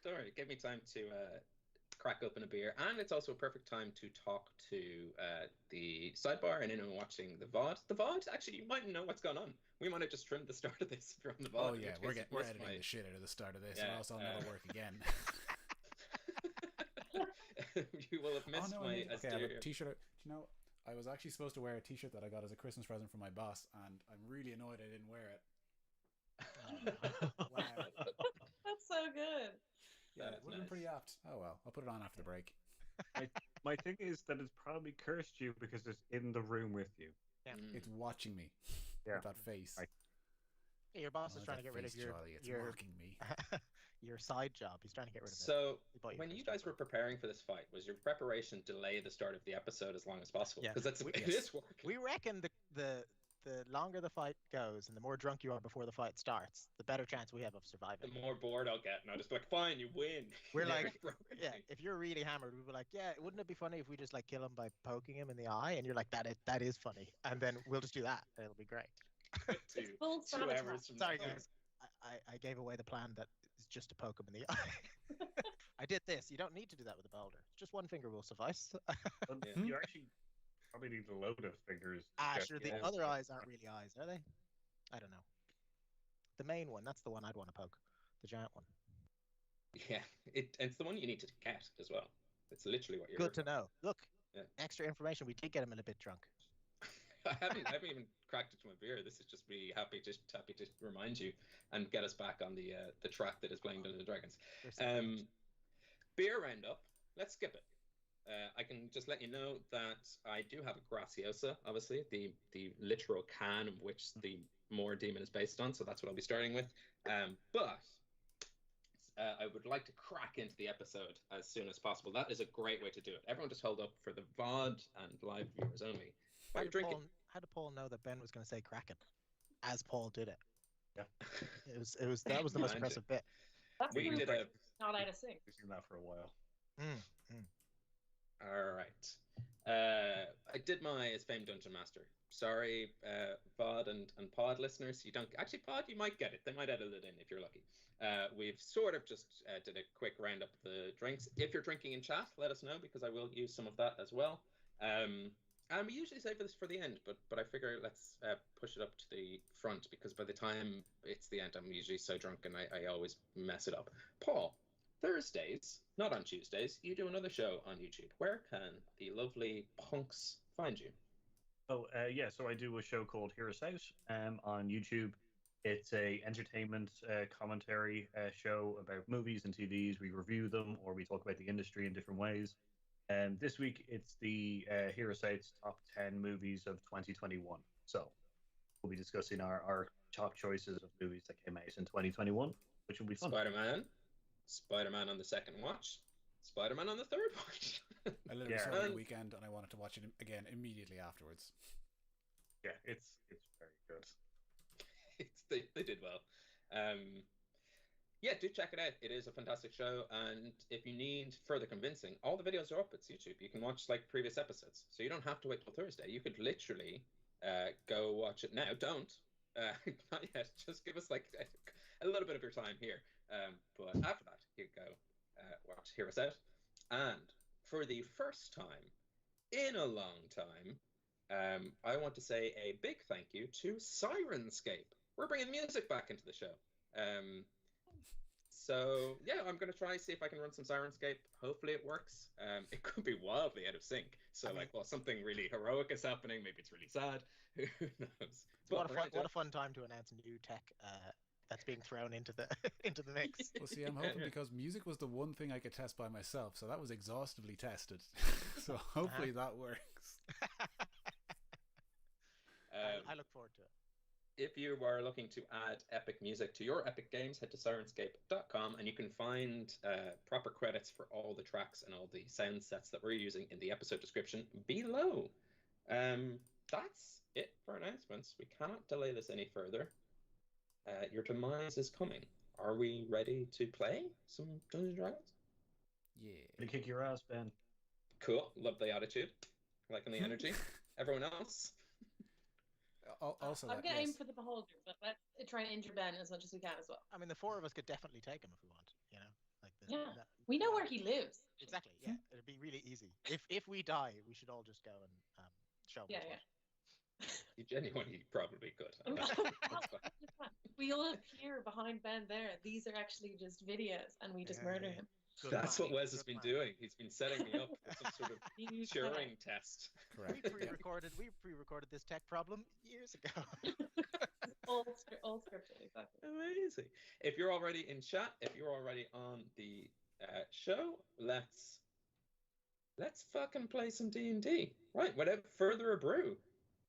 don't worry. It gave me time to crack open a beer, and it's also a perfect time to talk to the sidebar and in watching the VOD. The VOD, actually, you might know what's going on. We might have just trimmed the start of this from the VOD. Oh yeah, we're editing the shit out of the start of this, or else I'll never work again. You will have missed my. Okay, I have a t-shirt. Do you know, I was actually supposed to wear a t-shirt that I got as a Christmas present from my boss, and I'm really annoyed I didn't wear it. Wow. That's so good. Yeah, it would have been pretty apt. Oh well, I'll put it on after the break. My thing is that it's probably cursed you because it's in the room with you. Yeah. It's watching me with that face. Yeah, your boss is trying to get rid of your mocking me. Your side job. He's trying to get rid of it. So when you guys were preparing for this fight, was your preparation delay the start of the episode as long as possible? Because it is work. We reckon the longer the fight goes and the more drunk you are before the fight starts, the better chance we have of surviving. The more bored I'll get, and I'll just be like, fine, you win. We're like, yeah, if you're really hammered, we'll be like, yeah, wouldn't it be funny if we just like kill him by poking him in the eye? And you're like, that is funny. And then we'll just do that. It'll be great. 2 hours from Sorry, guys. I gave away the plan that is just to poke him in the eye. I did this. You don't need to do that with a boulder. Just one finger will suffice. You actually probably need a load of fingers. Sure. The other eyes aren't really eyes, are they? I don't know. The main one, that's the one I'd want to poke. The giant one. Yeah, it's the one you need to get as well. It's literally what you're. Good to know. Look, extra information. We did get him a bit drunk. I haven't even cracked it to my beer. This is just me happy to remind you and get us back on the track that is playing Dungeons and Dragons. Beer roundup. Let's skip it. I can just let you know that I do have a Graciosa, obviously, the literal can of which the Moor Demon is based on, so that's what I'll be starting with. But I would like to crack into the episode as soon as possible. That is a great way to do it. Everyone just hold up for the VOD and live viewers only. While you're drinking. How did Paul know that Ben was going to say Kraken as Paul did it? Yeah. That was the most impressive bit. That's not out of sync. We've seen that for a while. All right. I did my as famed Dungeon Master. Sorry, VOD and Pod listeners. You don't actually Pod. You might get it. They might edit it in if you're lucky. We've sort of just did a quick roundup of the drinks. If you're drinking in chat, let us know because I will use some of that as well. And we usually save this for the end, but I figure let's push it up to the front because by the time it's the end, I'm usually so drunk and I always mess it up. Paul, Thursdays, not on Tuesdays, you do another show on YouTube. Where can the lovely punks find you? So I do a show called Hear Us Out on YouTube. It's a entertainment commentary show about movies and TVs. We review them or we talk about the industry in different ways. This week, it's the Hear Us Out's top 10 movies of 2021. So we'll be discussing our top choices of movies that came out in 2021, which will be fun. Spider-Man on the second watch, Spider-Man on the third watch. I literally saw it the weekend and I wanted to watch it again immediately afterwards. Yeah, it's very good. They did well. Yeah, do check it out. It is a fantastic show, and if you need further convincing, all the videos are up. It's YouTube. You can watch like previous episodes, so you don't have to wait till Thursday. You could literally go watch it now. Don't not yet. Just give us like a little bit of your time here. But after that, you go watch Hear Us Out, and for the first time in a long time, I want to say a big thank you to Syrinscape. We're bringing music back into the show. So yeah, I'm going to try see if I can run some Syrinscape. Hopefully it works. It could be wildly out of sync. So something really heroic is happening. Maybe it's really sad. Who knows? What a fun time to announce new tech that's being thrown into the into the mix. Well, see, I'm hoping because music was the one thing I could test by myself, so that was exhaustively tested. So hopefully that works. I look forward to it. If you are looking to add epic music to your epic games, head to Syrinscape.com and you can find proper credits for all the tracks and all the sound sets that we're using in the episode description below. That's it for announcements. We cannot delay this any further. Your demise is coming. Are we ready to play some Dungeons & Dragons? Yeah. Gonna kick your ass, Ben. Cool. Love the attitude. Liking the energy. Everyone else? Also, I'm going to aim for the beholder, but let's try and injure Ben as much as we can as well. I mean, the four of us could definitely take him if we want, you know? Like the Yeah, we know where he lives. Exactly. Yeah, it'd be really easy. If we die, we should all just go and show him. Yeah. You genuinely probably could. We'll appear behind Ben there. These are actually just videos, and we just murder him. That's what Wes has been doing. He's been setting me up with some sort of Turing test. Correct. We pre-recorded this tech problem years ago. all scripted, exactly. Amazing. If you're already in chat, if you're already on the show, let's fucking play some D&D. Right, without further ado,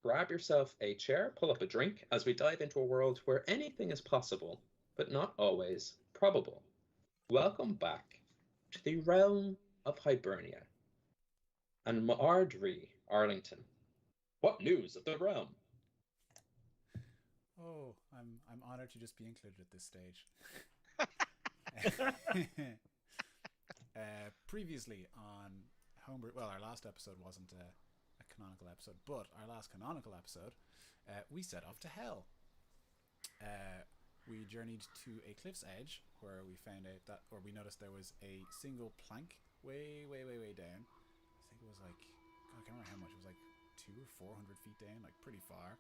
grab yourself a chair, pull up a drink, as we dive into a world where anything is possible, but not always probable. Welcome back to the realm of Hibernia and Mardry, Arlington. What news of the realm? Oh, I'm honored to just be included at this stage. Previously on Homebrew, well, our last episode wasn't a canonical episode, but our last canonical episode, we set off to hell. We journeyed to a cliff's edge where we found out that, or we noticed there was a single plank way down. I think it was like, I can't remember how much. It was like 200 or 400 feet down, like pretty far.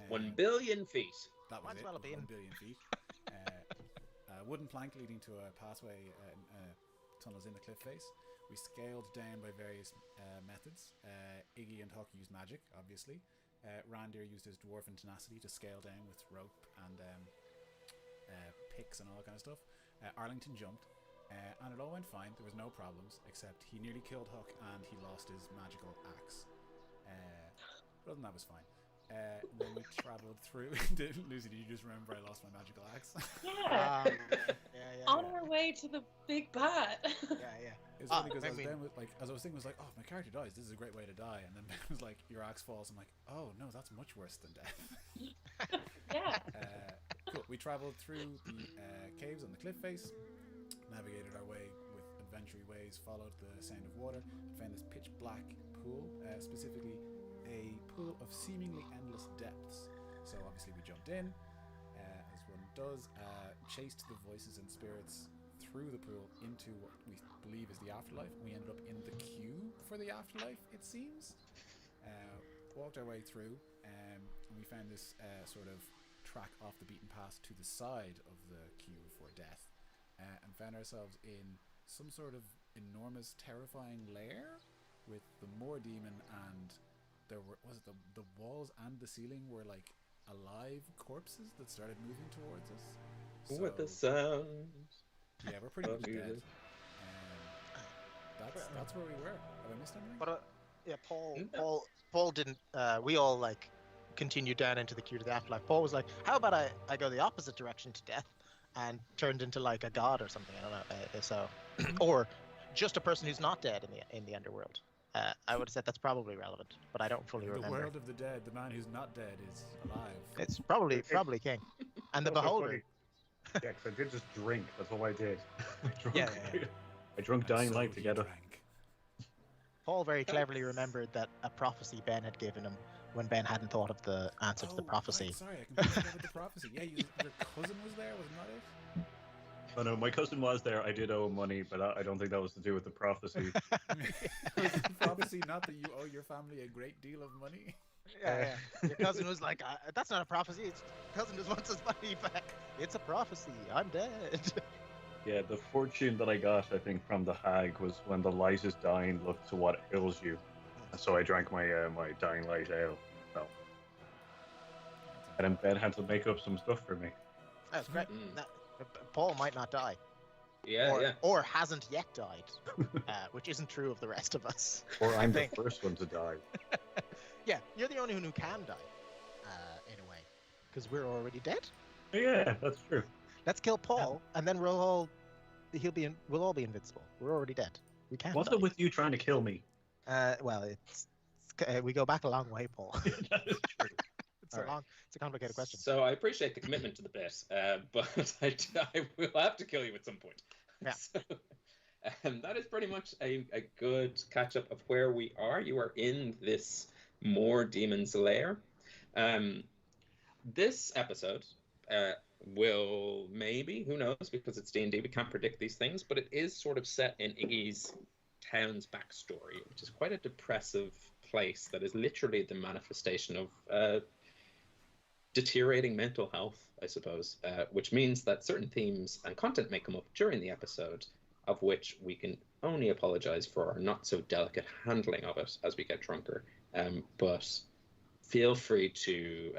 1 billion feet. That was Might it. well have been. 1 billion feet. A wooden plank leading to a pathway, tunnels in the cliff face. We scaled down by various methods. Iggy and Huck used magic, obviously. Randir used his dwarven tenacity to scale down with rope and picks and all that kind of stuff. Arlington jumped, and it all went fine. There was no problems, except he nearly killed Huck and he lost his magical axe. But other than that, was fine. Then we travelled through. Lucy, did you just remember I lost my magical axe? Yeah. On our way to the big bad. Yeah. It's funny because I was down with, as I was thinking, was like, oh, if my character dies, this is a great way to die. And then Ben was like, your axe falls. I'm like, oh no, that's much worse than death. Yeah. Cool. We travelled through the caves on the cliff face, navigated our way with adventure ways, followed the sound of water, and found this pitch black pool, specifically a pool of seemingly endless depths. So obviously we jumped in, as one does, chased the voices and spirits through the pool into what we believe is the afterlife. We ended up in the queue for the afterlife, it seems. Walked our way through, and we found this sort of track off the beaten path to the side of the queue for death, and found ourselves in some sort of enormous, terrifying lair with the Moor demon, and there were, the walls and the ceiling were like alive corpses that started moving towards us. So, with the sound. Yeah, we're pretty much dead. That's where we were. Have I missed anything? But yeah, Paul didn't. We all like continued down into the queue to the afterlife. Paul was like, "How about I go the opposite direction to death and turned into like a god or something?" I don't know. So, or just a person who's not dead in the underworld. I would have said that's probably relevant, but I don't fully remember. The world of the dead, the man who's not dead is alive. It's probably King, and the beholder. Yeah, because I did just drink. That's all I did. Yeah. I drunk Dying Light together. Paul very cleverly remembered that a prophecy Ben had given him when Ben hadn't thought of the answer to the prophecy. Right, sorry, I completely forgot about the prophecy. Yeah, your cousin was there, wasn't that it? Oh no, my cousin was there. I did owe him money, but I don't think that was to do with the prophecy. Was the prophecy not that you owe your family a great deal of money? Yeah. Your cousin was like, that's not a prophecy. It's cousin just wants his money back. It's a prophecy. I'm dead. Yeah, the fortune that I got, I think, from the hag was when the light is dying, look to what ails you. And so I drank my my Dying Light ale. So. And then Ben had to make up some stuff for me. That's great. Paul might not die. Yeah, Or hasn't yet died, which isn't true of the rest of us. Or I'm the first one to die. Yeah, you're the only one who can die, in a way, because we're already dead. Yeah, that's true. Let's kill Paul, and then we'll all be invincible. We're already dead. We can't. What's die. up with you trying to kill me? Well, it's we go back a long way, Paul. That is true. It's a complicated question. So I appreciate the commitment to the bit, but I will have to kill you at some point. Yeah. So, that is pretty much a good catch up of where we are. You are in this Moor demon's lair. This episode, will maybe, who knows, because it's D&D, we can't predict these things, but it is sort of set in Iggy's town's backstory, which is quite a depressive place that is literally the manifestation of deteriorating mental health, I suppose, which means that certain themes and content may come up during the episode, of which we can only apologize for our not so delicate handling of it as we get drunker. But feel free to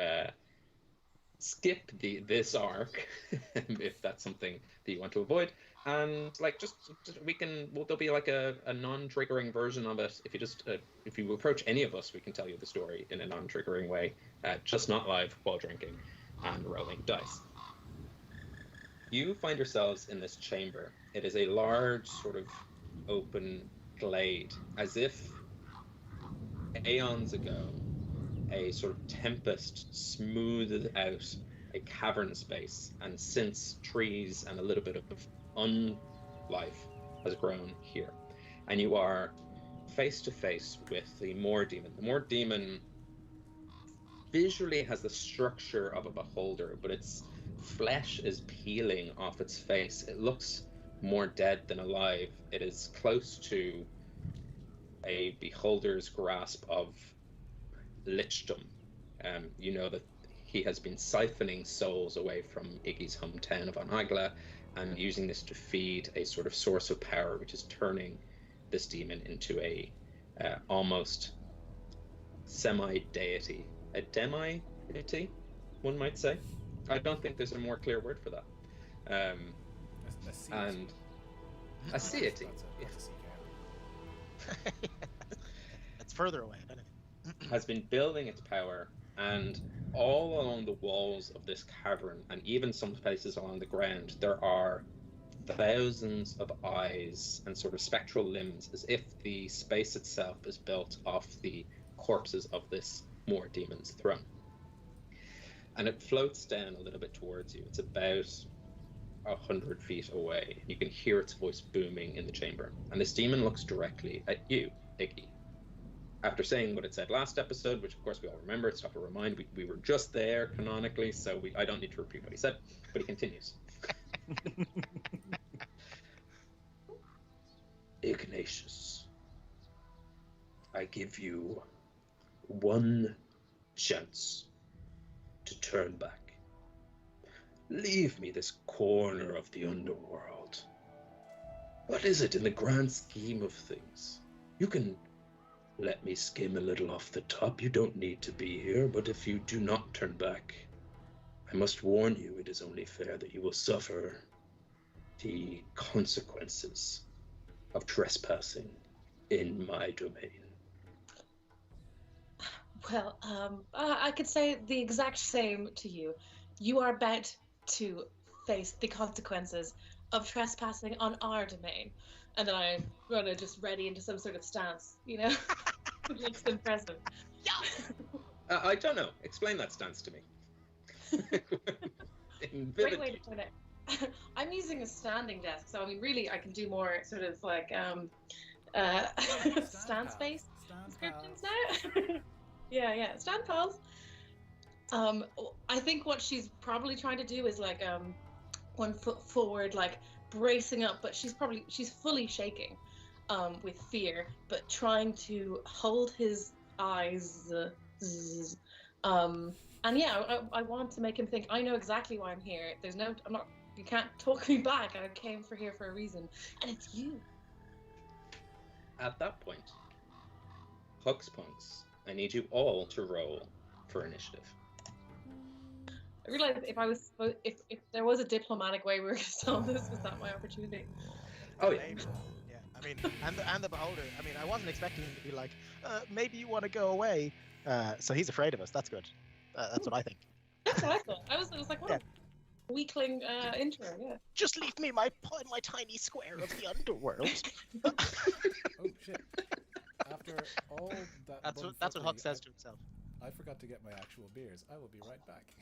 skip this arc if that's something that you want to avoid, and like just there'll be like a non-triggering version of it. If you approach any of us, we can tell you the story in a non-triggering way, just not live while drinking and rolling dice. You find yourselves in this chamber. It is a large sort of open glade, as if aeons ago a sort of tempest smoothed out a cavern space, and since trees and a little bit of unlife has grown here. And you are face to face with the Moor Demon. The Moor Demon visually has the structure of a beholder, but its flesh is peeling off its face. It looks more dead than alive. It is close to a beholder's grasp of lichdom. You know that he has been siphoning souls away from Iggy's hometown of Anagla and using this to feed a sort of source of power, which is turning this demon into a almost semi-deity, a demi-deity, one might say. I don't think there's a more clear word for that. A deity. It's further away, isn't it? Has been building its power, and all along the walls of this cavern, and even some places along the ground, there are thousands of eyes and sort of spectral limbs, as if the space itself is built off the corpses of this Moor Demon's throne. And it floats down a little bit towards you. It's about 100 feet away. You can hear its voice booming in the chamber. And this demon looks directly at you, Iggy. After saying what it said last episode, which of course we all remember, it's not a remind, we were just there canonically, so I don't need to repeat what he said, but he continues. Ignatius, I give you one chance to turn back. Leave me this corner of the underworld. What is it in the grand scheme of things? You can let me skim a little off the top. You don't need to be here, but if you do not turn back, I must warn you, it is only fair that you will suffer the consequences of trespassing in my domain. Well, I could say the exact same to you. You are about to face the consequences of trespassing on our domain. And then I'm going to just ready into some sort of stance, you know? It looks impressive. Yeah. I don't know. Explain that stance to me. Great way to put it. I'm using a standing desk, so I mean, really, I can do more sort of like stance-based descriptions now. Yeah, stand pals. I think what she's probably trying to do is like 1 foot forward, like bracing up, but she's fully shaking with fear, but trying to hold his eyes. And yeah, I want to make him think I know exactly why I'm here. You can't talk me back. I came here for a reason, and it's you. At that point, Hux Punks, I need you all to roll for initiative. I realized if there was a diplomatic way we were going to solve this, was that my opportunity? Oh yeah. Maybe. Yeah. I mean, and the beholder. I mean, I wasn't expecting him to be like, maybe you want to go away. So he's afraid of us. That's good. That's what I think. That's what I thought. I was like, what a weakling intro. Yeah. Just leave me my tiny square of the underworld. Oh shit! After all that, That's what Huck says to himself. I forgot to get my actual beers. I will be right back.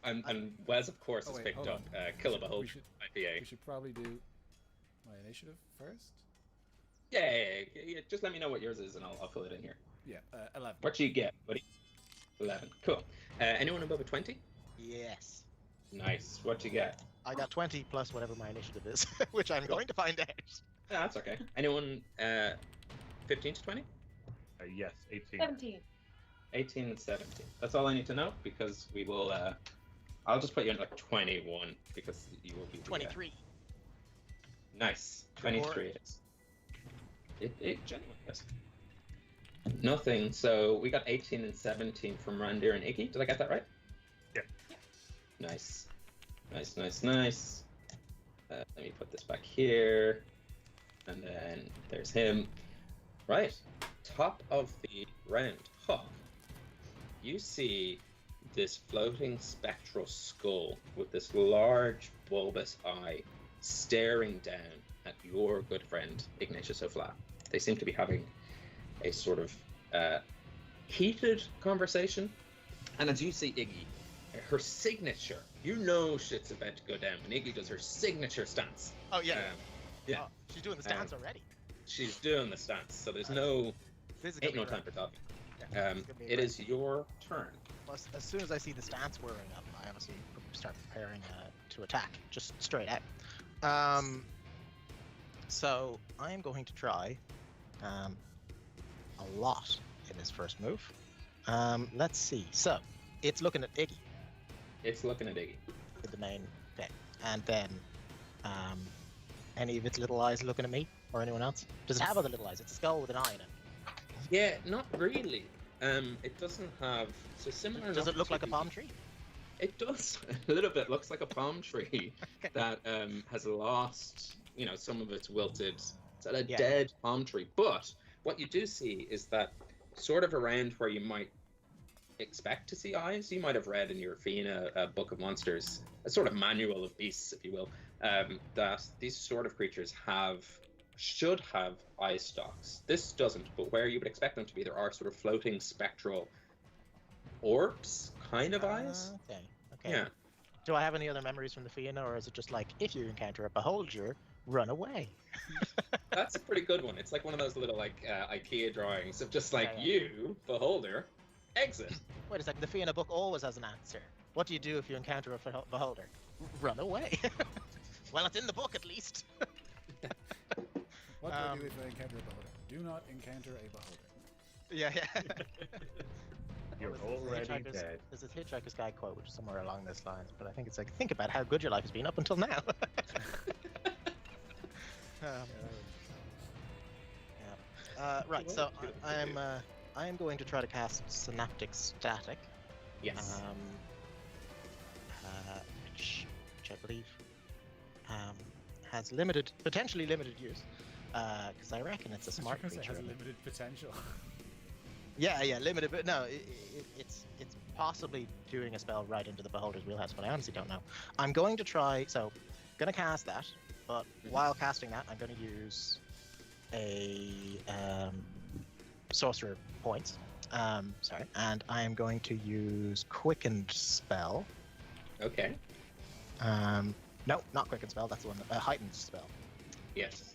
And Wes, of course, has picked up Kill a Beholder IPA. We should probably do my initiative first. Yeah. Just let me know what yours is, and I'll fill it in here. Yeah, 11. What do you get, buddy? 11. Cool. Anyone above a 20? Yes. Nice. What you get? I got 20 plus whatever my initiative is, which I'm going to find out. Yeah, that's okay. Anyone 15 to 20? Yes, 18. 17. 18 and 17. That's all I need to know because we will. I'll just put you in like 21 because you will be 23. Nice. 23 it is. It genuinely is. Nothing. So we got 18 and 17 from Randir and Iggy. Did I get that right? Yeah. Nice. Nice. Let me put this back here. And then there's him. Right. Top of the round. Huck. You see this floating spectral skull with this large bulbous eye staring down at your good friend Ignatius O'Fla. They seem to be having a sort of heated conversation. And as you see Iggy, her signature, you know shit's about to go down when Iggy does her signature stance. Oh, yeah. Yeah. Oh, she's doing the stance already. She's doing the stance, so there's no ain't no time for talking. Yeah, It is your turn. Plus, as soon as I see the stance whirring up, I obviously start preparing to attack, just straight out. So I am going to try a lot in this first move. Let's see. So it's looking at Iggy. It's looking at Iggy. With the main thing, and then any of its little eyes looking at me or anyone else? Does it have other little eyes? It's a skull with an eye in it. Yeah, not really. It doesn't have so similar. Does it look like a palm tree? It does a little bit. Looks like a palm tree that has lost, some of its wilted. It's a dead palm tree. But what you do see is that sort of around where you might expect to see eyes, you might have read in your Fina Book of Monsters, a sort of manual of beasts, if you will, that these sort of creatures should have eye stalks. This doesn't, but where you would expect them to be, there are sort of floating spectral orbs, kind of eyes. Okay. Yeah. Do I have any other memories from the Fianna, or is it just like, if you encounter a beholder, run away? That's a pretty good one. It's like one of those little IKEA drawings of just like you, beholder, exit. Wait a second, the Fianna book always has an answer. What do you do if you encounter a beholder? Run away. Well, it's in the book at least. What do I do if I encounter a beholder? Do not encounter a beholder. Yeah. You're already dead. There's a Hitchhiker's Guide quote, which is somewhere along this lines, but I think it's like, think about how good your life has been up until now. Right, so I am going to try to cast Synaptic Static. Yes. Which I believe has potentially limited use, because I reckon it's a smart creature. It has limited potential. Yeah, limited, but no, it's possibly doing a spell right into the beholder's wheelhouse, but I honestly don't know. I'm going to try, gonna cast that, but while casting that, I'm gonna use a sorcerer points. And I am going to use Quickened Spell. Okay. No, not Quickened Spell. That's the one. Heightened Spell. Yes.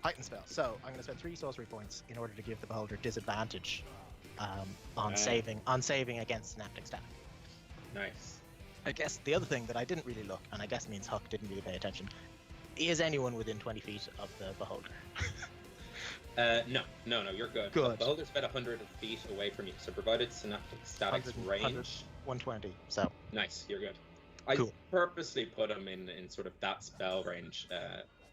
Heightened Spell. So I'm going to spend 3 sorcery points in order to give the beholder disadvantage on saving against Synaptic Static. Nice. I guess the other thing that I didn't really look, and I guess means Huck didn't really pay attention, is anyone within 20 feet of the beholder? No, you're good. Good. The beholder's about 100 feet away from you, so provided Synaptic Static's range. 120, so. Nice, you're good. Cool. I purposely put him in sort of that spell range,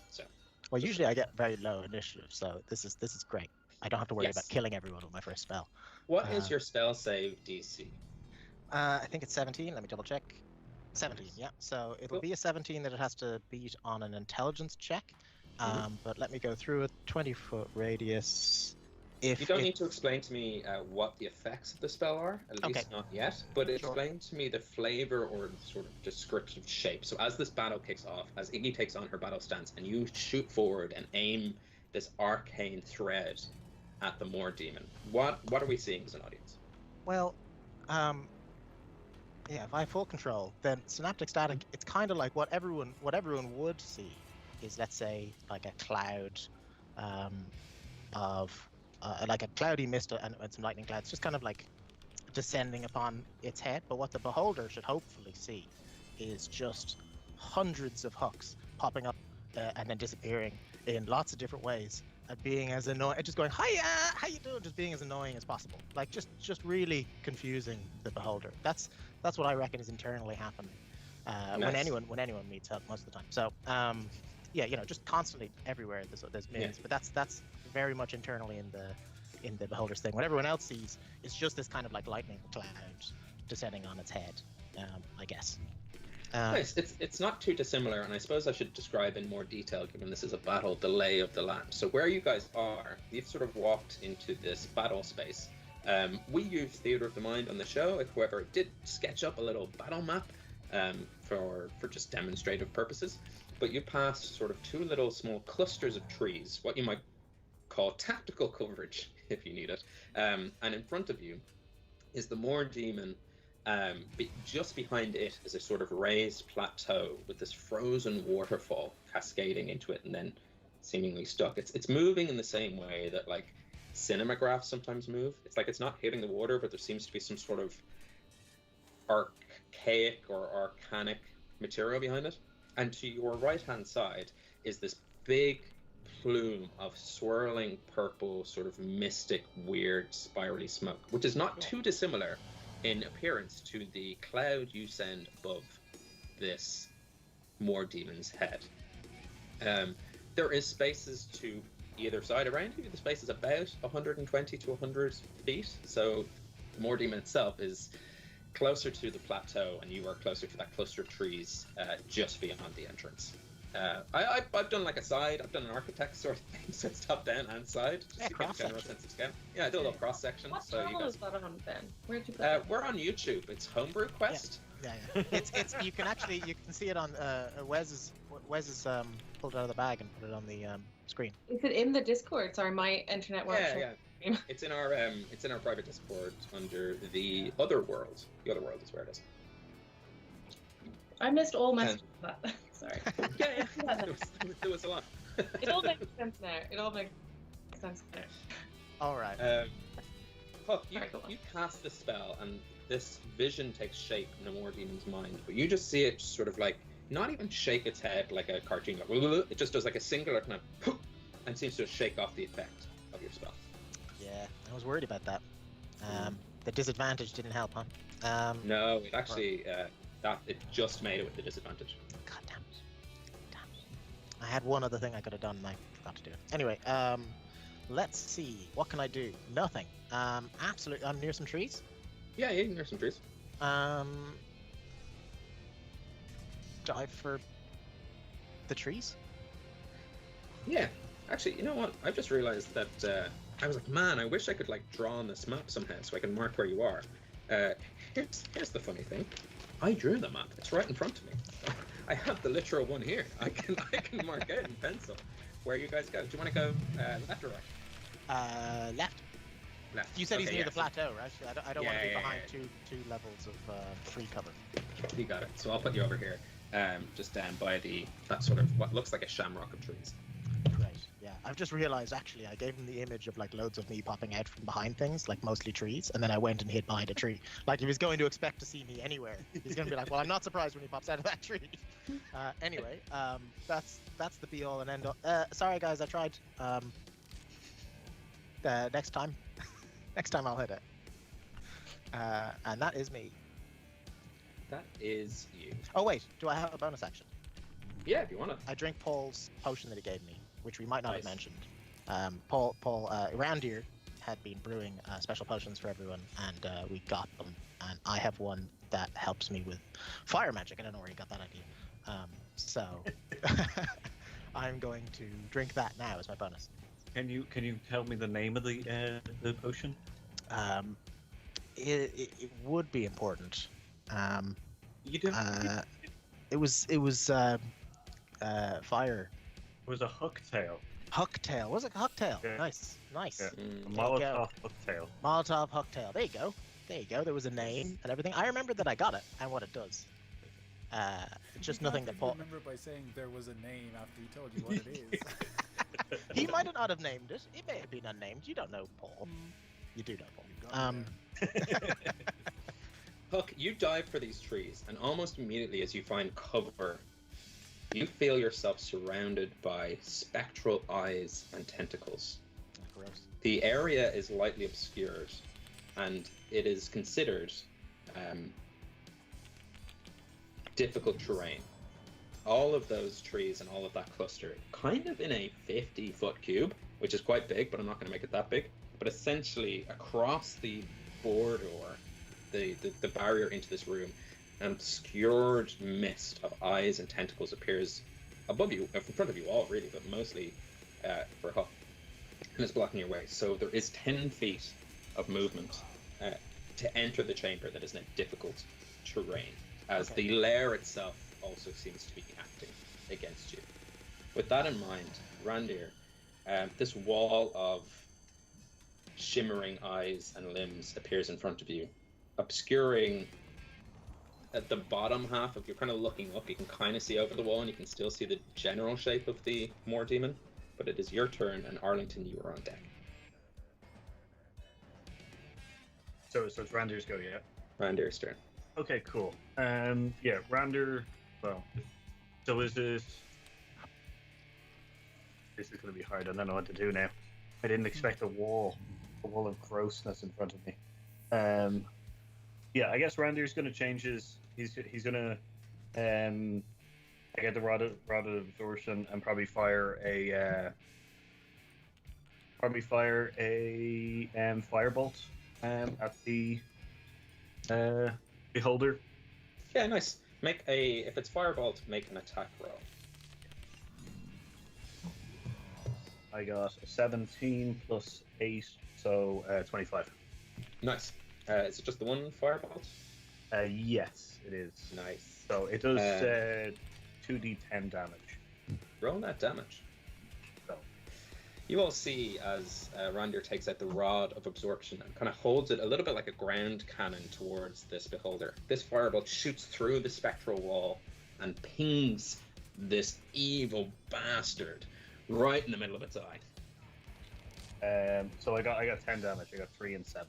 so. Well, usually I get very low initiative, so this is great. I don't have to worry about killing everyone with my first spell. What is your spell save DC? I think it's 17. Let me double check. 17, yeah. So it'll be a 17 that it has to beat on an intelligence check. But let me go through a 20-foot radius. You don't need to explain to me what the effects of the spell are, at least not yet, but explain to me the flavor or sort of descriptive shape. So as this battle kicks off, as Iggy takes on her battle stance, and you shoot forward and aim this arcane thread at the Moor Demon, what are we seeing as an audience? Well, if I have full control, then Synaptic Static, it's kind of like what everyone would see is, let's say, like a cloud of like a cloudy mist and some lightning clouds, just kind of like descending upon its head. But what the beholder should hopefully see is just hundreds of hooks popping up and then disappearing in lots of different ways, and being as annoying, just going, hiya, how you doing, just being as annoying as possible, like just really confusing the beholder. That's what I reckon is internally happening when anyone meets up most of the time. So yeah, just constantly everywhere there's minions, but that's very much internally in the beholder's thing. What everyone else sees is just this kind of like lightning cloud descending on its head, I guess. Nice. It's not too dissimilar, and I suppose I should describe in more detail, given this is a battle, the lay of the land. So where you guys are, you've sort of walked into this battle space. We use Theater of the Mind on the show. However, it did sketch up a little battle map for just demonstrative purposes. But you pass sort of two little small clusters of trees, what you might call tactical coverage if you need it. And in front of you is the Moor Demon. Just behind it is a sort of raised plateau with this frozen waterfall cascading into it and then seemingly stuck. It's moving in the same way that like cinemagraphs sometimes move. It's like it's not hitting the water, but there seems to be some sort of archaic or arcanic material behind it. And to your right-hand side is this big plume of swirling purple, sort of mystic, weird, spirally smoke, which is not too dissimilar in appearance to the cloud you send above this Moor Demon's head. There is spaces to either side around you. The space is about 120 to 100 feet, so the Moor Demon itself is closer to the plateau, and you are closer to that cluster of trees just beyond the entrance. I've done like a side, I've done an architect sort of thing, so it's top down and side, just to get a general sense of scale. Yeah, I did a little cross section. What so channel you is that on, Ben? Where'd you put guys, it? we're on YouTube. It's Homebrew Quest. Yeah. It's you can see it on Wes pulled it out of the bag and put it on the screen. Is it in the Discord? Sorry, my internet won't show. Yeah. It's in our private Discord under the Other World. The Other World is where it is. I missed all messages of that. Sorry. Yeah. There was a lot. It all makes sense now. All right. Huck, you cast the spell, and this vision takes shape in the Moor Demon's mind, but you just see it sort of like not even shake its head like a cartoon. Like, it just does like a singular kind of and seems to shake off the effect of your spell. Yeah, I was worried about that. The disadvantage didn't help, huh? No, it actually it just made it with the disadvantage. God damn it. I had one other thing I could have done and I forgot to do it. Anyway, let's see. What can I do? Nothing. Absolutely. I'm near some trees. Yeah, you can near some trees. Dive for the trees? Yeah. Actually, you know what? I've just realized that I was like, man, I wish I could like draw on this map somehow so I can mark where you are. Here's the funny thing. I drew the map. It's right in front of me. I have the literal one here. I can mark out in pencil where you guys go. Do you want to go left or right? Left. Left. You said he's Okay, near yeah. the plateau, right? I don't want to be behind two levels of tree cover. You got it. So I'll put you over here, just down by that sort of what looks like a shamrock of trees. Right. Yeah. I've just realized actually I gave him the image of like loads of me popping out from behind things, like mostly trees, and then I went and hid behind a tree. Like he was going to expect to see me anywhere. He's going to be like, well, I'm not surprised when he pops out of that tree. Anyway, that's the be all and end all. Sorry guys, I tried. Next time I'll hit it. And that is me. That is you. Oh wait, do I have a bonus action? Yeah, if you want to. I drink Paul's potion that he gave me, which we might not have Nice. mentioned. Paul, around here had been brewing special potions for everyone, and we got them. And I have one that helps me with fire magic. I don't know where he got that idea. So I'm going to drink that now as my bonus. Can you tell me the name of the potion? It would be important. You do. It was fire. It was a hucktail. Hucktail. Was it Hucktail? Yeah. Nice. Yeah. There you Molotov go. hucktail. Molotov Hucktail. There you go. There was a name and everything. I remember that I got it and what it does. It's just nothing that Paul. Remember by saying there was a name after he told you what it is. He might not have named it. It may have been unnamed. You don't know Paul. You do know Paul. Hook, you dive for these trees, and almost immediately as you find cover, you feel yourself surrounded by spectral eyes and tentacles. Gross. The area is lightly obscured, and it is considered difficult terrain. All of those trees and all of that cluster, kind of in a 50-foot cube, which is quite big, but I'm not going to make it that big. But essentially, across the border, the barrier into this room, an obscured mist of eyes and tentacles appears above you, in front of you all, really, but mostly for Huck, and it's blocking your way. So there is 10 feet of movement to enter the chamber that is now difficult terrain, as the lair itself also seems to be acting against you. With that in mind, Randir, this wall of shimmering eyes and limbs appears in front of you, obscuring at the bottom half of, you're kind of looking up, you can kind of see over the wall and you can still see the general shape of the Moor Demon, but it is your turn, and Arlington, you are on deck. So it's Randir's go, yeah? Randir's turn. Okay, cool. Yeah, Randir, well, so is this is going to be hard. I don't know what to do now. I didn't expect a wall of grossness in front of me. Yeah, I guess Randir's going to change his. He's going to get the rod of absorption and probably fire a firebolt at the beholder. Yeah, nice. If it's firebolt, make an attack roll. I got a 17 plus 8, so 25. Nice. Is it just the one firebolt? Yes, it is. Nice. So it does 2d10 damage. Roll that damage. So. You all see as Randir takes out the rod of absorption and kind of holds it a little bit like a ground cannon towards this beholder. This firebolt shoots through the spectral wall and pings this evil bastard right in the middle of its eye. So I got 10 damage. I got 3 and 7.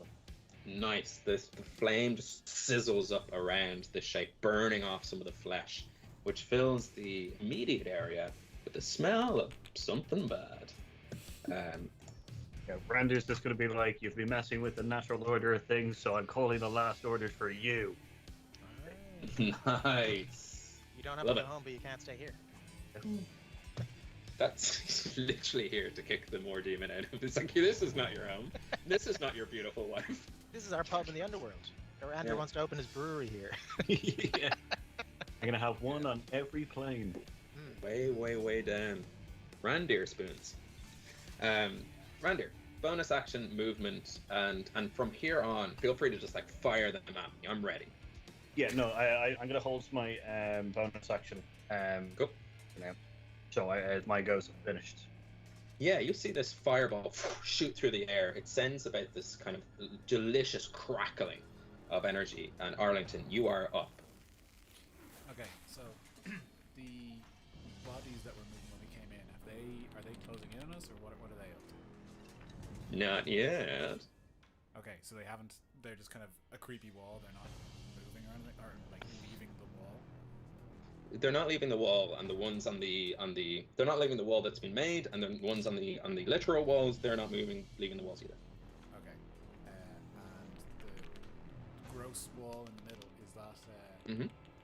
Nice. The flame just sizzles up around the shape, burning off some of the flesh, which fills the immediate area with the smell of something bad. Yeah, Randir's just going to be like, you've been messing with the natural order of things, so I'm calling the last orders for you. Nice. You don't have to go home, but you can't stay here. That's literally here to kick the Moor Demon out of. It's like, this is not your home. This is not your beautiful wife. This is our pub in the underworld. Randir wants to open his brewery here. Yeah. I'm going to have one on every plane. Way, way, way down. Randir spoons. Randir, bonus action, movement, and from here on, feel free to just like fire them at me. I'm ready. Yeah, no, I'm going to hold my bonus action. Cool. Now. So my goes finished. Yeah, you see this fireball shoot through the air. It sends about this kind of delicious crackling of energy. And Arlington, you are up. Okay, so the bodies that were moving when we came in, are they closing in on us, or what are they up to? Not yet. Okay, so they're just kind of a creepy wall. They're not moving or anything, or like leaving the wall. They're not leaving the wall, and the ones on the they're not leaving the wall that's been made, and the ones on the literal walls, they're not leaving the walls either. Okay, and the gross wall in the middle, is that?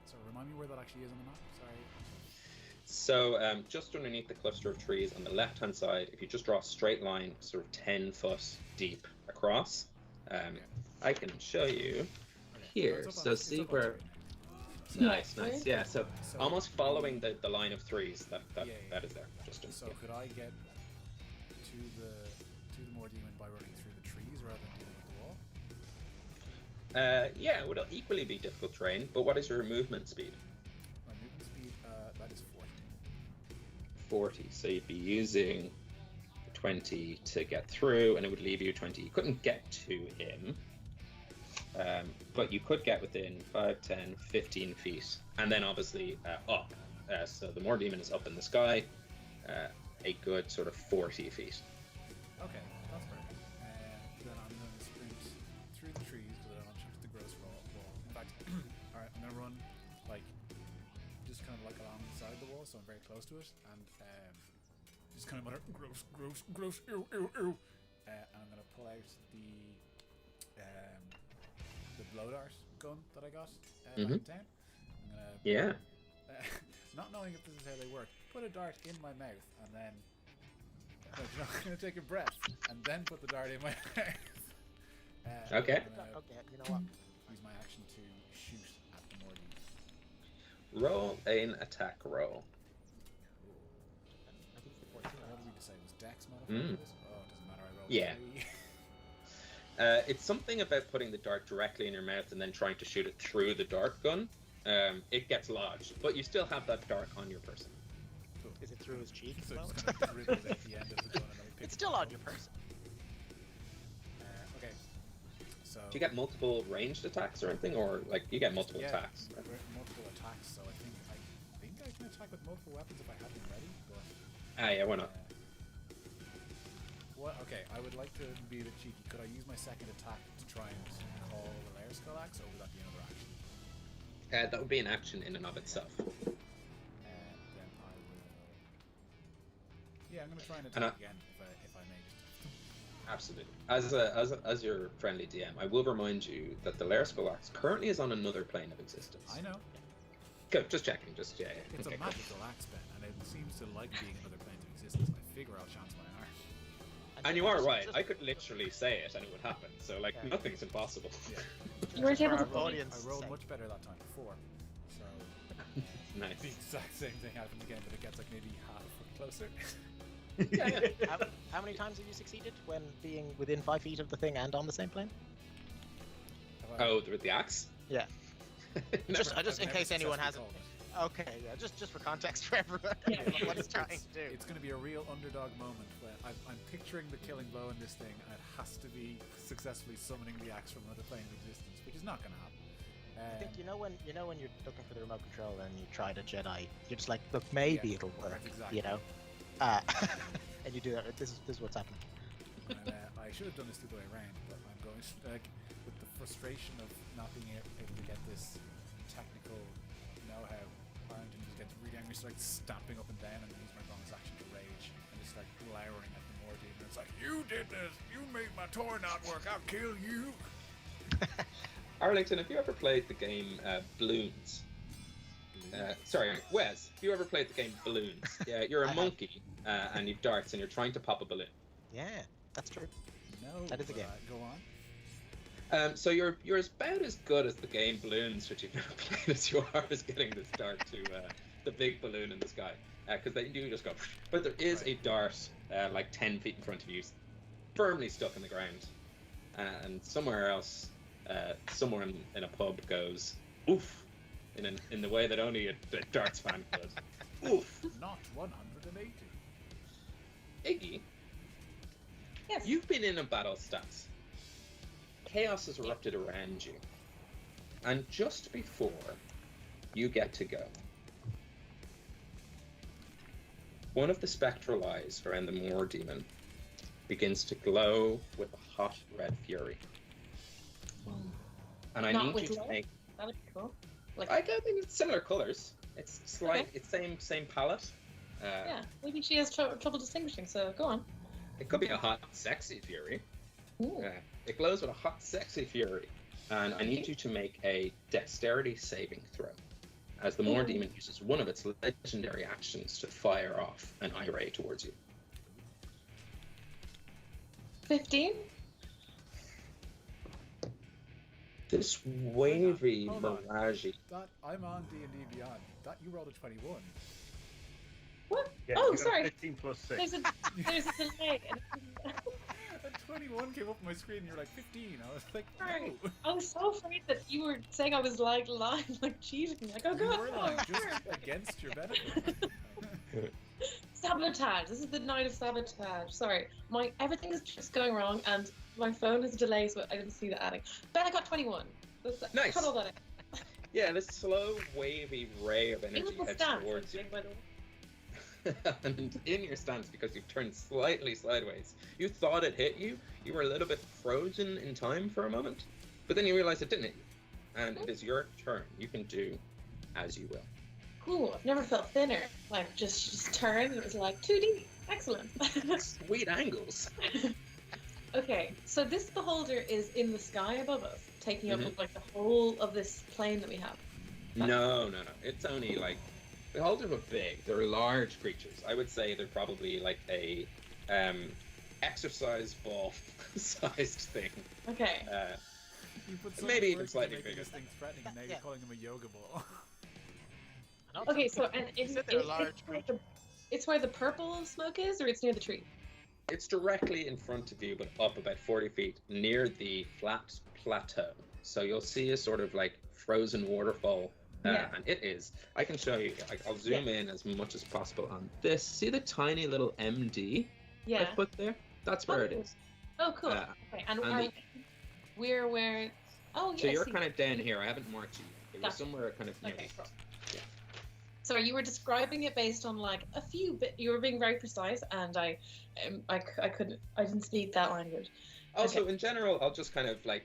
So remind me where that actually is on the map. Sorry. So just underneath the cluster of trees on the left-hand side, if you just draw a straight line, sort of 10 foot deep across, I can show you here. So see where. Nice. Yeah, so almost following the line of threes that is there. So could I get to the Moor Demon by running through the trees rather than dealing with the wall? Yeah, it would equally be difficult terrain, but what is your movement speed? My movement speed, that is 40. 40, so you'd be using 20 to get through, and it would leave you 20. You couldn't get to him. But you could get within 5, 10, 15 feet, and then obviously up. So the Moor Demon is up in the sky, a good sort of 40 feet. Okay, that's perfect. Then I'm going to sprint kind of like alongside the wall, so I'm very close to it, and just kind of mutter, gross, ew, ew. And I'm gonna pull out the blow dart gun that I got back in town. I'm gonna not knowing if this is how they work, put a dart in my mouth and then I'm gonna take a breath and then put the dart in my mouth. Okay, you know what? Use my action to shoot at the Morty. Roll an attack roll. What did we decide? Was Dex modified for this? Oh, it doesn't matter. I rolled 3. It's something about putting the dart directly in your mouth and then trying to shoot it through the dart gun. It gets lodged, but you still have that dart on your person. Cool. Is it through his cheek? So it's kind of dribbles at the end of the gun and then It's still on your person. Okay. So Do you get multiple ranged attacks or anything, or like you get multiple attacks? Right? multiple attacks. So I think I can attack with multiple weapons if I have them ready. But Why not? Okay, I would like to be a bit cheeky. Could I use my second attack to try and call the Lair Skull Axe, or would that be another action? That would be an action in and of itself. Then I will. Yeah, I'm going to try and attack again if I may. Absolutely. As your friendly DM, I will remind you that the Lair Skull Axe currently is on another plane of existence. I know. Good, just checking. It's a magical axe, Ben, and it seems to like being another plane of existence. I figure I'll chance my arm. And you are right. I could literally say it and it would happen. So nothing's impossible. Yeah. You weren't able to audience. I rolled much better that time before. So Nice. the exact same thing happens again, but it gets like maybe half a foot closer. How many times have you succeeded when being within 5 feet of the thing and on the same plane? With the axe? Yeah. just in case anyone hasn't. called it. Okay, yeah, just for context for everyone, what it's trying to do. It's going to be a real underdog moment when I'm picturing the killing blow in this thing, and it has to be successfully summoning the axe from another plane of existence, which is not going to happen. I think you know when you're looking for the remote control and you try to Jedi, you're just like, look, maybe it'll work, exactly. and you do that. This is what's happening. And, I should have done this the other way around, but I'm going with the frustration of not being able to get this technical know-how. Arlington just gets really angry, starts stamping up and down, and then use my bonus action to rage, and just like glowering at the Morty, and it's like, you did this! You made my toy not work! I'll kill you! Arlington, have you ever played the game Balloons? Sorry, Wes, have you ever played the game Balloons? Yeah, you're a monkey, and you've darts, and you're trying to pop a balloon. Yeah, that's true. No, that is a game. Go on. So you're about as good as the game Balloons, which you've never played, as you are as getting this dart to the big balloon in the sky, because they do just go. But there is a dart like 10 feet in front of you, firmly stuck in the ground, and somewhere else, somewhere in a pub goes oof, in the way that only a darts fan could. Oof. Not 180. Iggy, Yes. you've been in a battle stance. Chaos has erupted around you, and just before you get to go, one of the spectral eyes around the Moor Demon begins to glow with a hot red fury. And I Not need with you to love? make. That would be cool. Like, I think it's similar colors. It's slight. It's same palette. yeah, maybe she has trouble distinguishing. So go on. It could be a hot, sexy fury. Ooh. It glows with a hot, sexy fury, and I need you to make a dexterity saving throw, as the Moor Demon uses one of its legendary actions to fire off an eye ray towards you. 15. This wavy Hold on. mirage. That I'm on D&D Beyond. That you rolled a 21. What? Yeah, Oh, you got sorry. 15 plus 6. There's a delay. A 21 came up on my screen, and you're like 15. I was like, Sorry. no. I was so afraid that you were saying I was like lying, like cheating. Like, oh You god, were like just against your benefit. sabotage. This is the night of sabotage. Sorry, everything is just going wrong, and my phone has a delay, so I didn't see that adding. But I got 21. Nice. Cut all that out. Yeah, this slow, wavy ray of It energy was the heads stance, towards you. by the way. And in your stance, because you've turned slightly sideways, you thought it hit you. You were a little bit frozen in time for a moment, but then you realized it didn't hit you. And it is your turn. You can do as you will. Ooh, I've never felt thinner. Like, just turn, and it was like 2D. Excellent. Sweet angles. Okay, so this beholder is in the sky above us, taking up like the whole of this plane that we have. No. It's only like beholders are big. They're large creatures. I would say they're probably like a exercise ball sized thing. Okay. You put some Maybe even words slightly to making bigger. this thing threatening. Now you're calling him a yoga ball. Okay, so and You said they're large it's where the purple smoke is, or it's near the tree? It's directly in front of you, but up about 40 feet near the flat plateau. So you'll see a sort of like frozen waterfall. And it is. I can show you. I'll zoom in as much as possible on this. See the tiny little MD I put there? That's where it is. Oh, cool. Okay, and we're where... Oh, yeah. So you're kind of down here. I haven't marked you. You're somewhere kind of near. Okay, cool. Yeah. So you were describing it based on like a few bit. You were being very precise, and I didn't speak that language. Also, in general, I'll just kind of like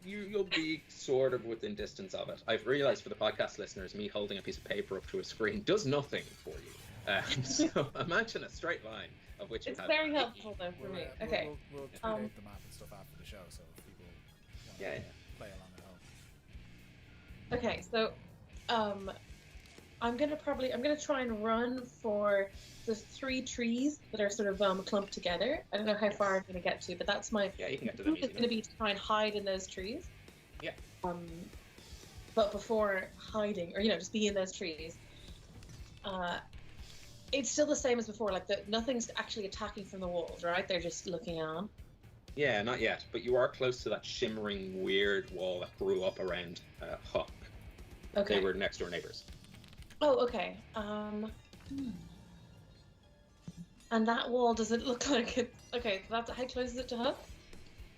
you'll be sort of within distance of it. I've realized for the podcast listeners, me holding a piece of paper up to a screen does nothing for you. So imagine a straight line of which you it's have. very helpful though for me. Okay. We'll tweet out the map and stuff after the show, so if people want to play along at home. Okay, so I'm gonna try and run for the 3 trees that are sort of clumped together. I don't know how far I'm gonna get to, but that's my you can get to them easy. It's gonna be to try and hide in those trees. Yeah. But before hiding, or just be in those trees, it's still the same as before. Like nothing's actually attacking from the walls, right? They're just looking on. Yeah, not yet, but you are close to that shimmering, weird wall that grew up around Huck. Okay. They were next door neighbors. Oh, okay. And that wall, does it look like it? Okay, that's how close is it to Huck?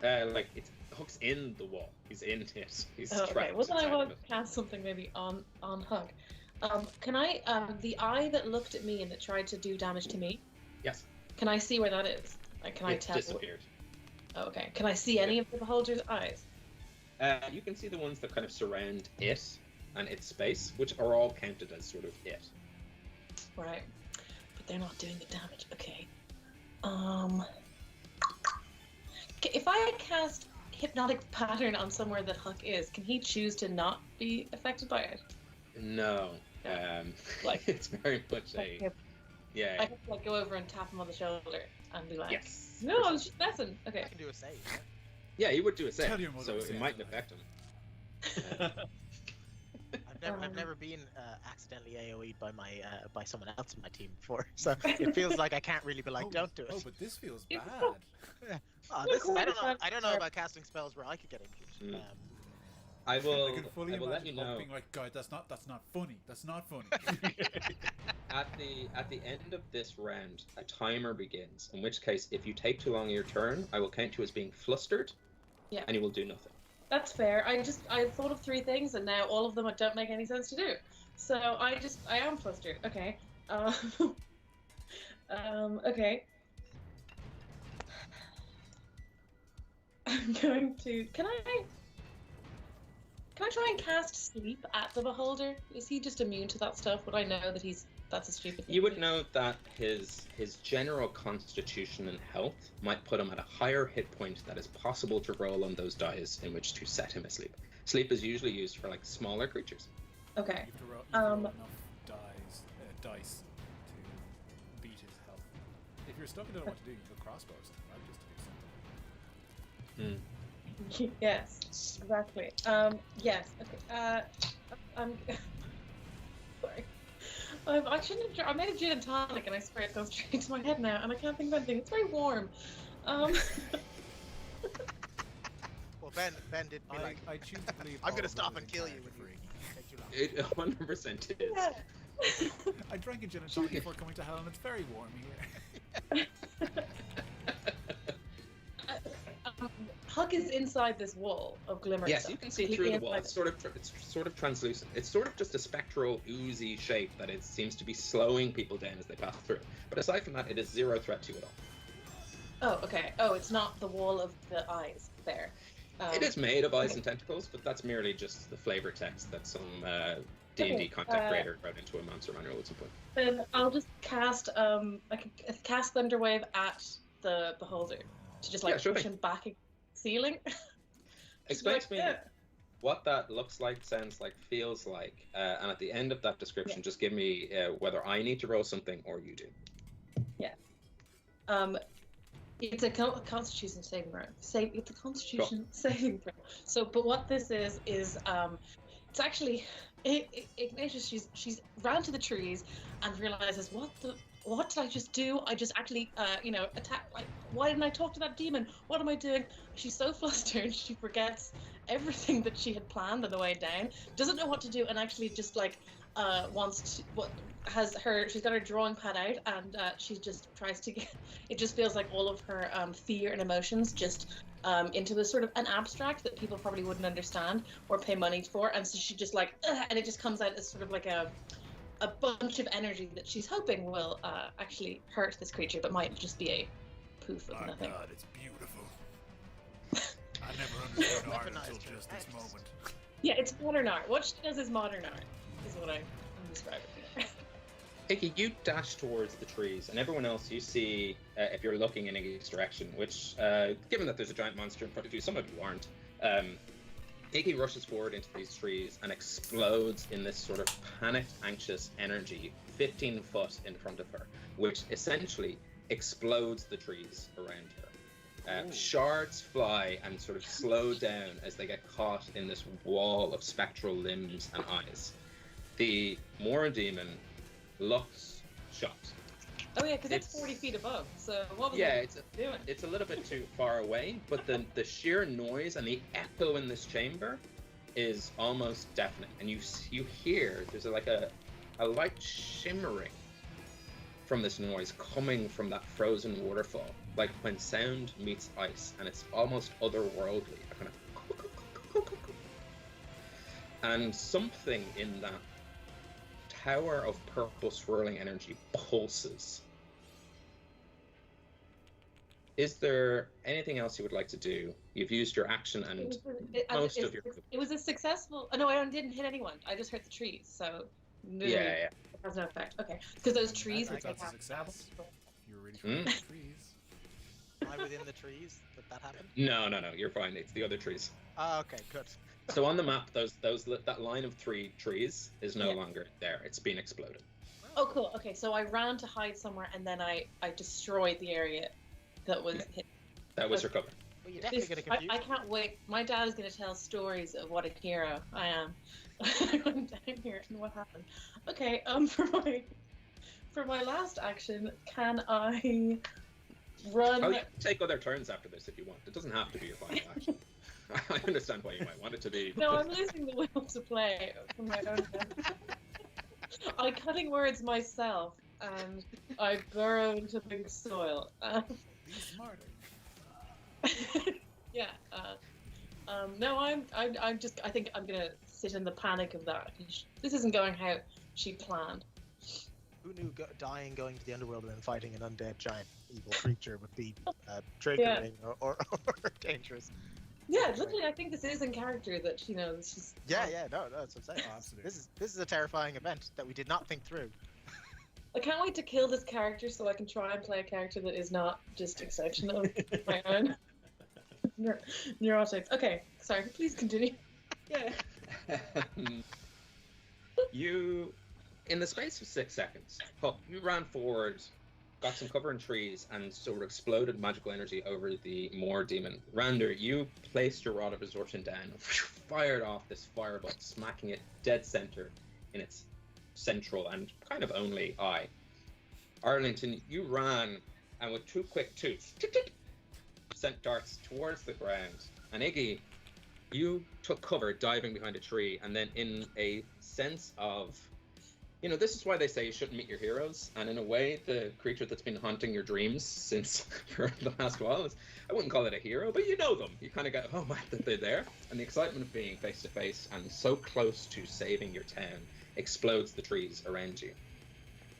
Like Huck's in the wall. He's in it. He's trapped. Okay. Well, then I inside will of it. cast something maybe on Huck. Can I? The eye that looked at me and that tried to do damage to me. Yes. Can I see where that is? Like, can I tell? Disappeared. Oh, okay. Can I see any of the beholder's eyes? You can see the ones that kind of surround it and its space, which are all counted as sort of it. Right. But they're not doing the damage. Okay. If I cast hypnotic pattern on somewhere that Huck is, can he choose to not be affected by it? No. Like it's very much a. Yeah. I can like go over and tap him on the shoulder and be like, yes. No, I was just messing. Okay. I can do a save. Yeah, he would do a save, Tell your mother so to it save mightn't tonight. affect him. I've never been accidentally AoE'd by someone else in my team before, so it feels like I can't really be like, don't do it. Oh, but this feels bad. I don't know about casting spells where I could get injured. I will. I can fully I will let imagine you know. being like, "God, that's not funny. That's not funny." At the end of this round, a timer begins. In which case, if you take too long your turn, I will count you as being flustered. Yeah. And you will do nothing. That's fair. I thought of 3 things and now all of them don't make any sense to do. So I am flustered. Okay. Okay. I'm going to. Can I try and cast sleep at the beholder? Is he just immune to that stuff? Would I know that that's a stupid thing? You would know that his general constitution and health might put him at a higher hit point that is possible to roll on those dice in which to set him asleep. Sleep is usually used for like smaller creatures. Okay. You have to roll enough dice to beat his health. If you're stuck and don't know what to do, you could crossbow or something, right? Just to do something. Yes, exactly. Yes. Okay. Sorry. I made a gin and tonic, and I swear it goes straight to my head now, and I can't think of anything. It's very warm. Well, Ben did be like, I choose to believe I'm gonna Paul stop was and kill in you character when for you take too long. It 100% is. Yeah. I drank a gin and tonic before coming to hell, and it's very warm here. Huck is inside this wall of glimmer. Yes, stuff. you can see through the wall. It's sort of translucent. It's sort of just a spectral, oozy shape that it seems to be slowing people down as they pass through. But aside from that, it is zero threat to you at all. Oh, okay. Oh, it's not the wall of the eyes there. It is made of eyes and tentacles, but that's merely just the flavor text that some D&D content creator wrote into a monster manual at some point. Then I'll just cast cast Thunderwave at the beholder to just like push him back against the ceiling. Explain to me what that looks like, sounds like, feels like, and at the end of that description, just give me whether I need to roll something or you do. Yeah. It's a Constitution saving throw. It's a Constitution saving throw. So, but what this is it's actually Ignatius. She's ran to the trees and realizes what did I just do? I just actually attack. Like, why didn't I talk to that demon? What am I doing? She's so flustered she forgets everything that she had planned on the way down. Doesn't know what to do, and actually just like she's got her drawing pad out, and she just tries to get. It just feels like all of her fear and emotions just into a sort of an abstract that people probably wouldn't understand or pay money for, and so she just like, and it just comes out as sort of like a bunch of energy that she's hoping will actually hurt this creature, but might just be a poof of nothing. My God, it's beautiful. I never understood art until just this moment. Yeah, it's modern art. What she does is modern art, is what I'm describing here. Iggy, you dash towards the trees, and everyone else you see, if you're looking in Iggy's direction, which, given that there's a giant monster in front of you, some of you aren't, Iggy rushes forward into these trees and explodes in this sort of panicked, anxious energy 15 foot in front of her, which essentially explodes the trees around her. Shards fly and sort of slow down as they get caught in this wall of spectral limbs and eyes. The Moor demon looks shocked. Oh yeah, because it's 40 feet above, so what was it doing? It's a little bit too far away, but the sheer noise and the echo in this chamber is almost deafening. And you hear, there's like a light shimmering from this noise coming from that frozen waterfall, like when sound meets ice, and it's almost otherworldly. Kind of, and something in that tower of purple swirling energy pulses. Is there anything else you would like to do? You've used your action and most of your... It was a successful... No, I didn't hit anyone. I just hurt the trees, so... Yeah. It has no effect. Okay. Because those trees would take half. You were really trying to trees. Am I within the trees that happened? No. You're fine. It's the other trees. Oh, okay, good. So on the map, that line of 3 trees is no longer there. It's been exploded. Oh, cool. Okay, so I ran to hide somewhere, and then I destroyed the area that was hit. That was her cover. Well, you're definitely going to confuse. I can't wait. My dad is going to tell stories of what a hero I am. I went down here, and what happened? Okay, for my last action, can I run? Oh, you can take other turns after this if you want. It doesn't have to be your final action. I understand why you might want it to be. No, I'm losing the will to play for my own benefit. I cutting words myself, and I burrow into the soil. Be smarter. Yeah. No, I think I'm gonna sit in the panic of that. This isn't going how she planned. Who knew going to the underworld and then fighting an undead giant evil creature would be triggering or dangerous? Yeah, literally, I think this is in character that she's. Yeah, no, that's what I'm saying. Oh, absolutely. This is a terrifying event that we did not think through. I can't wait to kill this character so I can try and play a character that is not just extension of my own neurotics. Okay, sorry, please continue. Yeah. You, in the space of 6 seconds, you ran forward, got some cover in trees, and sort of exploded magical energy over the Moor demon. Rander, you placed your Rod of Absorption down, fired off this firebolt, smacking it dead center in its central and kind of only eye. Arlington, you ran, and with 2 quick toots, sent darts towards the ground. And Iggy, you took cover diving behind a tree, and then in a sense of, this is why they say you shouldn't meet your heroes, and in a way, the creature that's been haunting your dreams since for the last while is, I wouldn't call it a hero, but you know them. You kind of go, oh man, that they're there. And the excitement of being face to face and so close to saving your town explodes the trees around you.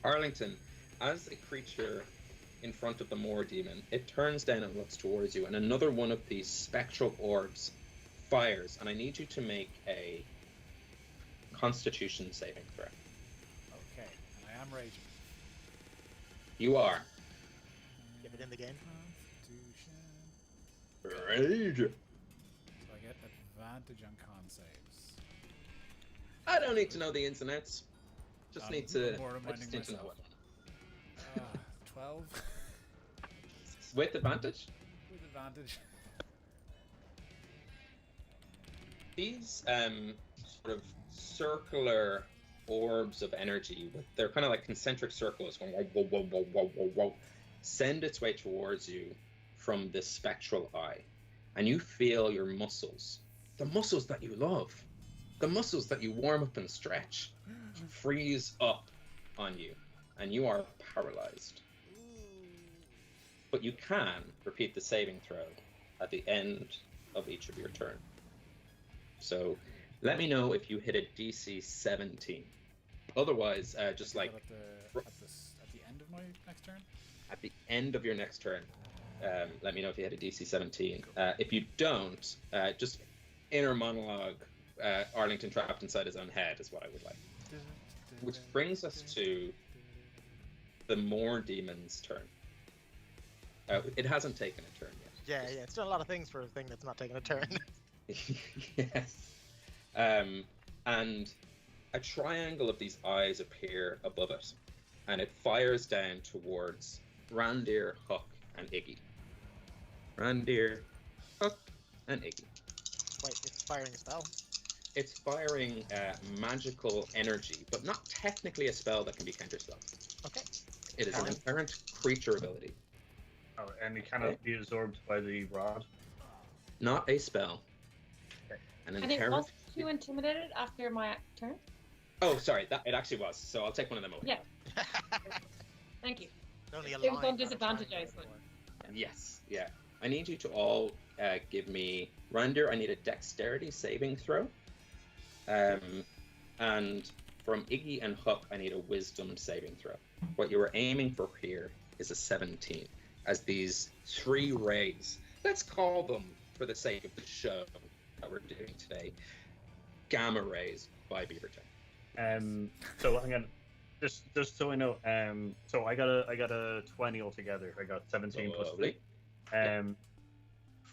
Arlington, as a creature in front of the Moor demon, it turns down and looks towards you, and another one of these spectral orbs fires, and I need you to make a Constitution saving throw. Okay, and I am raging. You are. Get it in the game. Constitution. Rage. So I get advantage on con saves. I don't need to know the ins and outs. Just need to. More I reminding just need to know myself. what. 12 With advantage. with advantage. These sort of circular orbs of energy, they're kind of like concentric circles going whoa, whoa, whoa, whoa, whoa, whoa, whoa, send its way towards you from this spectral eye. And you feel your muscles, the muscles that you love, the muscles that you warm up and stretch, freeze up on you, and you are paralyzed. But you can repeat the saving throw at the end of each of your turn. So let me know if you hit a DC 17. Otherwise, just like at the end of my next turn. at the end of your next turn, let me know if you hit a DC 17. If you don't, just inner monologue, Arlington trapped inside his own head is what I would like. Which brings us to the More Demon's turn. It hasn't taken a turn yet. Yeah, it's done a lot of things for a thing that's not taking a turn. Yes. And a triangle of these eyes appear above it, and it fires down towards Randir, Huck, and Iggy. Randir, Huck, and Iggy. Wait, it's firing a spell? It's firing magical energy, but not technically a spell that can be counterspelled. Okay. It is an inherent creature ability, Oh, and it cannot be absorbed by the rod. not a spell. An And it inherent. was too intimidated after my turn? Oh, sorry, it actually was. So I'll take one of them away. Yeah. Thank you. Only a It was line, on not a disadvantage, triangle I anymore. Yes, yeah. I need you to all give me Randir. I need a dexterity saving throw. And from Iggy and Huck, I need a wisdom saving throw. What you were aiming for here is a 17, as these 3 rays, let's call them, for the sake of the show that we're doing today, gamma rays by Beaverton. So hang on, just so I know, so I got a 20 altogether. I got 17 plus 3. Lovely.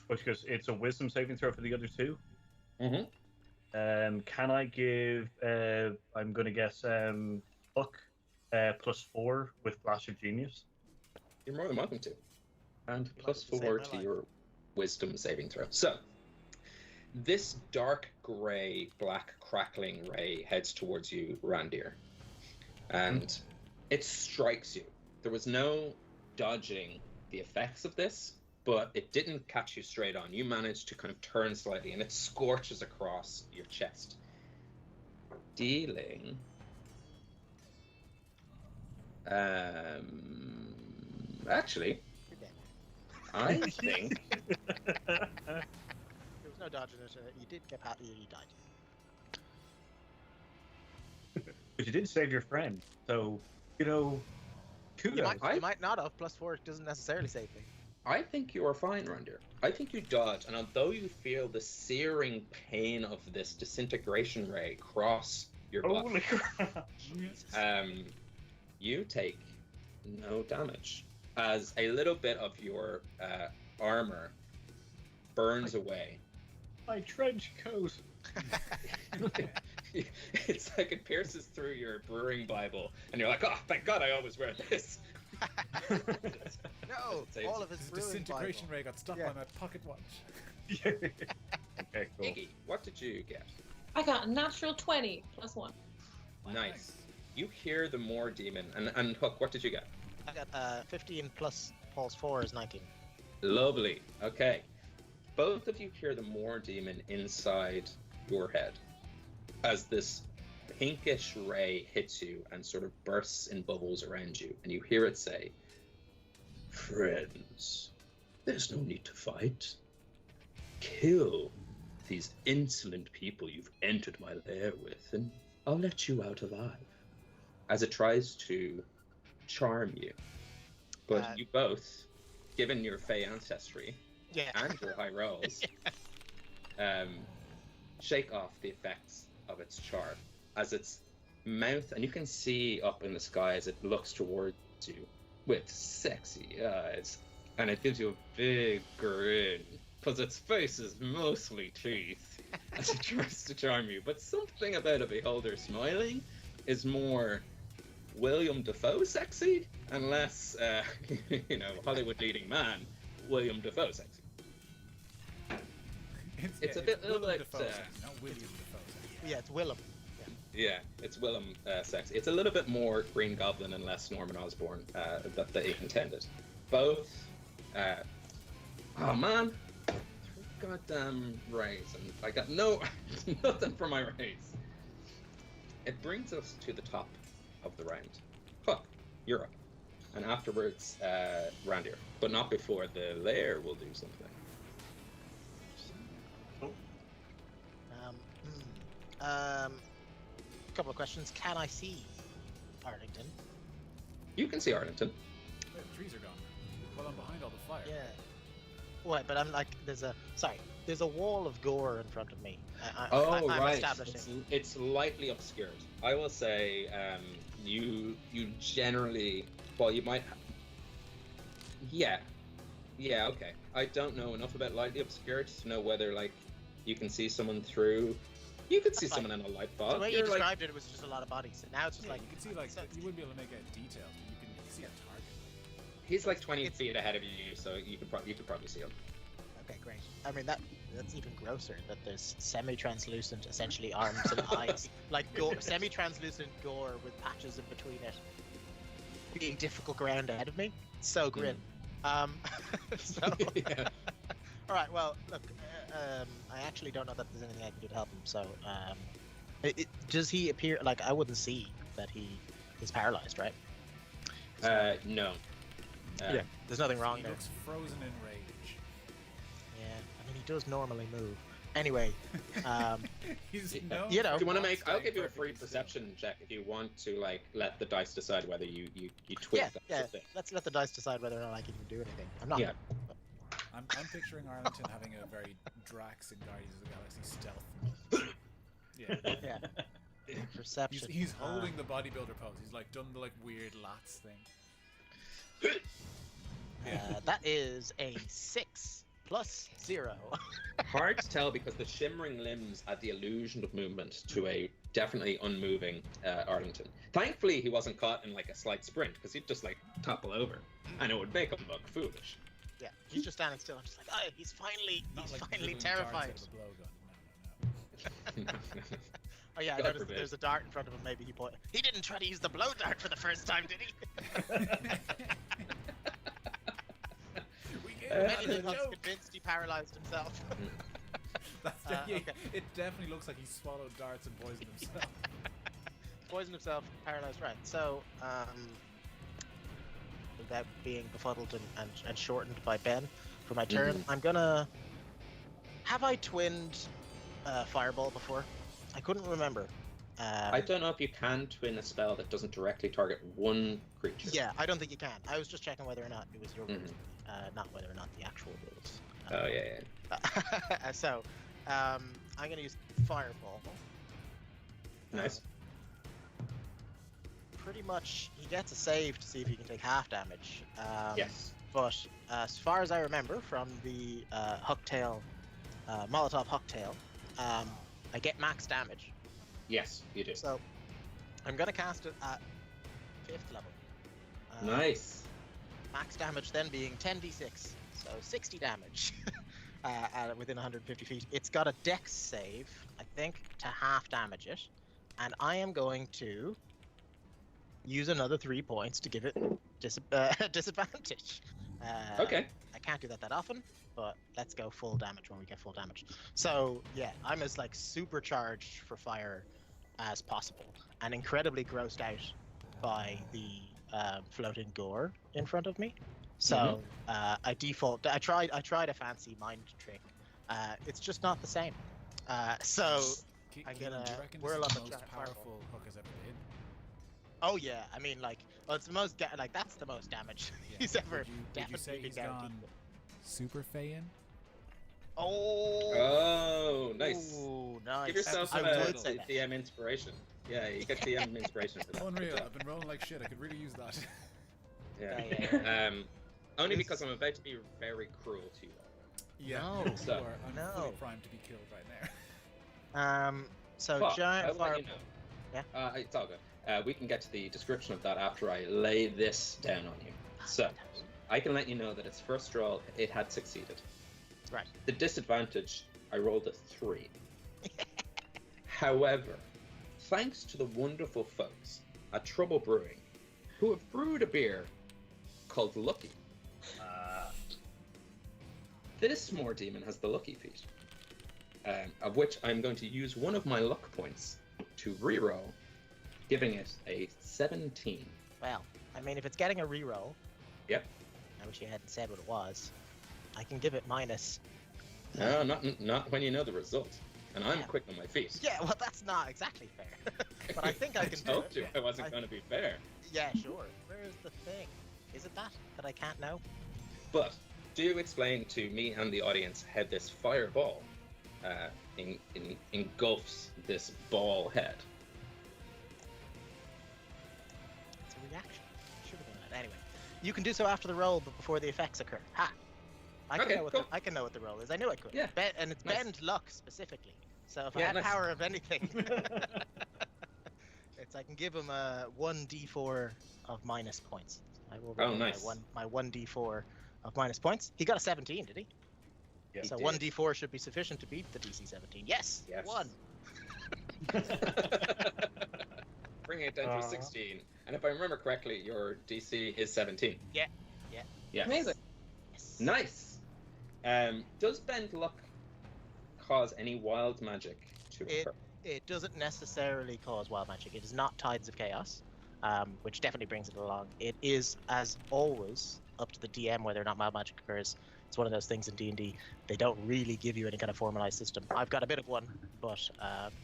Because it's a wisdom saving throw for the other 2. Mm-hmm. Can I give? I'm gonna guess Huck plus 4 with Flash of Genius. You're more than welcome to. And You plus might have to 4 save to my life. your wisdom saving throw. So, this dark grey, black, crackling ray heads towards you, Randir. And it strikes you. There was no dodging the effects of this, but it didn't catch you straight on. You managed to kind of turn slightly, and it scorches across your chest, dealing actually, You're dead. I think There was no dodging it. You did get pat. You died. But you did save your friend, so kudos. You might not have. Plus 4 doesn't necessarily save me. I think you are fine, Randir. I think you dodge, and although you feel the searing pain of this disintegration ray cross your body, Holy crap! you take no damage as a little bit of your armor burns away. My trench coat. It's like it pierces through your brewing Bible, and you're like, oh, thank God I always wear this. No, Saves all you. of his This brewing disintegration Bible. ray got stuck Yeah. by my pocket watch. Okay, cool. Iggy, what did you get? I got a natural 20 plus 1. Nice. You hear the More Demon, and Hook, what did you get? I got 15 plus Paul's 4 is 19. Lovely. Okay. Both of you hear the More Demon inside your head as this pinkish ray hits you and sort of bursts in bubbles around you, and you hear it say, "Friends, there's no need to fight. Kill these insolent people you've entered my lair with, and I'll let you out alive." As it tries to charm you. But you both, given your Fey ancestry Yeah. and your high rolls, shake off the effects of its charm. as its mouth, and you can see up in the sky as it looks towards you with sexy eyes, and it gives you a big grin because its face is mostly teeth as it tries to charm you. But something about a beholder smiling is more William Dafoe sexy and less, Hollywood leading man William Dafoe sexy. It's a bit Willem like Dafoe sexy, not William Dafoe sexy. Yeah, it's Willem. yeah, it's Willem sexy. It's a little bit more Green Goblin and less Norman Osborn that they intended. Both. Oh man, goddamn raise, and I got nothing for my raise. It brings us to the top of the round. Hook, you're up. And afterwards, Randir. But not before the lair will do something. Couple of questions. Can I see Arlington? You can see Arlington. The trees are gone. Well, I'm behind all the fire. Yeah. Wait, but I'm like, there's a wall of gore in front of me. I'm right. establishing. It's lightly obscured. I will say, you generally, well, you might. Yeah, okay. I don't know enough about lightly obscured to know whether you can see someone through. You could see someone in a light fog. The way you described it was just a lot of bodies. And now it's just you can see you wouldn't be able to make out details, but you can see a target. He's 20 feet ahead of you, so you could probably see him. Okay, great. I mean that's even grosser. That there's semi-translucent, essentially arms and eyes, semi-translucent gore with patches in between it, being difficult ground ahead of me. So grim. Yeah. All right. Well, look. I actually don't know that there's anything I can do to help him. So, does he appear like I wouldn't see that he is paralyzed, right? No. Yeah. There's nothing wrong He there. looks frozen in rage. Yeah. I mean, he does normally move. Anyway, He's Do known you want to for make? I'll staying give you a perfectly free still. perception check if you want to let the dice decide whether you tweak that yeah. sort of thing. Let's let the dice decide whether or not I can do anything. I'm not. Yeah. I'm picturing Arlington having a very Drax in Guardians of the Galaxy stealth mode. Yeah. Yeah. Perception. He's holding the bodybuilder pose. He's done the weird lats thing. That is a 6 plus 0. Hard to tell because the shimmering limbs add the illusion of movement to a definitely unmoving Arlington. Thankfully, he wasn't caught in a slight sprint because he'd just topple over, and it would make him look foolish. Yeah, he's just standing still. I'm just he's finally Dribbling terrified. darts out of a blowgun. No. Oh yeah, I God noticed that forbid. there's a dart in front of him. Maybe he didn't try to use the blow dart for the first time, did he? Maybe he was convinced he paralyzed himself. Okay. It definitely looks like he swallowed darts and poisoned himself. Poisoned himself, paralyzed. Right. So, without being befuddled and shortened by Ben for my turn, I'm gonna. Have I twinned Fireball before? I couldn't remember. I don't know if you can twin a spell that doesn't directly target one creature. Yeah, I don't think you can. I was just checking whether or not it was your rules, not whether or not the actual rules. Oh yeah. So, I'm gonna use Fireball. Nice. Pretty much, he gets a save to see if he can take half damage. Yes. But as far as I remember from the Hucktail, Molotov Hucktail, I get max damage. Yes, you do. So I'm gonna cast it at 5th level. Nice. Max damage then being 10d6, so 60 damage within 150 feet. It's got a dex save, I think, to half damage it, and I am going to use another 3 points to give it disadvantage. Okay. I can't do that often, but let's go full damage when we get full damage. So yeah, I'm as supercharged for fire as possible, and incredibly grossed out by the floating gore in front of me. So I tried a fancy mind trick. It's just not the same. So I'm gonna whirl up a most giant powerful fireball. hook has ever been. Oh yeah, I mean it's the most that's the most damage he's ever Would you definitely say been he's guaranteed. gone super Feyin? Oh. Oh, nice. Ooh, nice. Give yourself I a would say that. DM inspiration. Yeah, you get the inspiration for that. Unreal. Good job. I've been rolling like shit. I could really use that. Yeah. Only This- because I'm about to be very cruel to you all. Yeah. No. You are. I'm No. fully primed to be killed right now. So But I giant will let fire. you know. It's all good. We can get to the description of that after I lay this down on you. So, I can let you know that its first roll, it had succeeded. Right. The disadvantage, I rolled a 3. However, thanks to the wonderful folks at Trouble Brewing, who have brewed a beer called Lucky, this Moor Demon has the Lucky feat, of which I'm going to use one of my luck points to reroll, giving it a 17. Well, I mean, if it's getting a reroll, Yep. I wish you hadn't said what it was. I can give it minus. No, not when you know the result. And I'm Yeah. quick on my feet. Yeah, well, that's not exactly fair. But I think I can do told it. you I wasn't going to be fair. Yeah, sure. Where is the thing? Is it that I can't know? But do explain to me and the audience how this fireball engulfs this ball head. It's a reaction. Should have done that. Anyway, you can do so after the roll, but before the effects occur. Ha! I can Okay, know what cool. I can know what the roll is. I knew I could. Yeah. And it's Nice. bend luck specifically. So if I Yeah, had nice. power of anything, it's I can give him a 1d4 of minus points. I will roll nice. my 1d4 of minus points. He got a 17, did he? Yeah. So did. 1d4 should be sufficient to beat the DC 17. Yes. Yes. 1. Bringing it down to 16. And if I remember correctly, your DC is 17. Yeah. Yes. Amazing. Yes. Nice. Does bend luck cause any wild magic to occur? It doesn't necessarily cause wild magic. It is not Tides of Chaos, which definitely brings it along. It is, as always, up to the DM whether or not wild magic occurs. It's one of those things in D&D. They don't really give you any kind of formalized system. I've got a bit of one, but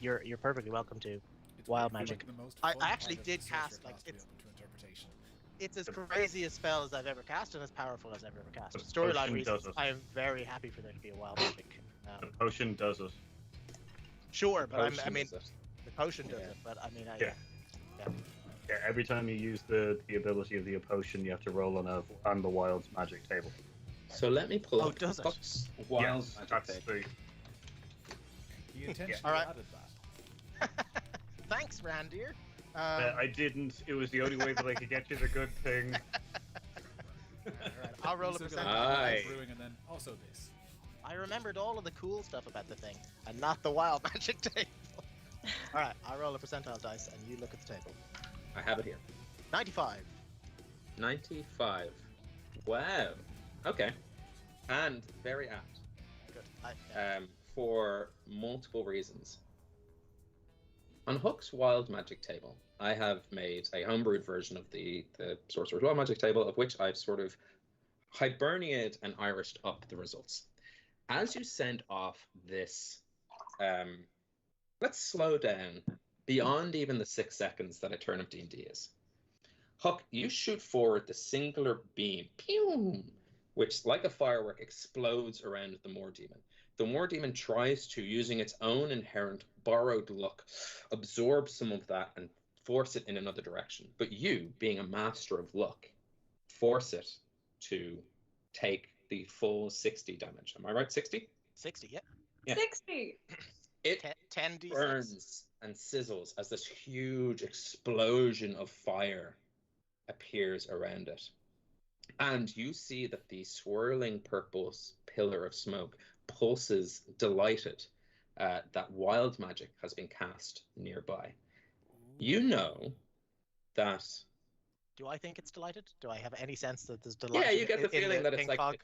you're perfectly welcome to. It's Wild weird, magic. the most I fun actually part of did the sorcerer cast, like, class to be it's- open to interpretation. It's as crazy a spell as I've ever cast and as powerful as I've ever cast. The Storyline potion reasons, does it. I am very happy for there to be a wild magic. The potion does it. Sure, but I mean, Potion is it. the potion does Yeah. it, but I mean, Yeah. Yeah, every time you use the ability of the potion, you have to roll on the wild's magic table. So let me pull Oh, up does it? Puck's wild Yes, magic that's table. He intentionally Alright. added that. Thanks, Randir. I didn't. It was the only way that I could get you the good thing. Alright, I'll roll a So good. percentage. Aye. Brewing and then also this. I remembered all of the cool stuff about the thing, and not the wild magic table. Alright, I'll roll a percentile dice, and you look at the table. I have it here. 95. 95. Wow. Okay. And very apt. Good. For multiple reasons. On Hook's Wild Magic table, I have made a homebrewed version of the Sorcerer's Wild Magic table, of which I've sort of hiberniated and Irished up the results. As you send off this, let's slow down beyond even the 6 seconds that a turn of D&D is. Huck, you shoot forward the singular beam, pew, which, like a firework, explodes around the Moor Demon. The Moor Demon tries to, using its own inherent borrowed luck, absorb some of that and force it in another direction. But you, being a master of luck, force it to take the full 60 damage. Am I right? 60? 60, yeah. Yeah. 60. It 10 d6. burns and sizzles as this huge explosion of fire appears around it. And you see that the swirling purple pillar of smoke pulses, delighted that wild magic has been cast nearby. You know that... Do I think it's delighted? Do I have any sense that there's delight? Yeah, you get the in feeling that it's pink like... fog?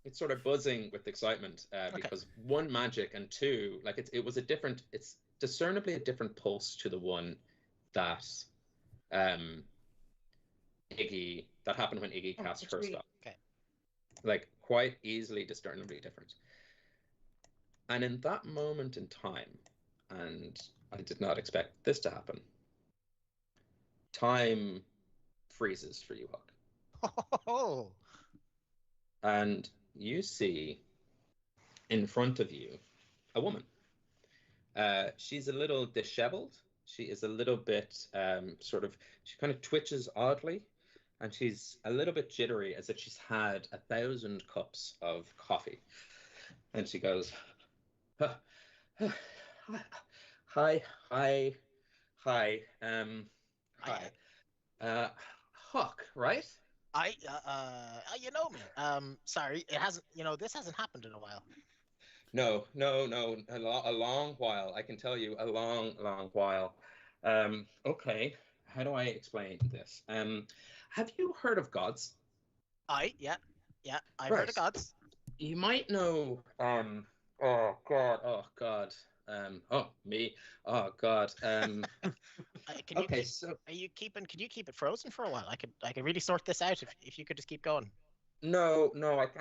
It's sort of buzzing with excitement because one, magic, and two, like it was a different... It's discernibly a different pulse to the one that Iggy... That happened when Iggy cast her spell. Okay. Like, quite easily discernibly different. And in that moment in time, and I did not expect this to happen, time freezes for you, Huck. Oh, And you see in front of you a woman. She's a little disheveled, She is a little bit she kind of twitches oddly, and she's a little bit jittery, as if she's had 1,000 cups of coffee. And she goes, hi, hi, hi, hi. Huck, right? You know me. Sorry, it hasn't. This hasn't happened in a while. No, a long while. I can tell you, a long, long while. Okay, how do I explain this? Have you heard of gods? Yeah, I've Right. heard of gods. You might know. Oh God. Me. Oh God. Okay, so Can you keep it frozen for a while? I could really sort this out if you could just keep going. no,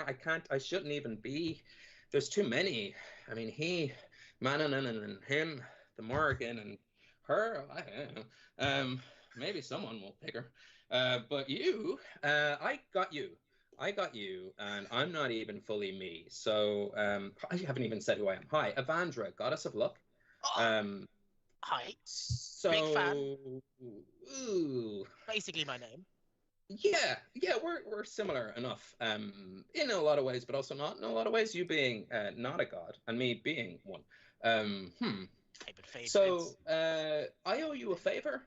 I can't. I shouldn't even be. There's too many. I mean, Mannanen, and him, the Morgan, and her. I don't know. Maybe someone will pick her. But you, I got you. And I'm not even fully me. So, I haven't even said who I am. Hi, Avandra, goddess of luck. Hi. So, Big fan. Ooh. Basically my name. Yeah, we're similar enough, in a lot of ways, but also not in a lot of ways. You being not a god, and me being one. So, I owe you a favor.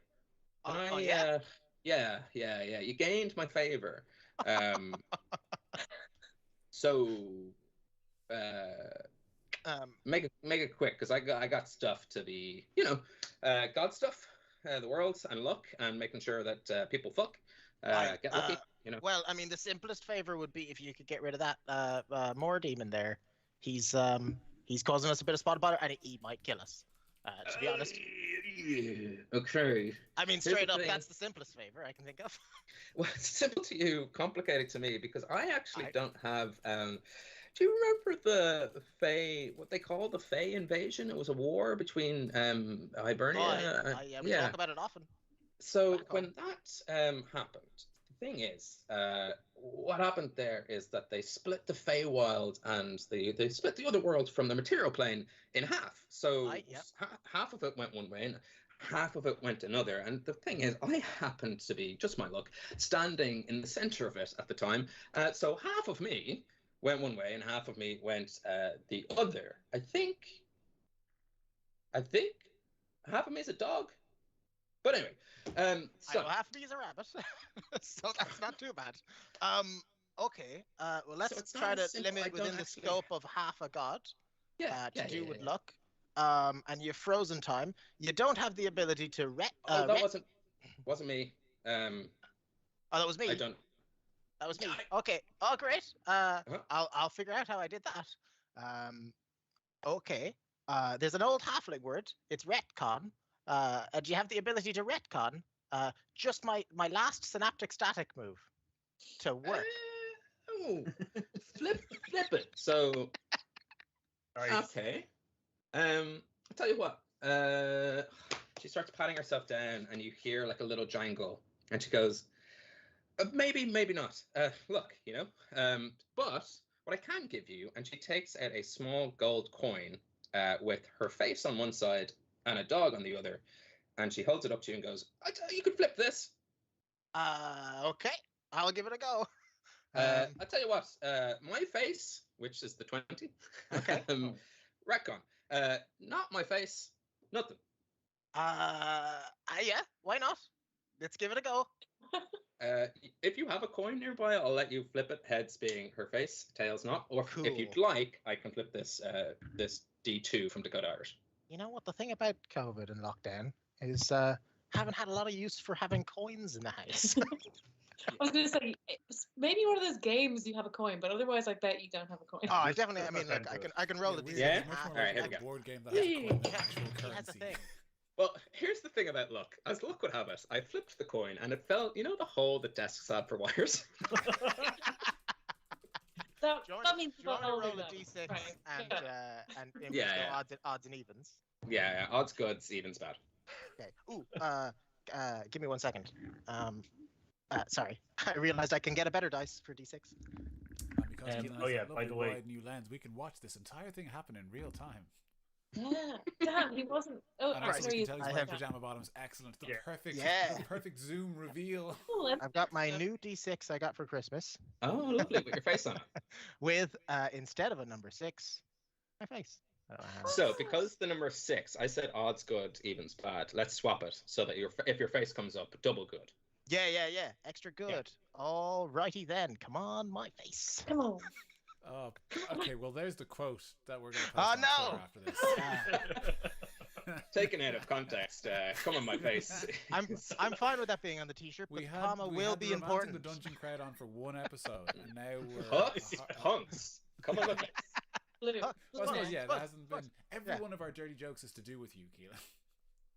Yeah. Yeah. You gained my favor. So, make it quick, because I got stuff to be, God stuff, the world and luck, and making sure that people fuck. Get lucky, Well, I mean, the simplest favor would be if you could get rid of that Moor demon there. He's causing us a bit of spot bother, and he might kill us. To be honest. Okay. I mean, straight up, that's the simplest favor I can think of. Well, it's simple to you, complicated to me, because I actually don't have. Do you remember the Fey? What they call the Fey Invasion? It was a war between Hibernia. We talk about it often. So when that happened, the thing is, what happened there is that they split the Feywild, and they split the other world from the material plane in half. So half of it went one way, and half of it went another. And the thing is, I happened to be, just my luck, standing in the center of it at the time. So half of me went one way, and half of me went the other. I think half of me is a dog. But anyway, so half of me is a rabbit, so that's not too bad. Okay. Well, let's try to limit within the scope of half a god. To do with luck. And you're frozen time. You don't have the ability to that wasn't me. That was me. That was me. Okay. Oh, great. I'll figure out how I did that. Okay. There's an old halfling word. It's retcon. Do you have the ability to retcon just my last synaptic static move to work? Flip it. So, okay. I'll tell you what. She starts patting herself down, and you hear like a little jangle, and she goes, maybe not. Look, but what I can give you, and she takes out a small gold coin with her face on one side and a dog on the other, and she holds it up to you and goes, you could flip this. Okay, I'll give it a go. I'll tell you what, my face, which is the 20, okay. Retcon. Not my face, nothing. Yeah, why not? Let's give it a go. If you have a coin nearby, I'll let you flip it, heads being her face, tails not. Or cool. If you'd like, I can flip this D2 from Dakota Irish. You know what, the thing about COVID and lockdown is haven't had a lot of use for having coins in the house. I was going to say, maybe one of those games you have a coin, but otherwise I bet you don't have a coin. Oh, I definitely, I mean, look, I can roll the D6. Yeah? Much more All right, here we like go. a board game that has coin than actual currency. That's the thing. Well, here's the thing about luck. As luck would have it, I flipped the coin, and it fell, the hole that desks had for wires? that means do you want to roll a D6 and odds and evens? Yeah, odds goods, evens bad. Okay. Ooh, give me 1 second. Sorry, I realized I can get a better dice for D6. And because Keelan has a lovely wide new lens, we can watch this entire thing happen in real time. Yeah. Damn, he wasn't. Oh, And I'm as sorry. you can tell, he's I wearing have- pajama bottoms. Excellent. The Yeah. perfect, Yeah. the perfect zoom reveal. I've got my new D6 I got for Christmas Oh, lovely, with your face on it. with, instead of a number 6, my face. So, because the number 6, I said odds good, evens bad. Let's swap it so that if your face comes up, double good. Yeah. Extra good. All righty then. Come on, my face. Come on. Oh, okay. Well, there's the quote that we're going to post Oh, on no! Twitter after this. Taken out of context, come on my face. I'm fine with that being on the T-shirt, but We the had, comma we will had be the Romancing important. the Dungeon crowd on for one episode, and now we're Hunks. Come on my face. Blue. Oh, Well, I suppose, Of yeah, course, that hasn't of course. been. Every Yeah. one of our dirty jokes is to do with you, Keelan.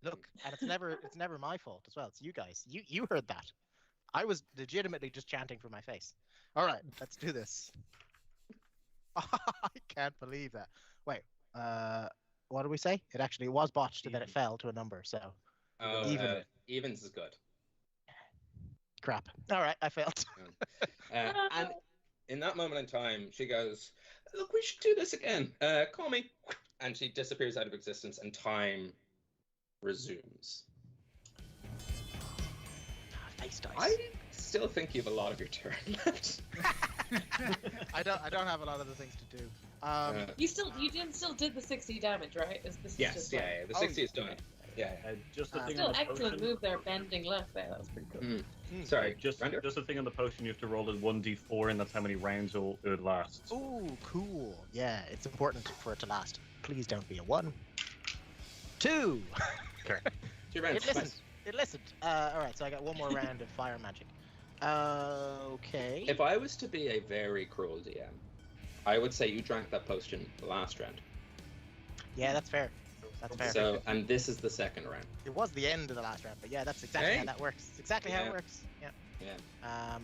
Look, and it's never my fault as well. It's you guys. You heard that. I was legitimately just chanting for my face. All right, let's do this. I can't believe that. Wait, what did we say? It actually was botched and then it fell to a number. So Oh, Even. evens is good. crap. All right, I failed. And in that moment in time, she goes, "Look, we should do this again. Call me." And she disappears out of existence, and time resumes. Face dice. I still think you have a lot of your turn left. I don't have a lot of the things to do. You still did the 60 damage, right? This is Yes, just yeah, like- yeah, the 60 is done. Yeah. Just the thing Still on the excellent potion. move there, bending left there. That was pretty cool. Sorry, Just Render? the thing on the potion, you have to roll a 1d4, and that's how many rounds it would last. Ooh, cool. Yeah, it's important for it to last. Please don't be a 1. 2. Two rounds. It listened. It listened. All right, so I got one more round of fire magic. Okay. If I was to be a very cruel DM, I would say you drank that potion last round. Yeah, that's fair. That's fair. So, and this is the second round. It was the end of the last round, but yeah, that's exactly how Hey. that works. It's exactly how Yeah. it works. Yeah. Yeah.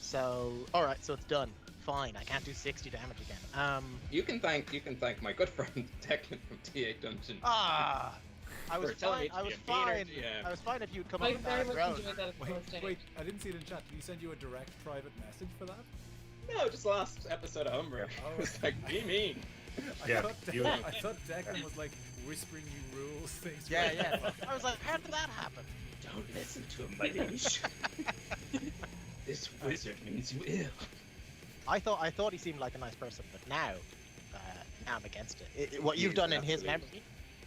So, all right, so it's done. Fine, I can't do 60 damage again. You can thank my good friend Declan from T8 Dungeon. I was For telling me fine. to I was be a meaner fine. GM. I was fine if you'd come I up with very that much road. enjoyed that at the first Wait, I didn't see it in chat. Did he send you a direct private message for that? No, just last episode of Homebrew. Oh. It was like, be mean. Yeah, I thought Declan was like whispering you rules things. Yeah, yeah. I was like, how did that happen? Don't listen to him, my liege. This wizard means you ill. I thought he seemed like a nice person, but now I'm against it. What He you've is done in his absolute- memory,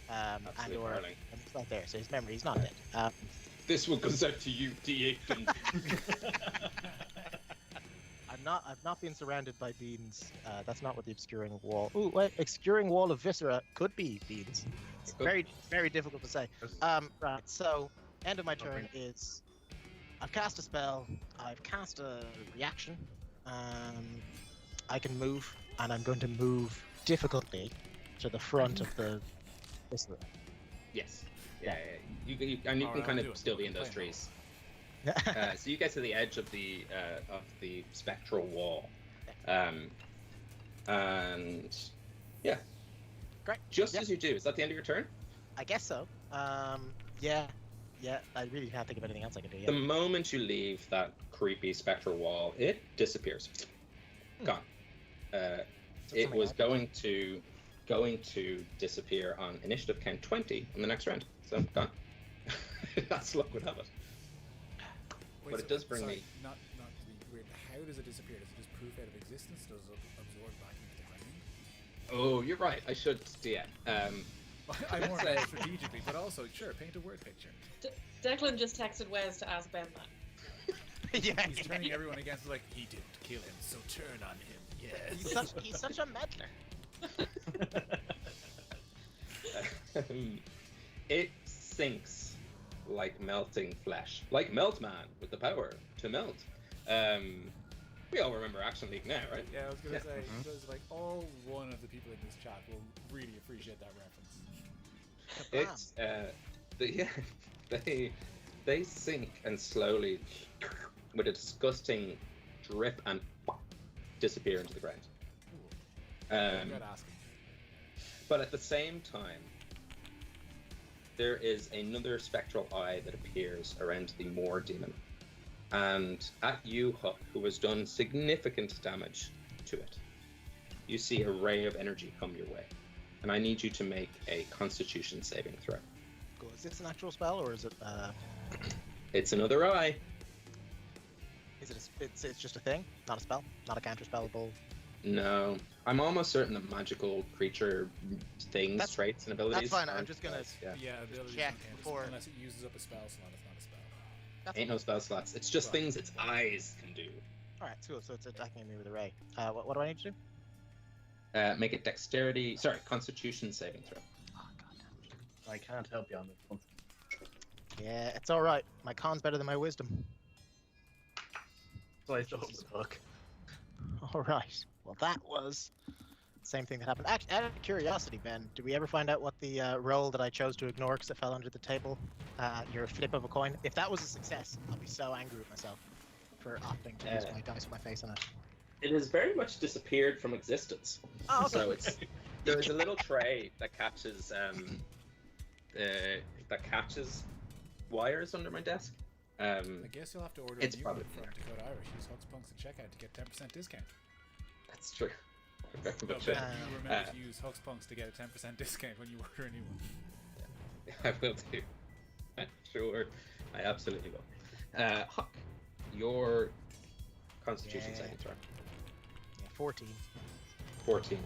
absolute darling. and it's not there, so his memory, he's not dead. This one goes out to you, D8 Dungeon. I've not been surrounded by beans. That's not what the obscuring wall. Ooh, wait, obscuring wall of viscera could be beans. It's It could. very, very difficult to say. Right. So, end of my turn is I've cast a spell. I've cast a reaction. I can move, and I'm going to move difficultly to the front of the viscera. Yes. Yeah, yeah. You can Alright, kind I'll do of it. still be in those Play trees. So you get to the edge of the spectral wall, and yeah, Great. just Yeah. as you do. Is that the end of your turn? I guess so. Yeah. I really can't think of anything else I can do. Yeah. The moment you leave that creepy spectral wall, it disappears. Gone. It something was happened. going to disappear on initiative count 20 in the next round. So gone. That's luck would have it. Wait, But it does bring me- Not to be weird. How does it disappear? Does it just proof out of existence? Does it absorb back into the ground? Oh, you're right. I should DM. I more Let's meant say- strategically, but also sure, paint a word picture. Declan just texted Wes to ask Ben that. Yeah. He's turning everyone against like he didn't kill him, so turn on him. Yes. He's such a meddler. It sinks like melting flesh, like Meltman with the power to melt. We all remember Action League now, right? Yeah, I was gonna Yeah. say because like all one of the people in this chat will really appreciate that reference. It's they sink and slowly, with a disgusting drip and disappear into the ground. I'm not asking. But at the same time, there is another spectral eye that appears around the Moor demon. And at you, Huck, who has done significant damage to it, you see a ray of energy come your way. and I need you to make a Constitution saving throw. Cool. Is this an actual spell or is it? It's another eye. Is it? It's just a thing, not a spell, not a counter spellable. No, I'm almost certain that magical creature things, traits, and abilities. That's fine. I'm aren't just gonna spells, Yeah, abilities check don't count, before. unless it uses up a spell slot. It's not a spell. Ain't no spell slots. It's just things its eyes can do. All right, cool. So it's attacking me with a ray. What do I need to do? Make it Constitution saving throw. Oh god. I can't help you on this one. Yeah, it's all right. My con's better than my wisdom. So I still hold the hook. All right. Well, that was the same thing that happened. Actually, out of curiosity, Ben, did we ever find out what the roll that I chose to ignore because it fell under the table, your flip of a coin? If that was a success, I'll be so angry with myself for opting to use my dice with my face on it. It has very much disappeared from existence. Oh, okay. So there's a little tray that catches wires under my desk. I guess you'll have to order It's a new probably one from Dakota Irish. Use Hooks Punks at checkout to get 10% discount. That's true. No, But, but you remember to use Hooks Punks to get a 10% discount when you order a new one. I will do. Sure, I absolutely will. Huck, your Constitution saving throw. Yeah, 14. 14.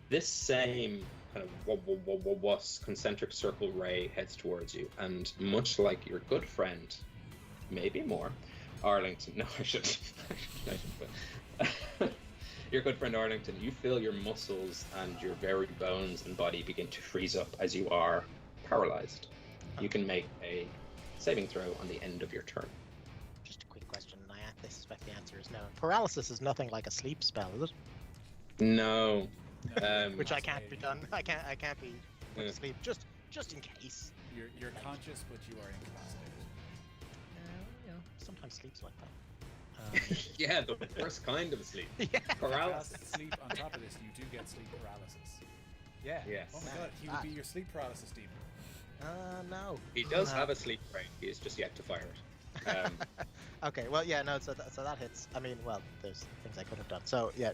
This same kind of concentric circle ray heads towards you, and much like your good friend, maybe more, Arlington. No, I shouldn't. But your good friend Arlington, you feel your muscles and your very bones and body begin to freeze up as you are paralyzed. You can make a saving throw on the end of your turn. Just a quick question, and I suspect the answer is no. Paralysis is nothing like a sleep spell, is it? No. Which I can't be done. I can't be put to sleep. Just in case. You're conscious, but you are incapacitated. Sometimes sleep's like that. Yeah, the worst kind of sleep. Yeah. Paralysis. Sleep. On top of this, you do get sleep paralysis. Yeah. Yes. Oh my god, he would be your sleep paralysis demon. No. He does have a sleep brain. He is just yet to fire it. Okay, well, yeah, no, so that hits. I mean, well, there's things I could have done. So, yeah,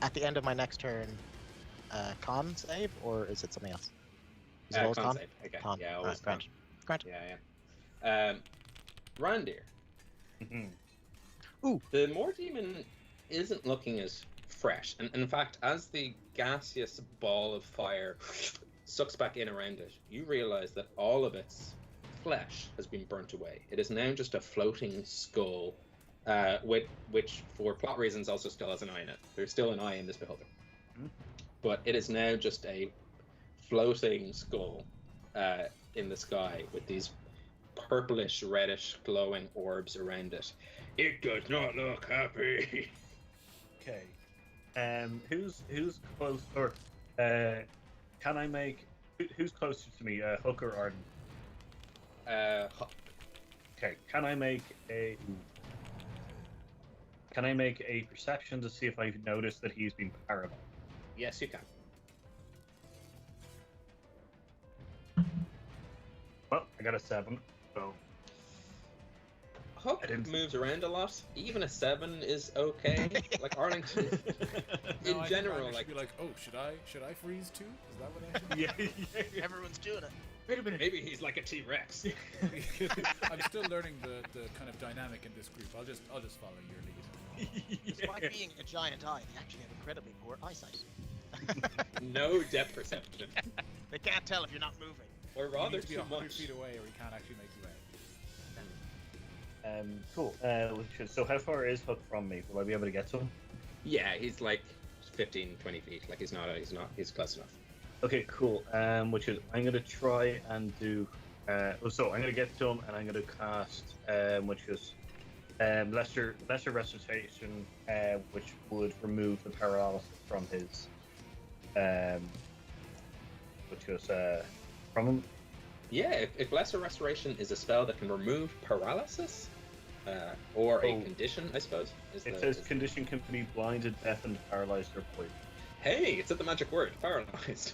at the end of my next turn, con save, or is it something else? Is it always con save. Okay. Con. Yeah, always Grant. Grant. Yeah. Randir. Ooh. The Moor Demon isn't looking as fresh. And in fact, as the gaseous ball of fire sucks back in around it, you realize that all of its flesh has been burnt away. It is now just a floating skull, which for plot reasons also still has an eye in it. There's still an eye in this beholder. But it is now just a floating skull in the sky with these purplish, reddish, glowing orbs around it. It does not look happy. Okay. Who's close, or can I make who's closer to me, Hook or Arden? Huck. Okay. Can I make a perception to see if I've noticed that he's been paralyzed? Yes, you can. Well, I got a 7, so Hook moves around a lot. Even a 7 is okay. Like Arlington, in general, like be like, oh, should I freeze too? Is that what I should? yeah. Everyone's doing it. wait a minute, maybe he's like a T-Rex. I'm still learning the kind of dynamic in this group. I'll just follow your lead. Despite being a giant eye, they actually have incredibly poor eyesight. No depth perception. They can't tell if you're not moving. Or You rather need to be too 100 much. feet away, or he can't actually make you out. Cool. So how far is Hook from me? Will I be able to get to him? Yeah, he's like 15, 20 feet. Like he's close enough. Okay, cool. Which is I'm gonna try and do. So I'm gonna get to him and I'm gonna cast, which is lesser resuscitation, which would remove the paralysis from his, which was from him. Yeah, if Lesser Restoration is a spell that can remove paralysis, or a condition, I suppose. It says condition can be blinded, deafened, paralyzed, or poisoned. Hey, it's at the magic word, paralyzed.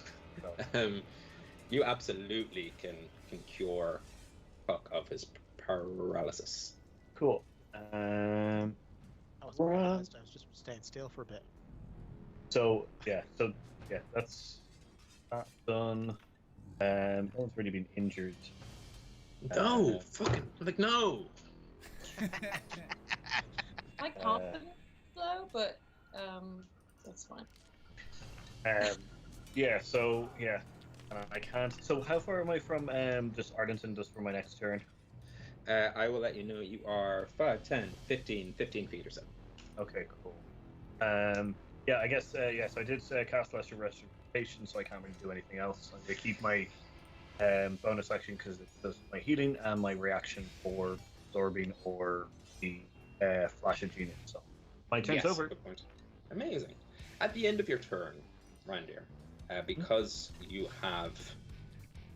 You absolutely can cure Puck of his paralysis. Cool. I was paralyzed. I was just staying still for a bit. So yeah, that's That's done. No one's really been injured. No, fucking like no. I confidence though, but that's fine. Yeah. So yeah, I can't. So how far am I from just Arlington just for my next turn? I will let you know you are 5, 10, 15 feet or so. Okay, cool. Yeah, I guess yes, I did cast Lesser Restoration, so I can't really do anything else. I'm gonna keep my bonus action because it does my healing and my reaction for absorbing or the flash of genius. So my turn's over. Good point. Amazing. At the end of your turn, Randir, because you have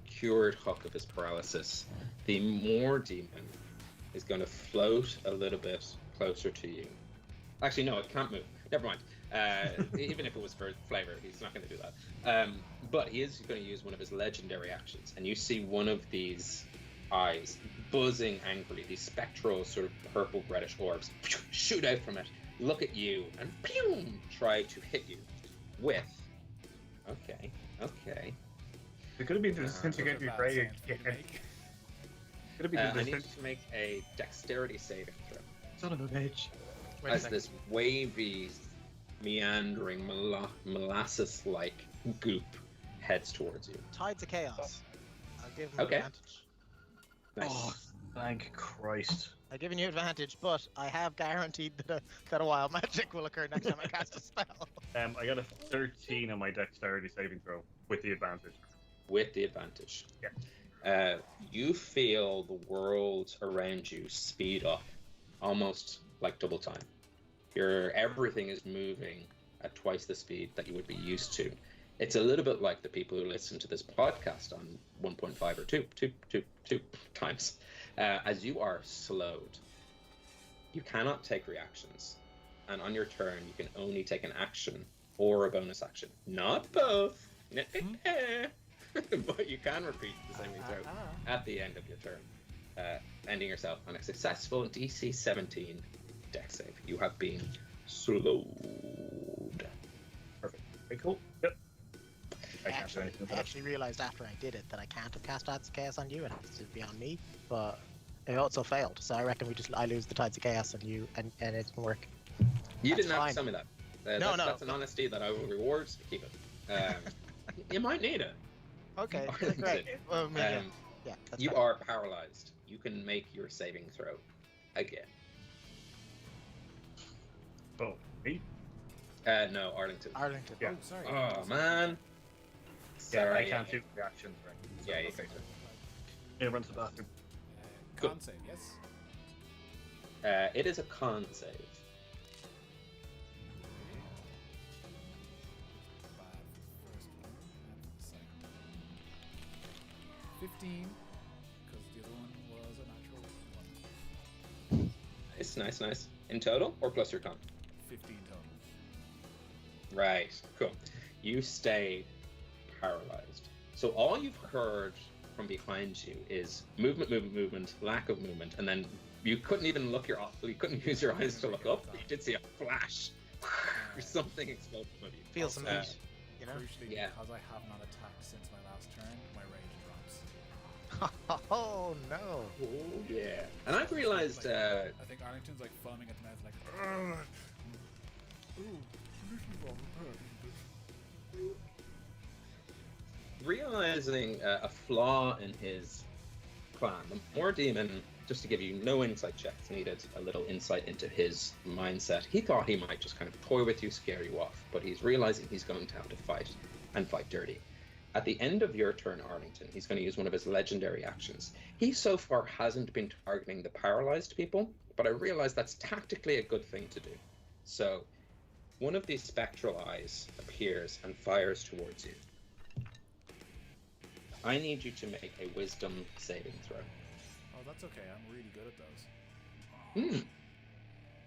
cured Huck of his paralysis, the Moor demon is going to float a little bit closer to you. Actually, no, it can't move. Never mind. Even if it was for flavor, he's not going to do that. But he is going to use one of his legendary actions, and you see one of these eyes buzzing angrily, these spectral sort of purple reddish orbs shoot out from it, look at you, and pew, try to hit you with. Okay. It could have been the disintegrate your brain. Could have been I need you to make a dexterity saving throw. Son of a bitch. As this wavy, meandering, molasses-like goop heads towards you. Tides of Chaos. I'll give him Okay. advantage. Nice. Oh, thank Christ. I've given you advantage, but I have guaranteed that a wild magic will occur next time I cast a spell. I got a 13 on my dexterity saving throw with the advantage. With the advantage. Yeah. You feel the world around you speed up, almost like double time. Everything is moving at twice the speed that you would be used to. It's a little bit like the people who listen to this podcast on 1.5 or 2 times. As you are slowed, you cannot take reactions. And on your turn, you can only take an action or a bonus action. Not both. But you can repeat the same throw at the end of your turn, ending yourself on a successful DC 17 dex save. You have been slowed. Perfect. Okay, cool. Yep. I actually realised after I did it that I can't have cast Tides of Chaos on you. It has to be on me. But it also failed. So I reckon I lose the Tides of Chaos on you, and it doesn't work. You That's didn't have fine. to tell me that. No. That's an honesty that I will reward. So keep it. You might need it. Okay, Arlington. great. Well, yeah, that's You fine. are paralyzed. You can make your saving throw again. Oh, me? No, Arlington. Arlington. Yeah. Oh, sorry. Oh man. Yeah, Sorry, I can't do reactions, right? Yeah, you can. Yeah, run to the bathroom. Con Good. save, yes. It is a con save. Bad for the first one and for the second one. 15, because the other one was a natural 1. Nice. In total or plus your con? 15 total. Right. Cool. You stay paralyzed. So all you've heard from behind you is movement, lack of movement, and then you couldn't even you couldn't use your eyes to look up. You did see a flash. Or something exploded above you. Feel some heat, you know? Crucially, Yeah. because I have not attacked since my last turn, my rage drops. Oh no! Oh yeah. And I've realized. I think Arlington's like foaming at the mouth, like. "Ugh. Ooh, this is all hurt." Realizing a flaw in his plan. The Moor demon, just to give you no insight checks, needed a little insight into his mindset. He thought he might just kind of toy with you, scare you off, but he's realizing he's going to have to fight, and fight dirty. At the end of your turn, Arlington, he's going to use one of his legendary actions. He so far hasn't been targeting the paralyzed people, but I realize that's tactically a good thing to do. So, one of these spectral eyes appears and fires towards you. I need you to make a wisdom saving throw. Oh, that's okay. I'm really good at those.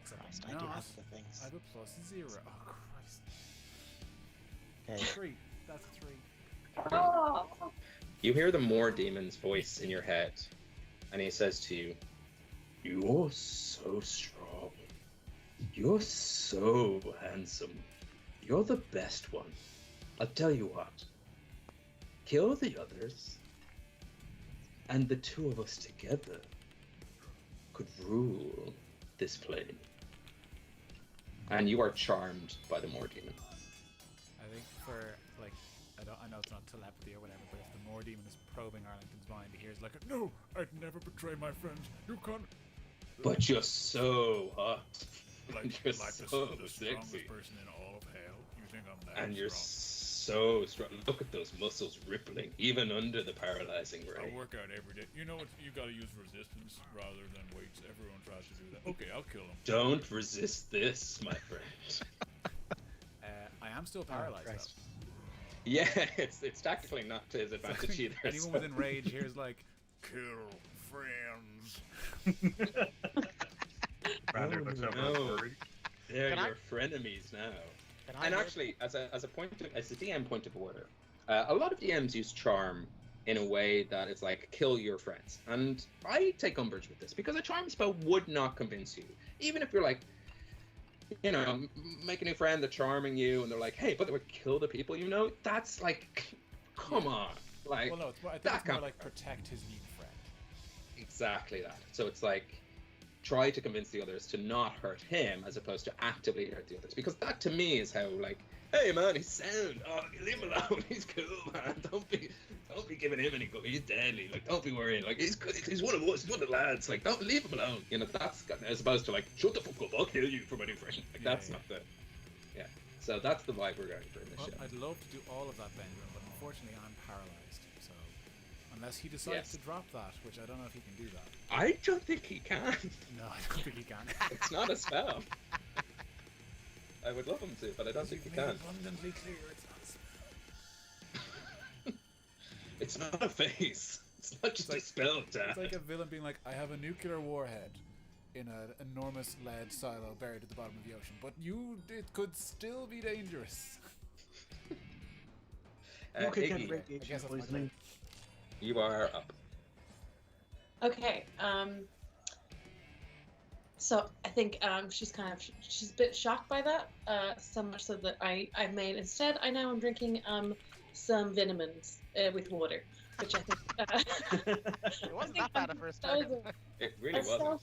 Except Christ, I'm I do not. have the things. I have a plus 0. Oh, Christ. Okay. 3. That's 3. Oh, You hear the Moor demon's voice in your head, and he says to you, "You're so strong. You're so handsome. You're the best one. I'll tell you what. kill the others, and the two of us together could rule this plane. And you are charmed by the Moor Demon. I think for, like, I know it's not telepathy or whatever, but if the Moor Demon is probing Arlington's mind, he hears like, no, I'd never betray my friends. You can't. But you're so hot. You're Like so the strongest sexy. person in all of hell. You think I'm that And you're strong? so strong. Look at those muscles rippling, even under the paralyzing ray. I work out every day. You know what? You gotta use resistance rather than weights. Everyone tries to do that. Okay, I'll kill him. Don't resist this, my friend. I am still paralyzed. Christ. Yeah, it's tactically not to his advantage either. Anyone so- within rage hears like, kill friends. Rather Oh, than so no. furry. They're Can I- your frenemies now. Can I And hear- actually, as a DM point of order, a lot of DMs use charm in a way that is like kill your friends, and I take umbrage with this because a charm spell would not convince you, even if you're like, you know, make a new friend, they're charming you, and they're like, hey, but they would kill the people you know. That's like, come on, like Well, no, I think that it's more kind like of- protect his new friend. exactly that. So it's like try to convince the others to not hurt him as opposed to actively hurt the others, because that to me is how like, hey man, he's sound. Oh, leave him alone. He's cool, man. Don't be giving him any go. He's deadly. Like, don't be worrying. Like, he's good. He's one of us. He's one of the lads. Like, don't leave him alone. You know, that's as opposed to like, shut the fuck up. I'll kill you for my new friend. Like, that's not the. Yeah. So that's the vibe we're going for in this Well, show. I'd love to do all of that, Benjamin, but unfortunately I'm paralyzed. So unless he decides Yes. to drop that, which I don't know if he can do that. I don't think he can. No, I don't think he can. It's not a spell. I would love him to, but I don't think he You've made can. abundantly clear it's not a spell. It's not a phase. It's not just a spell, Dan. It's like a villain being like, I have a nuclear warhead in an enormous lead silo buried at the bottom of the ocean, but it could still be dangerous. You could Iggy, get I radiation guess that's my poisoning. you are up. Okay. So I think she's she's a bit shocked by that. So much so that I made instead. I now am drinking some vitamins with water, which I think It wasn't that bad at first that was time. It really wasn't.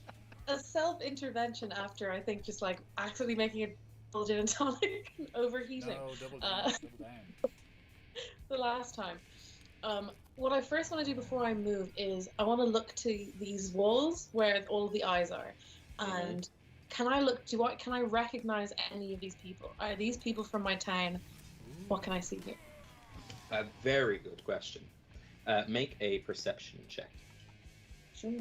a self-intervention after I think just like accidentally making a double gin and tonic and overheating. No, double Uh, down, double down. The last time. What I first want to do before I move is I want to look to these walls where all the eyes are, and can I recognize any of these people? Are these people from my town? What can I see here? A very good question. Make a perception check. Sure.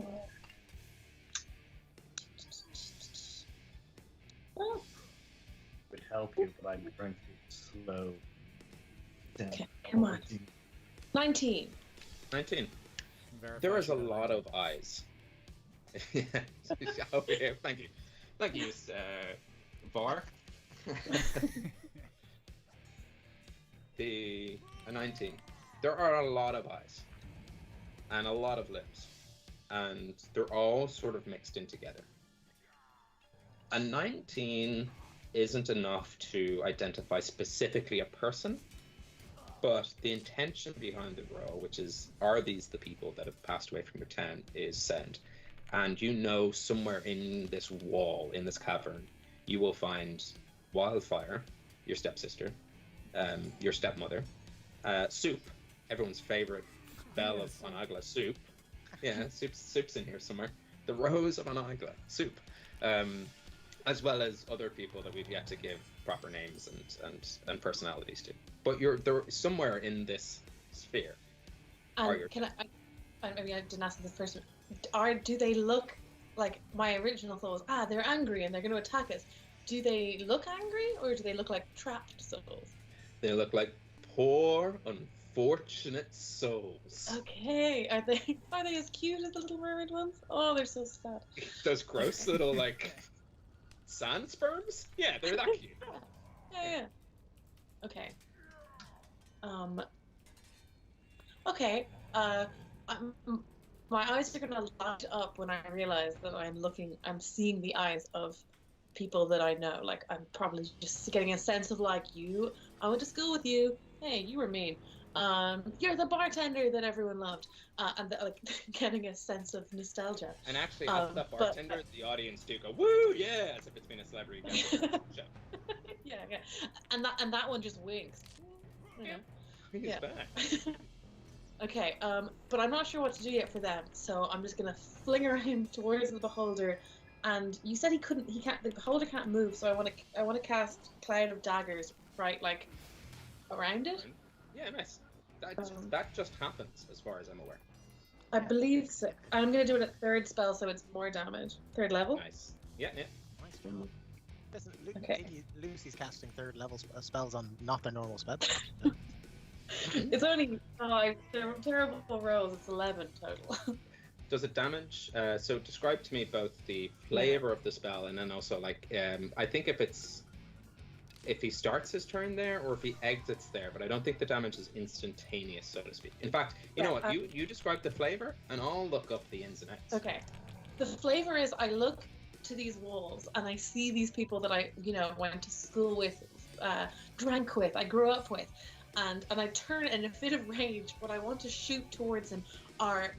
Oh, Would help you, but I'm trying to slow down. okay, come on. 19. 19. Verify There is a that. lot of eyes. Yeah. Oh, yeah, thank you. Thank you, Var. A 19. There are a lot of eyes and a lot of lips, and they're all sort of mixed in together. A 19 isn't enough to identify specifically a person, but the intention behind the roll, which is, are these the people that have passed away from your town, is sound. And you know somewhere in this wall, in this cavern, you will find Wildfire, your stepsister, your stepmother, Soup, everyone's favorite belle of Anagla, Soup. Yeah, Soup's in here somewhere. The Rose of Anagla, Soup. As well as other people that we've yet to give proper names and personalities to. But they're somewhere in this sphere. Are And your can I maybe I didn't ask this first one. Do they look like my original thought was, they're angry and they're going to attack us. Do they look angry or do they look like trapped souls? They look like poor, unfortunate souls. Okay, are they as cute as the Little Mermaid ones? Oh, they're so sad. Those gross little like sand sperms? Yeah, they're that cute. Yeah. Okay. Okay. My eyes are gonna light up when I realize that I'm seeing the eyes of people that I know. Like, I'm probably just getting a sense of like, I went to school with you. Hey, you were mean. You're the bartender that everyone loved, and like getting a sense of nostalgia. And actually, after that bartender, the audience do go, "Woo, yeah!" as if it's been a celebrity show. Yeah, and that one just winks. Yeah, he's back. Okay, but I'm not sure what to do yet for them, so I'm just gonna fling him towards the beholder. And you said he can't. The beholder can't move, so I want to cast Cloud of Daggers, right, like around it. Yeah, nice. That just happens, as far as I'm aware. I believe so. I'm gonna do it at 3rd spell, so it's more damage. 3rd level. Nice. Yeah. Nice job. Listen, Okay. Lucy's casting 3rd level spells on not their normal spells. It's only 5. They're terrible rolls. It's 11 total. Does it damage? So describe to me both the flavor of the spell and then also like I think if he starts his turn there or if he exits there, but I don't think the damage is instantaneous, so to speak. In fact, you know what? You describe the flavor and I'll look up the ins and outs. Okay. The flavor is I look to these walls and I see these people that I went to school with, drank with, I grew up with, and I turn in a fit of rage. What I want to shoot towards him are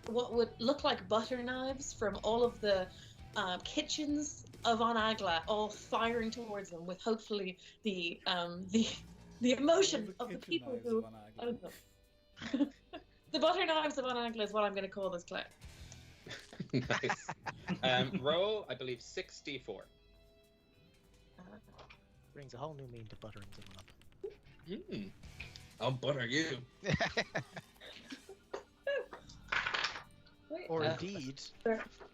what would look like butter knives from all of the kitchens of On Agla, all firing towards them with hopefully the emotion of the people who I don't know. The butter knives of On Agla is what I'm going to call this cloud. Nice. Roll, I believe, 64. Brings a whole new meaning to buttering someone up. I'll butter you. Or indeed,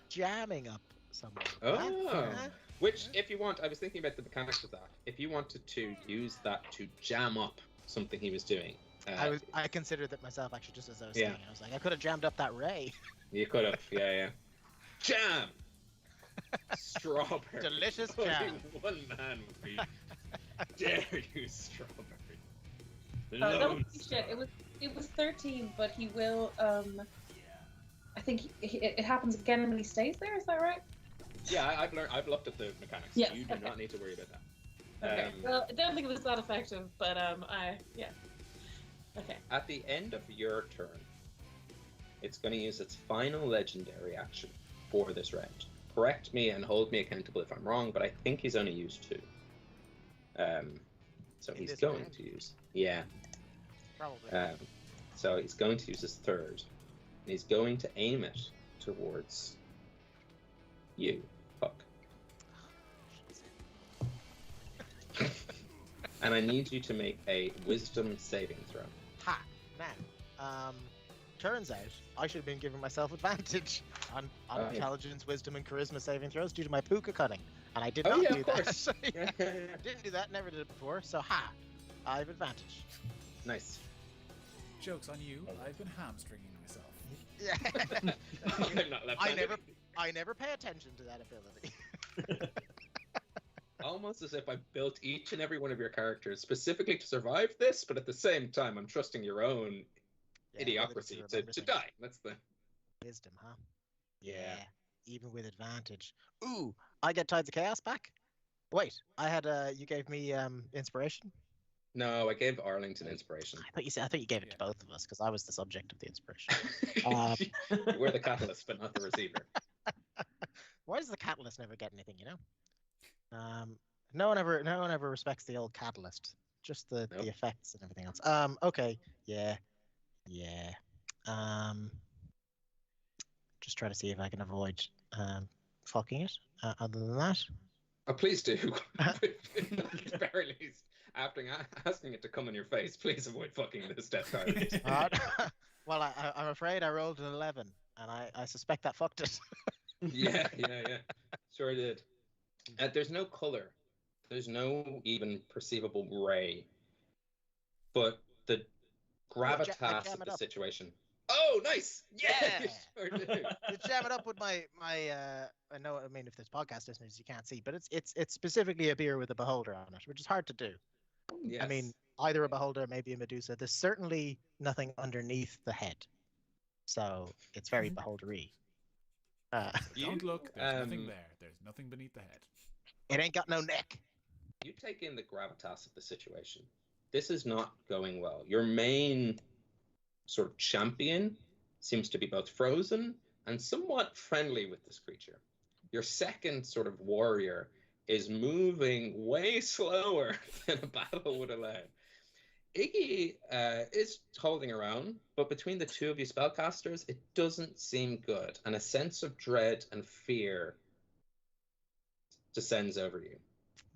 jamming up someone. Oh. Which, if you want, I was thinking about the mechanics of that. If you wanted to use that to jam up something he was doing. I considered that myself, actually, just as I was saying. I was like, I could have jammed up that ray. You could have, yeah. Jam! Strawberry. Delicious Only jam. one man would be. Dare you, strawberry. No, shit. It was 13, but he will. I think it happens again when he stays there. Is that right? Yeah, I've looked at the mechanics. Yes, You do not need to worry about that. Okay. Well, I don't think it was that effective, but yeah. Okay. At the end of your turn, it's going to use its final legendary action for this round. Correct me and hold me accountable if I'm wrong, but I think he's only used 2. So he's going to use. Yeah. Probably. So he's going to use his 3rd. And he's going to aim it towards you, Puck. And I need you to make a wisdom saving throw. Ha! Now, turns out I should have been giving myself advantage on intelligence, wisdom, and charisma saving throws due to my puka cutting, and I did not do that. Didn't do that. Never did it before. So ha! I have advantage. Nice. Joke's on you. I've been hamstringing myself. Yeah. I'm not left-handed. I never pay attention to that ability. Almost as if I built each and every one of your characters specifically to survive this, but at the same time, I'm trusting your own idiocracy to die. That's the wisdom, huh? Yeah. Even with advantage. Ooh, I get Tides of Chaos back. Wait, I had you gave me inspiration. No, I gave Arlington inspiration. I thought you gave it to both of us because I was the subject of the inspiration. We're the catalyst, but not the receiver. Why does the catalyst never get anything? No one ever respects the old catalyst. Just the effects and everything else. Okay. Yeah. Just try to see if I can avoid fucking it. Other than that. Oh, please do. At the very least, after asking it to come in your face, please avoid fucking this death card. Well, I'm afraid I rolled an 11, and I suspect that fucked it. Yeah. Sure did. There's no color. There's no even perceivable ray. But the gravitas of the situation. Oh, nice! Yeah! Sure do. You jam it up with my I know. I mean, if there's podcast listeners, you can't see, but it's specifically a beer with a beholder on it, which is hard to do. Yes. I mean, either a beholder, maybe a Medusa. There's certainly nothing underneath the head, so it's very beholdery. Don't look. There's nothing there. There's nothing beneath the head. It ain't got no neck. You take in the gravitas of the situation. this is not going well. Your main sort of champion seems to be both frozen and somewhat friendly with this creature. Your second sort of warrior is moving way slower than a battle would allow. Iggy is holding her own, but between the two of you spellcasters, it doesn't seem good, and a sense of dread and fear descends over you.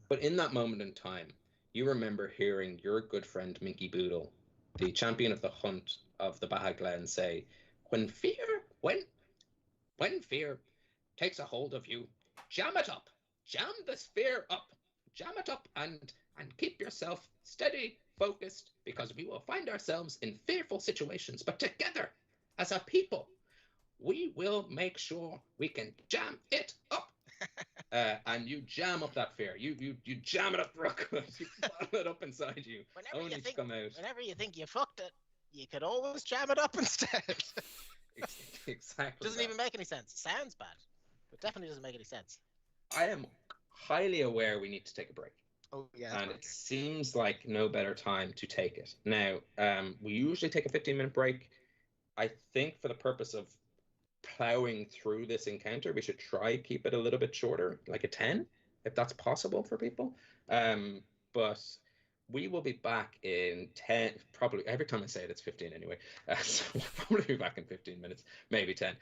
But in that moment in time, you remember hearing your good friend Minky Boodle, the champion of the hunt of the Baja Glen, say, when fear takes a hold of you, jam it up. Jam this fear up. Jam it up and keep yourself steady, focused, because we will find ourselves in fearful situations. But together, as a people, we will make sure we can jam it up. And you jam up that fear. You jam it up real good. You bottle it up inside you. Only to come out. Whenever you think you fucked it, you could always jam it up instead. Exactly. Doesn't even make any sense. Sounds bad, but definitely doesn't make any sense. I am highly aware we need to take a break. Oh yeah. And it seems like no better time to take it. Now, we usually take a 15-minute break. I think for the purpose of plowing through this encounter, we should try keep it a little bit shorter, like a 10, if that's possible for people. But we will be back in 10, probably every time I say it, it's 15 anyway. So we'll probably be back in 15 minutes, maybe 10.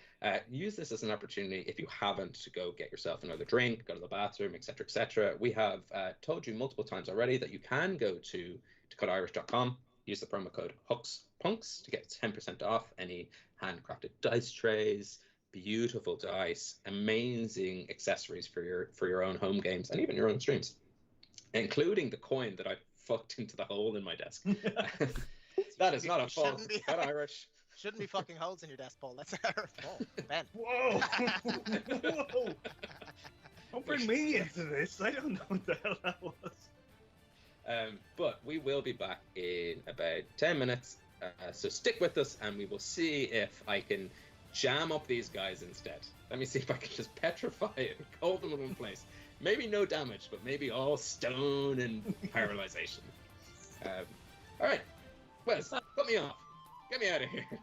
Use this as an opportunity, if you haven't, to go get yourself another drink, go to the bathroom, etc., etc. We have told you multiple times already that you can go to dakotairish.com, use the promo code HOOKSPUNKS to get 10% off any handcrafted dice trays, beautiful dice, amazing accessories for your own home games and even your own streams, including the coin that I fucked into the hole in my desk. That is not a fault. That Irish. Shouldn't be fucking holes in your desk, Paul. That's our fault. Ben. Whoa! Whoa! Don't bring me into this. I don't know what the hell that was. But we will be back in about 10 minutes. So stick with us and we will see if I can jam up these guys instead. Let me see if I can just petrify it and hold them in one place. Maybe no damage, but maybe all stone and paralyzation. All right. Wes, put me off. Get me out of here. Oh,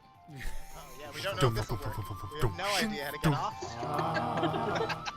yeah, we don't know if this will work. We have no idea how to get off.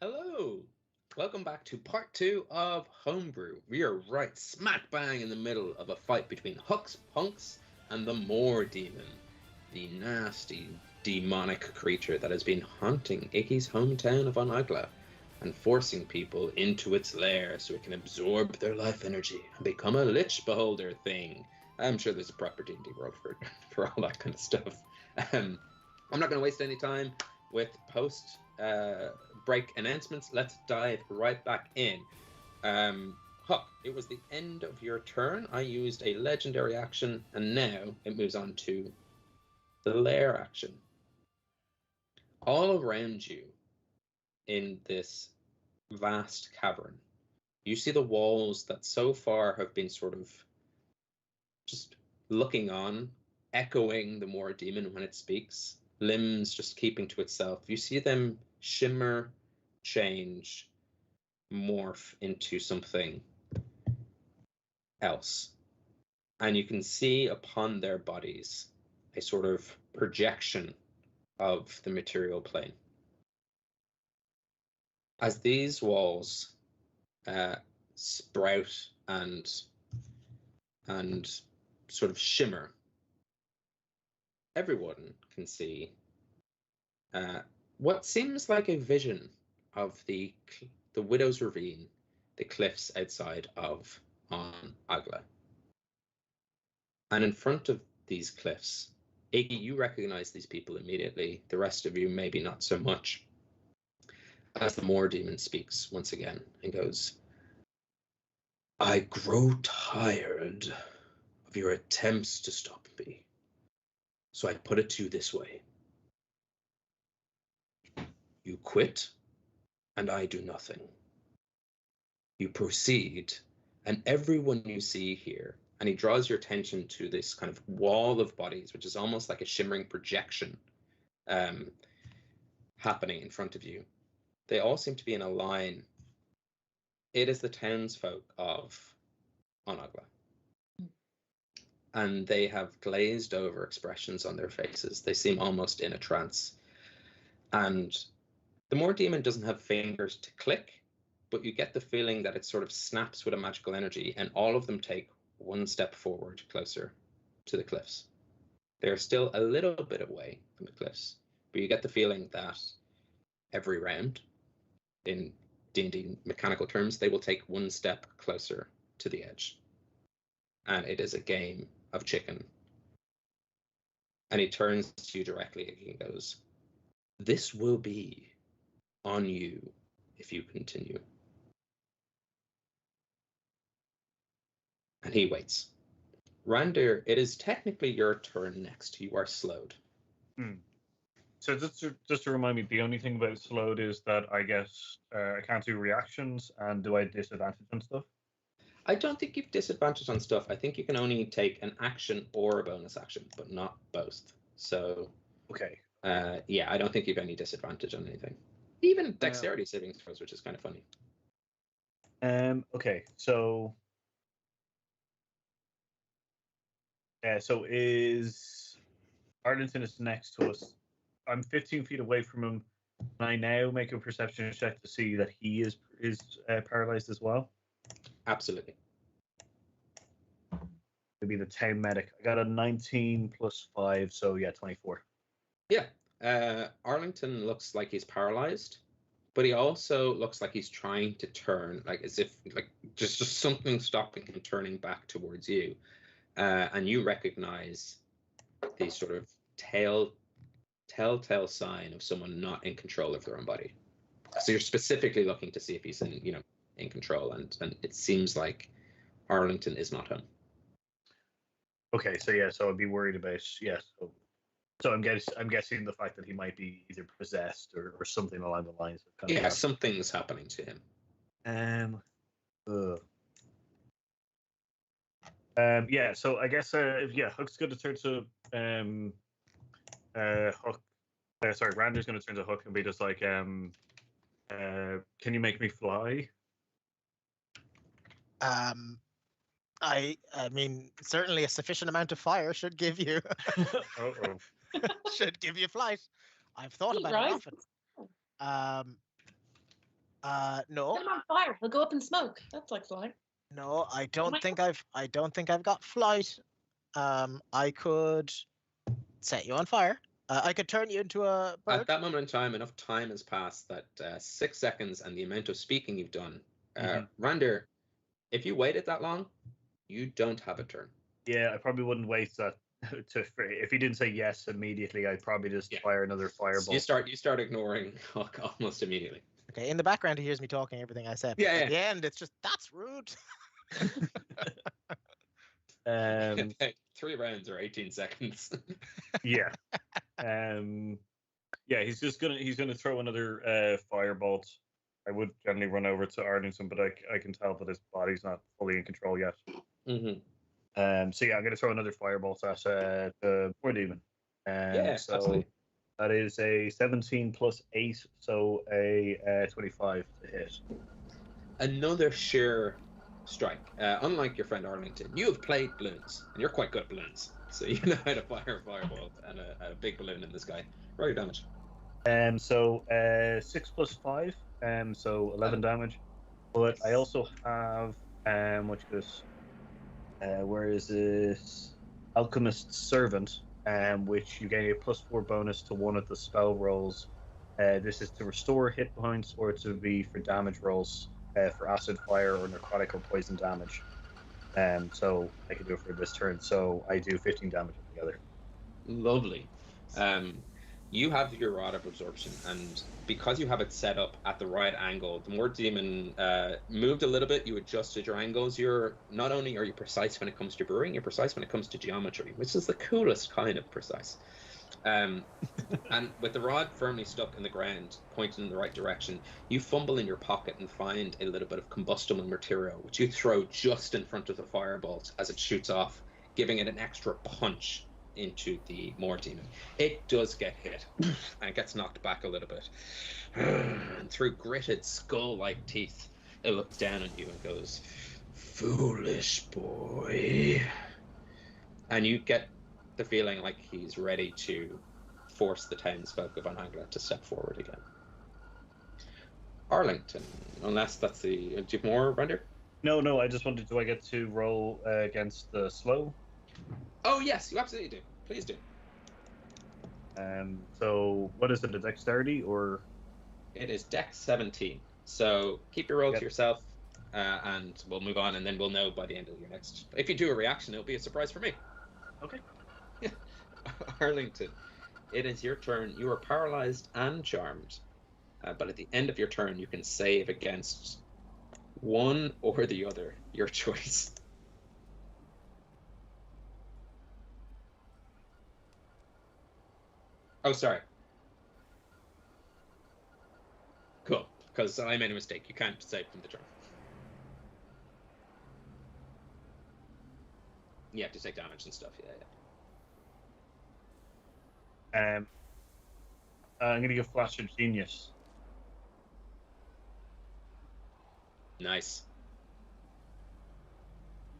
Hello! Welcome back to part 2 of Homebrew. We are right smack bang in the middle of a fight between Huck's Punks and the Moor Demon, the nasty, demonic creature that has been haunting Iggy's hometown of Onagla and forcing people into its lair so it can absorb their life energy and become a lich beholder thing. I'm sure there's a proper D&D world for all that kind of stuff. I'm not going to waste any time with post-break announcements. Let's dive right back in. Huck, it was the end of your turn. I used a legendary action, and now it moves on to the lair action. All around you in this vast cavern, you see the walls that so far have been sort of just looking on, echoing the Moor Demon when it speaks, limbs just keeping to itself. You see them shimmer, change, morph into something else. And you can see upon their bodies a sort of projection of the material plane. As these walls sprout and sort of shimmer, everyone can see what seems like a vision of the Widow's Ravine, the cliffs outside of Onagla. And in front of these cliffs, Iggy, you recognize these people immediately. The rest of you maybe not so much. As the Moor Demon speaks once again and goes, "I grow tired of your attempts to stop me. So I put it to you this way. You quit, and I do nothing. You proceed, and everyone you see here," and he draws your attention to this kind of wall of bodies, which is almost like a shimmering projection happening in front of you. They all seem to be in a line. It is the townsfolk of Onagla. And they have glazed over expressions on their faces. They seem almost in a trance. And the Moor Demon doesn't have fingers to click, but you get the feeling that it sort of snaps with a magical energy, and all of them take one step forward closer to the cliffs. They're still a little bit away from the cliffs, but you get the feeling that every round, in D&D mechanical terms, they will take one step closer to the edge. And it is a game of chicken. And he turns to you directly and he goes, "This will be on you if you continue." And he waits. Randir, it is technically your turn next. You are slowed. So just to remind me, the only thing about slowed is that I guess I can't do reactions, and do I disadvantage on stuff? I don't think you've disadvantage on stuff. I think you can only take an action or a bonus action, but not both. So, okay. Yeah, I don't think you've any disadvantage on anything. Even dexterity saving throws, which is kind of funny. Okay, so so is Arlington is next to us. I'm 15 feet away from him. Can I now make a perception check to see that he is paralyzed as well? Absolutely. It'd be the town medic. I got a 19 plus 5, so yeah, 24. Yeah. Arlington looks like he's paralyzed, but he also looks like he's trying to turn, like as if like just something stopping him turning back towards you. And you recognize the sort of telltale sign of someone not in control of their own body. So you're specifically looking to see if he's in control, and it seems like Arlington is not him. Okay, so yeah, so I'd be worried about So I'm guessing the fact that he might be either possessed or something along the lines of kind of something's happening to him. Yeah, so I guess Hook's going to turn to Hook. Sorry, Randir's going to turn to Hook and be just like, can you make me fly? I mean, certainly a sufficient amount of fire should give you should give you flight. I've thought about it often. No, Set him on fire. He'll go up in smoke. That's like flying. no, I my don't think I've got flight. I could set you on fire. I could turn you into a bird. At that moment in time, enough time has passed that 6 seconds and the amount of speaking you've done. Rander, if you waited that long, you don't have a turn. Yeah, I probably wouldn't wait that. If he didn't say yes immediately, I'd probably just fire another fireball. So you start ignoring Huck almost immediately. Okay, in the background he hears me talking everything I said. Yeah, At the end, it's just that's rude. 3 rounds or 18 seconds. Yeah. Yeah, he's gonna throw another firebolt. I would generally run over to Arlington, but I can tell that his body's not fully in control yet. Mm-hmm. So yeah, I'm gonna throw another firebolt at the poor demon. Yeah, so absolutely. That is a 17 plus 8, so a 25 to hit. Another sheer strike. Unlike your friend Arlington, you have played balloons, and you're quite good at balloons. So you know how to fire a firebolt and a big balloon in the sky. Roll your damage. So 6 plus 5, so 11 damage. But I also have what's this? Where is this? Alchemist Servant, which you gain a +4 bonus to one of the spell rolls. This is to restore hit points or to be for damage rolls for acid, fire, or necrotic or poison damage. So I can do it for this turn. So I do 15 damage altogether. Lovely. You have your Rod of Absorption, and because you have it set up at the right angle, the more demon moved a little bit, you adjusted your angles. You're not only are you precise when it comes to brewing, you're precise when it comes to geometry, which is the coolest kind of precise. And with the rod firmly stuck in the ground, pointing in the right direction, you fumble in your pocket and find a little bit of combustible material, which you throw just in front of the firebolt as it shoots off, giving it an extra punch into the Moor demon. It does get hit and it gets knocked back a little bit. And through gritted skull-like teeth, it looks down on you and goes, "Foolish boy." And you get the feeling like he's ready to force the townsfolk of Anhangla to step forward again. Arlington, unless that's the... Do you have more, Render? No, I just wanted to... I get to roll against the slow? Oh, yes, you absolutely do. Please do. So, what is it, a dexterity, or...? It is Dex 17. So, keep your roll to yourself, and we'll move on, and then we'll know by the end of your next... If you do a reaction, it'll be a surprise for me. Okay. Arlington, it is your turn. You are paralyzed and charmed, but at the end of your turn, you can save against one or the other, your choice. Oh, sorry. Cool, because I made a mistake. You can't save from the turn. You have to take damage and stuff, yeah. I'm going to go Flash of Genius. Nice.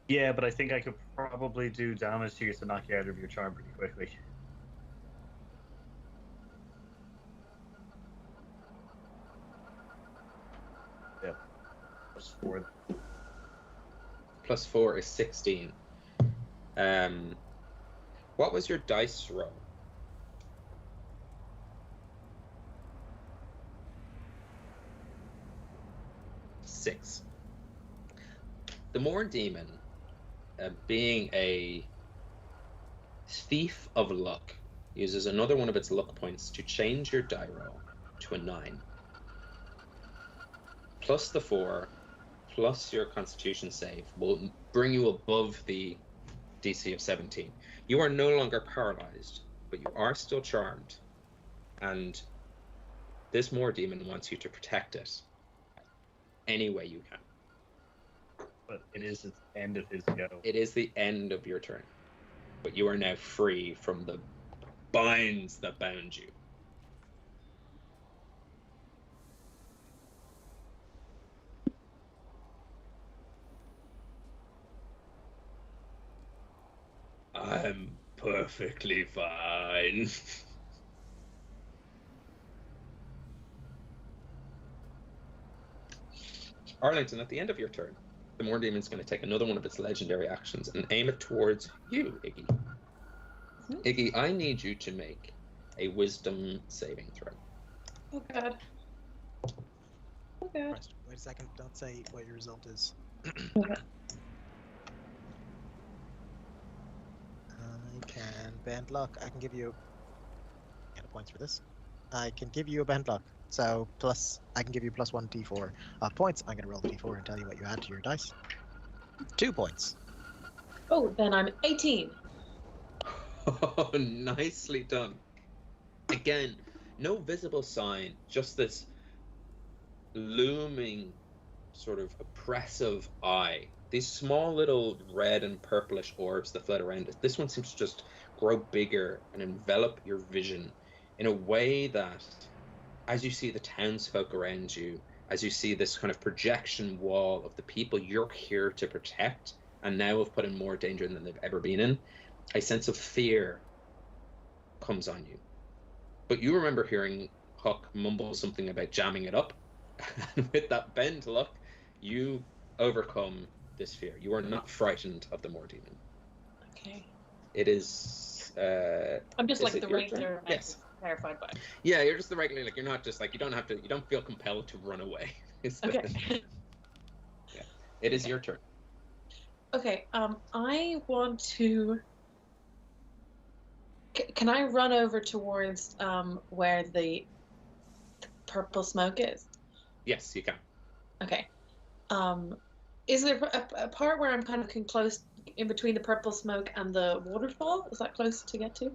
Yeah, but I think I could probably do damage to you to knock you out of your charm pretty quickly. Yeah. +4. +4 is 16. What was your dice roll? Six. The Moor demon, being a thief of luck, uses another one of its luck points to change your die roll to a 9. Plus the 4, plus your Constitution save will bring you above the DC of 17. You are no longer paralyzed, but you are still charmed, and this Moor demon wants you to protect it any way you can. But it is the end of his go. It is the end of your turn, but you are now free from the binds that bound you. I'm perfectly fine. Arlington, at the end of your turn, the Mourn Demon's going to take another one of its legendary actions and aim it towards you, Iggy. Iggy, I need you to make a wisdom saving throw. Oh god. Oh god. Christ, wait a second. Don't say what your result is. Okay. I can bend luck. I can give you points for this. I can give you a bend luck. So I can give you plus 1 d4 of points. I'm going to roll the d4 and tell you what you add to your dice. 2 points. Oh, then I'm 18. Oh, nicely done. Again, no visible sign, just this looming sort of oppressive eye. These small little red and purplish orbs that float around it. This one seems to just grow bigger and envelop your vision in a way that, as you see the townsfolk around you, as you see this kind of projection wall of the people you're here to protect and now have put in more danger than they've ever been in, a sense of fear comes on you. But you remember hearing Huck mumble something about jamming it up, and with that bend luck, you overcome this fear. You are not frightened of the Moor Demon. Okay. It is. I'm just is like it the your regular. turn? Yes. Terrified by it. Yeah, you're just the regular. Like, you're not just like, you don't have to. You don't feel compelled to run away. Okay. Yeah. It is your turn. Okay. I want to. Can I run over towards where the purple smoke is? Yes, you can. Okay. Is there a part where I'm kind of close in between the purple smoke and the waterfall? Is that close to get to?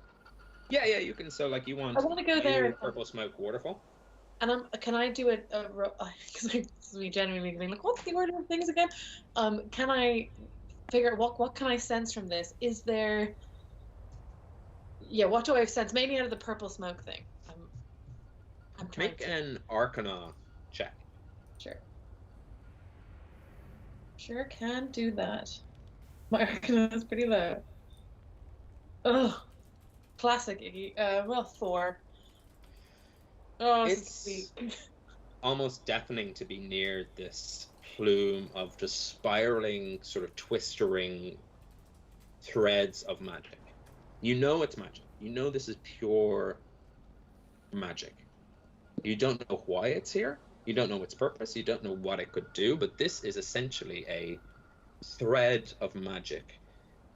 Yeah, you can. So, like, you want. I want to go there. Purple smoke waterfall. And can I do because this is me genuinely being like, what's the order of things again? Can I figure out what can I sense from this? Is there? Yeah, what do I have sense? Maybe out of the purple smoke thing. I'm trying Make an Arcana check. Sure can do that. My Arcana is pretty low. Ugh. Classic Iggy. Well, 4. Oh, It's almost deafening to be near this plume of just spiraling, sort of twistering threads of magic. You know it's magic. You know this is pure magic. You don't know why it's here. You don't know its purpose. You don't know what it could do. But this is essentially a thread of magic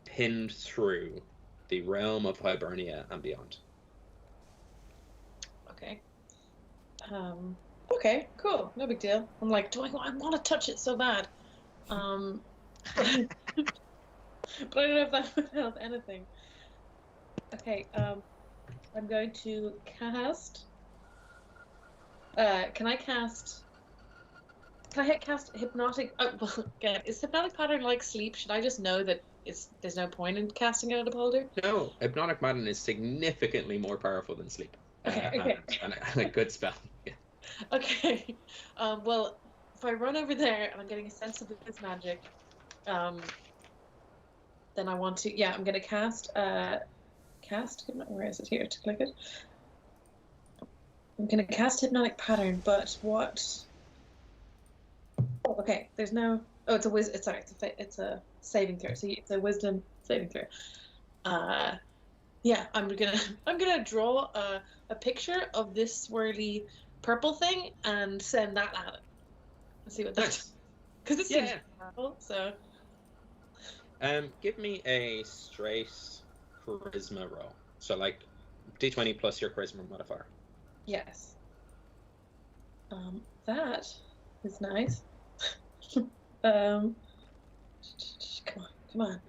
pinned through the realm of Hibernia and beyond. Okay. Okay, cool. No big deal. I'm like, I want to touch it so bad. But I don't know if that would help anything. Okay, I'm going to cast. Can I cast hypnotic? Well, again, is hypnotic pattern like sleep? Should I just know that there's no point in casting it at a beholder? No, hypnotic pattern is significantly more powerful than sleep. Okay. And a good spell. Yeah. Okay. Well, if I run over there and I'm getting a sense of this magic, then I want to. Yeah, I'm gonna cast. Where is it here to click it? I'm gonna cast hypnotic pattern, but what? Oh, okay. There's no. Oh, it's a Sorry, it's a saving throw. So it's a wisdom saving throw. Yeah, I'm gonna draw a picture of this swirly purple thing and send that at it. Let's see what that does. Because this seems purple, so. Give me a straight charisma roll. So like D20 plus your charisma modifier. Yes. That is nice. Come on.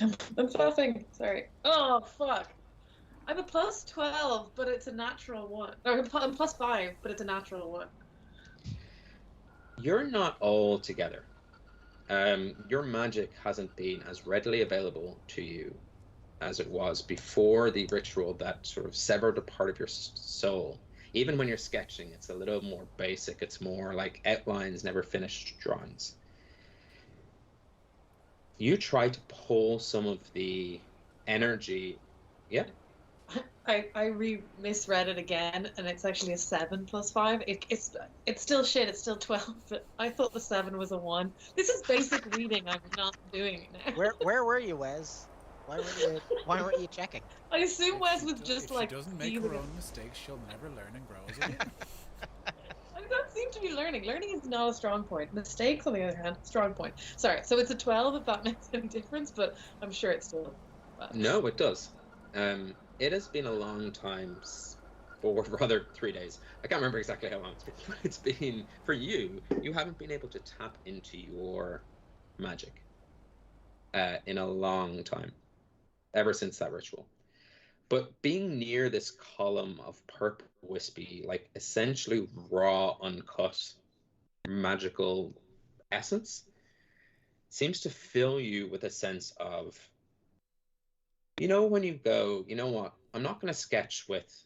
I'm fluffing. Sorry. Oh fuck. I'm a plus 12, but it's a natural 1. Or I'm plus 5, but it's a natural 1. You're not all together. Your magic hasn't been as readily available to you as it was before the ritual that sort of severed a part of your soul. Even when you're sketching, it's a little more basic. It's more like outlines, never finished drawings. You try to pull some of the energy. Yeah? I misread it again, and it's actually a 7 plus 5. It's still shit. It's still 12, but I thought the 7 was a 1. This is basic reading. I'm not doing it now. Where were you, Wes? Why weren't you checking? I assume If Wes she was do- just if like she doesn't make feeling her it. own mistakes, she'll never learn and grow as a human. I don't seem to be learning. Learning is not a strong point. Mistakes, on the other hand, strong point. Sorry. So it's a 12 if that makes any difference, but I'm sure it's still. No, it does. It has been a long time, or rather 3 days. I can't remember exactly how long it's been. But it's been, for you, you haven't been able to tap into your magic in a long time, ever since that ritual. But being near this column of purple wispy, like essentially raw, uncut, magical essence, seems to fill you with a sense of, when you go, you know what, I'm not going to sketch with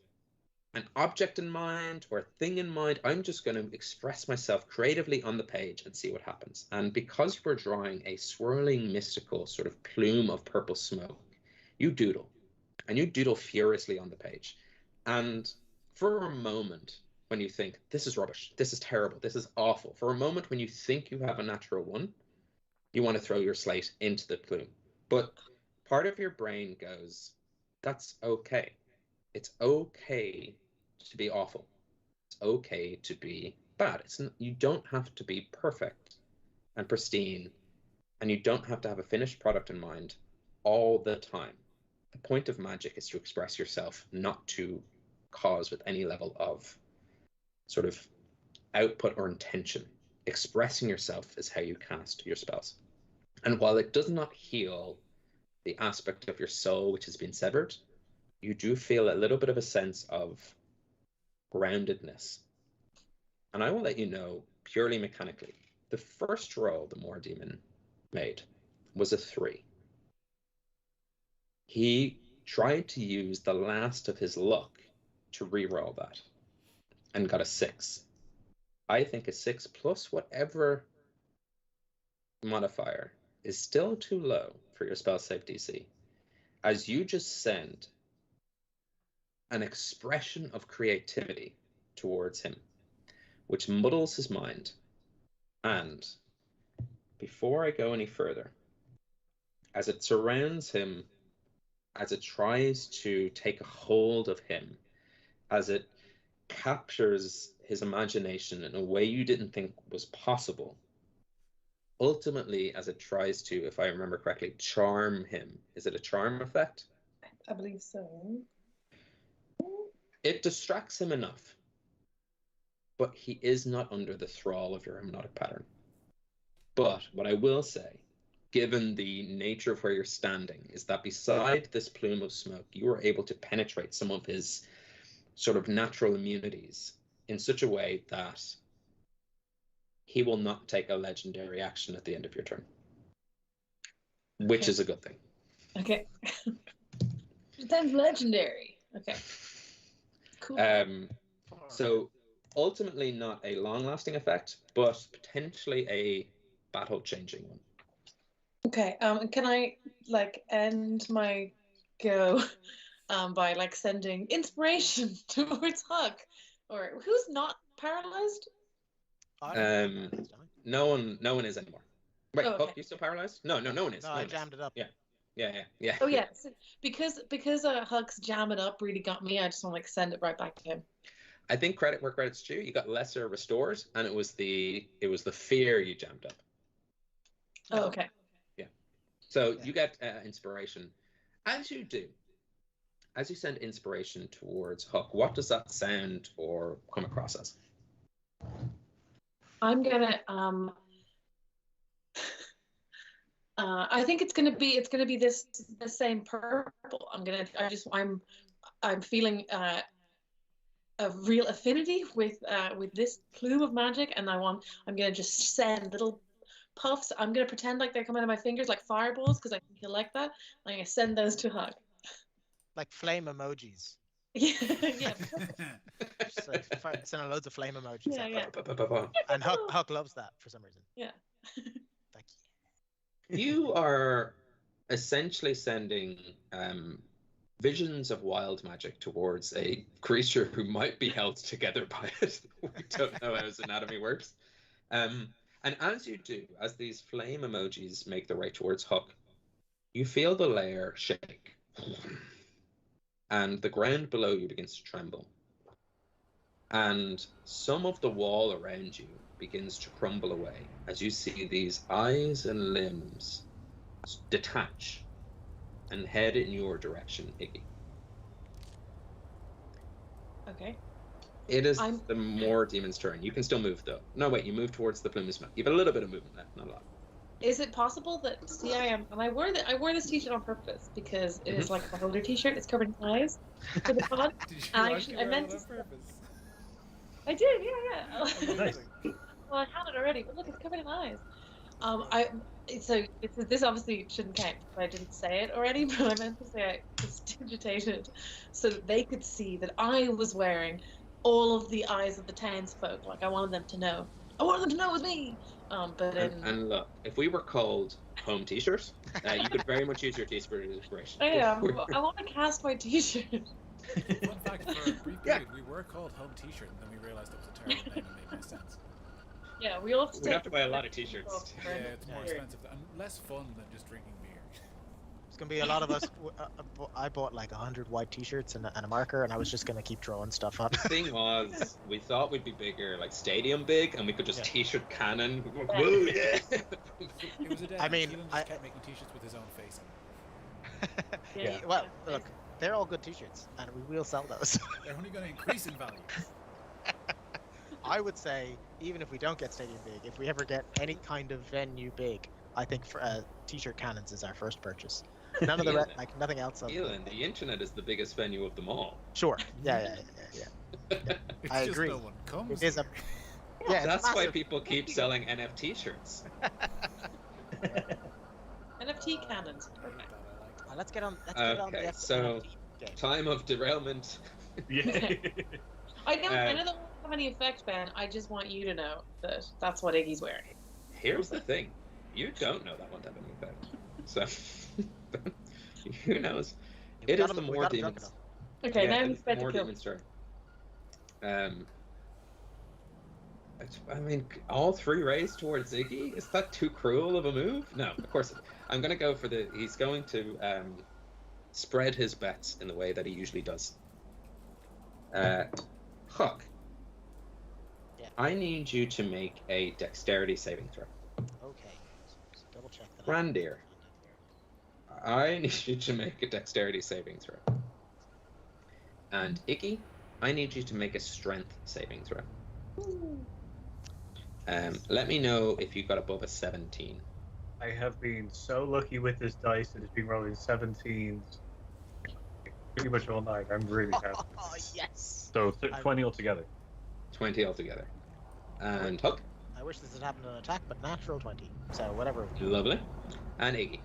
an object in mind or a thing in mind. I'm just going to express myself creatively on the page and see what happens. And because we're drawing a swirling, mystical sort of plume of purple smoke, you doodle. And you doodle furiously on the page. And for a moment, when you think, this is rubbish, this is terrible, this is awful, for a moment when you think you have a natural one, you want to throw your slate into the plume. But part of your brain goes, that's okay. It's okay to be awful. It's okay to be bad. You don't have to be perfect and pristine, and you don't have to have a finished product in mind all the time. The point of magic is to express yourself, not to cause with any level of sort of output or intention. Expressing yourself is how you cast your spells. And while it does not heal the aspect of your soul which has been severed, you do feel a little bit of a sense of groundedness. And I will let you know, purely mechanically, the first roll the Moor Demon made was a 3. He tried to use the last of his luck to re-roll that and got a 6. I think a 6 plus whatever modifier is still too low for your spell save DC, as you just send an expression of creativity towards him, which muddles his mind. And before I go any further, as it surrounds him, as it tries to take a hold of him, as it captures his imagination in a way you didn't think was possible, ultimately, as it tries to, if I remember correctly, charm him. Is it a charm effect? I believe so. It distracts him enough, but he is not under the thrall of your hypnotic pattern. But what I will say, given the nature of where you're standing, is that beside this plume of smoke, you are able to penetrate some of his sort of natural immunities in such a way that he will not take a legendary action at the end of your turn, which is a good thing. Okay. That's legendary. Okay. Cool. So ultimately not a long-lasting effect, but potentially a battle-changing one. Okay. Can I end my go by sending inspiration towards Huck, or who's not paralyzed? No one is anymore. Wait, Oh, okay. Huck, you still paralyzed? No one is. No, I jammed it up. Yeah. Oh yeah. So because Huck's jam it up really got me. I just want to send it right back to him. I think credit where credit's due. You got lesser restores, and it was the fear you jammed up. Oh, okay. Yeah. So you get inspiration. As you do, as you send inspiration towards Huck, what does that sound or come across as? I'm gonna I think it's gonna be the same purple. I'm feeling a real affinity with this plume of magic, and I'm gonna just send little puffs. I'm gonna pretend like they're coming out of my fingers like fireballs because I think he'll like that. I'm gonna send those to Huck. Like flame emojis. Yeah. Just sending loads of flame emojis. Yeah. And Huck loves that for some reason. Yeah. Thank you. You are essentially sending visions of wild magic towards a creature who might be held together by it. We don't know how his anatomy works. And as you do, as these flame emojis make their way towards Huck, you feel the layer shake. And the ground below you begins to tremble. And some of the wall around you begins to crumble away as you see these eyes and limbs detach and head in your direction, Iggy. Okay. It is the more demon's turn. You can still move, though. No, wait, you move towards the plume smoke. You have a little bit of movement left, not a lot. Is it possible that, see, and I wore this t-shirt on purpose because it is like a holder t-shirt. It's covered in eyes for the pod. I meant to. I did, yeah. Nice. Well, I had it already, but look, it's covered in eyes. This obviously shouldn't count if I didn't say it already, but I meant to say I prestidigitated so that they could see that I was wearing all of the eyes of the townsfolk. Like, I wanted them to know. I wanted them to know it was me. And look, if we were called home t-shirts, you could very much use your t-shirt as inspiration. I want to cast my t-shirt. Fun fact, for a brief period, we were called home t-shirt, and then we realized it was a terrible name and made no sense. Yeah, we all have to buy a lot of t-shirts. Yeah, it's more expensive and less fun than just drinking beer. It's gonna be a lot of us. I bought like 100 white t-shirts and a marker, and I was just gonna keep drawing stuff on. The thing was, we thought we'd be bigger, like stadium big, and we could just t-shirt cannon. Woo, yeah. It was a day. I mean, Keelan just kept making t-shirts with his own face on Yeah. Well, look, they're all good t-shirts, and we will sell those. They're only going to increase in value. I would say, even if we don't get stadium big, if we ever get any kind of venue big, I think for t-shirt cannons is our first purchase. None of the nothing else. Keelan, the internet is the biggest venue of them all. Sure. Yeah. I agree. No one comes. It is a. Yeah, that's why people keep selling NFT shirts. NFT cannons. Perfect. Let's get on the so NFT game. Time of derailment. Yeah. I know that won't have any effect, Ben. I just want you to know that that's what Iggy's wearing. Here's the thing. You don't know that won't have any effect. So, who knows? It is the more demons. Okay, now he's about to kill. Demons turn. I mean, all three rays towards Iggy? Is that too cruel of a move? No, of course. I'm going to go for he's going to spread his bets in the way that he usually does. Huck. Yeah. I need you to make a dexterity saving throw. Okay. So double check that. Randir. I need you to make a dexterity saving throw. And Iggy, I need you to make a strength saving throw. Let me know if you got above a 17. I have been so lucky with this dice that it's been rolling 17s pretty much all night. I'm really happy. Oh, yes. So 20 altogether. 20 altogether. And Huck? I wish this had happened in an attack, but natural 20. So whatever. Lovely. And Iggy?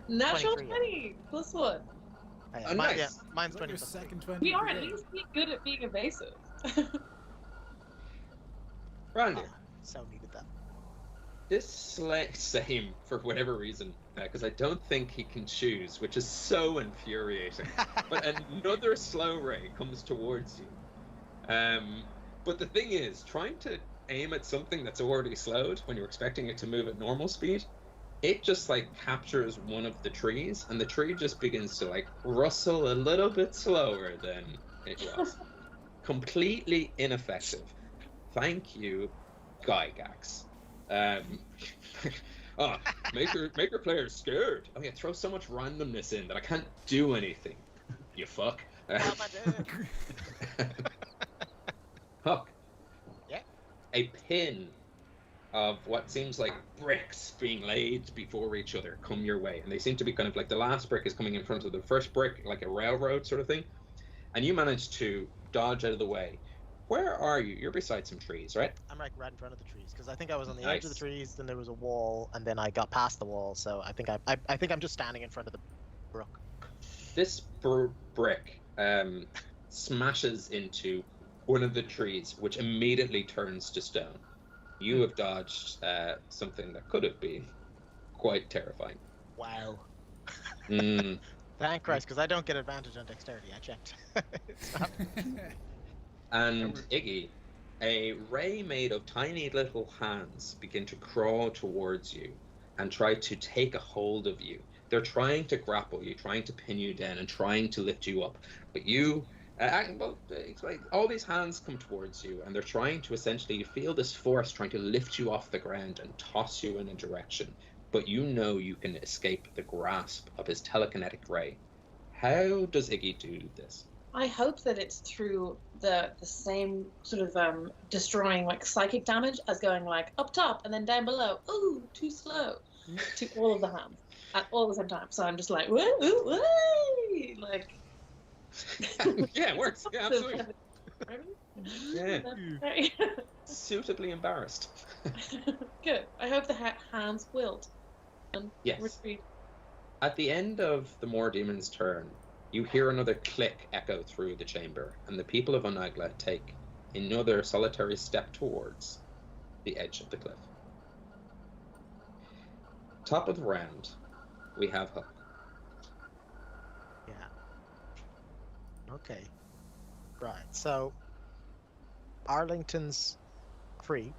Natural 20 plus 1. Oh, nice. Yeah, mine's 20 Your plus second 2. 20. We are at least being good at being evasive. Randir. So needed that. This same for whatever reason, because I don't think he can choose, which is so infuriating. But another slow ray comes towards you. But the thing is, trying to aim at something that's already slowed when you're expecting it to move at normal speed, it just like captures one of the trees, and the tree just begins to like rustle a little bit slower than it was. Completely ineffective. Thank you, Gygax. Make your players scared. Oh yeah, throw so much randomness in that I can't do anything. You fuck. Huck. Yeah. A pin of what seems like bricks being laid before each other come your way, and they seem to be kind of like the last brick is coming in front of the first brick, like a railroad sort of thing, and you manage to dodge out of the way. Where are you? You're beside some trees, right? I'm right in front of the trees because I think I was on the edge of the trees. Then there was a wall, and then I got past the wall. So I think I'm just standing in front of the brook. This brick smashes into one of the trees, which immediately turns to stone. You have dodged something that could have been quite terrifying. Wow. Thank Christ, because I don't get advantage on dexterity. I checked. It's not- And Iggy, a ray made of tiny little hands begin to crawl towards you and try to take a hold of you. They're trying to grapple you, trying to pin you down, and trying to lift you up. But you, all these hands come towards you, and they're trying to essentially, you feel this force trying to lift you off the ground and toss you in a direction. But you know you can escape the grasp of his telekinetic ray. How does Iggy do this? I hope that it's through the same sort of destroying like psychic damage as going like up top and then down below. Ooh, too slow. To all of the hands at all the same time. So I'm just like, woo, woo, woo, like. Yeah, it works. Yeah, absolutely. Yeah. Very Suitably embarrassed. good. I hope the hands wilt and Yes. retreat. At the end of the More Demon's turn, you hear another click echo through the chamber, and the people of Onagla take another solitary step towards the edge of the cliff. Top of the round, we have Hook. Yeah. Okay. Right. So Arlington's free,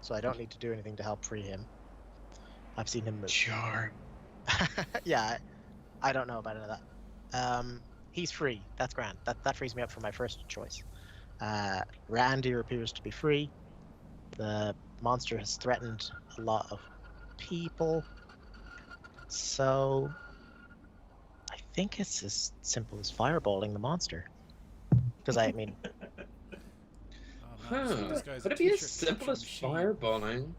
so I don't need to do anything to help free him. I've seen him move. Charm. Yeah, I don't know about any of that. He's free. That's grand. That frees me up for my first choice. Randir appears to be free. The monster has threatened a lot of people. So I think it's as simple as fireballing the monster. Because I mean, Oh, man, so this guy's Would a it be as t-shirt simple as machine. fireballing?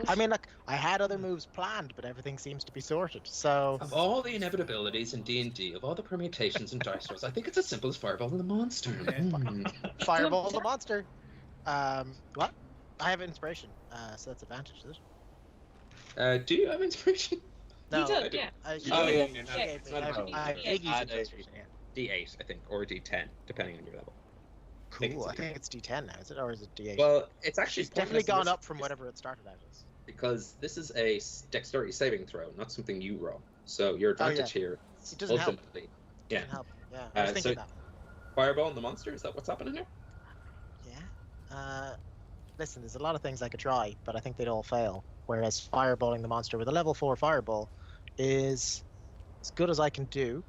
I mean, look, I had other moves planned, but everything seems to be sorted. So Of all the inevitabilities in D&D, of all the permutations and dice rolls, I think it's as simple as fireballing the monster. Yeah. Hmm. fireball the monster. What? I have inspiration, so that's advantage, is it? Do you have inspiration? You do, I do. yeah. She Oh, gave yeah, me- yeah, she no, gave it's me- not a problem. I have Yeah. Iggy's Add a inspiration, yeah. D8, I think, or D10, depending on your level. Cool. I think it's D10 now, is it, or is it D8? Well, it's actually She's definitely pointless in gone this up from case whatever it started out as. because this is a dexterity saving throw, not something you roll. So your advantage here It doesn't help. ultimately, yeah. Doesn't help. Yeah, I was Uh, thinking so- that. Fireball and the monster. Is that what's happening here? Yeah. Listen, there's a lot of things I could try, but I think they'd all fail. Whereas fireballing the monster with a level 4 fireball is as good as I can do.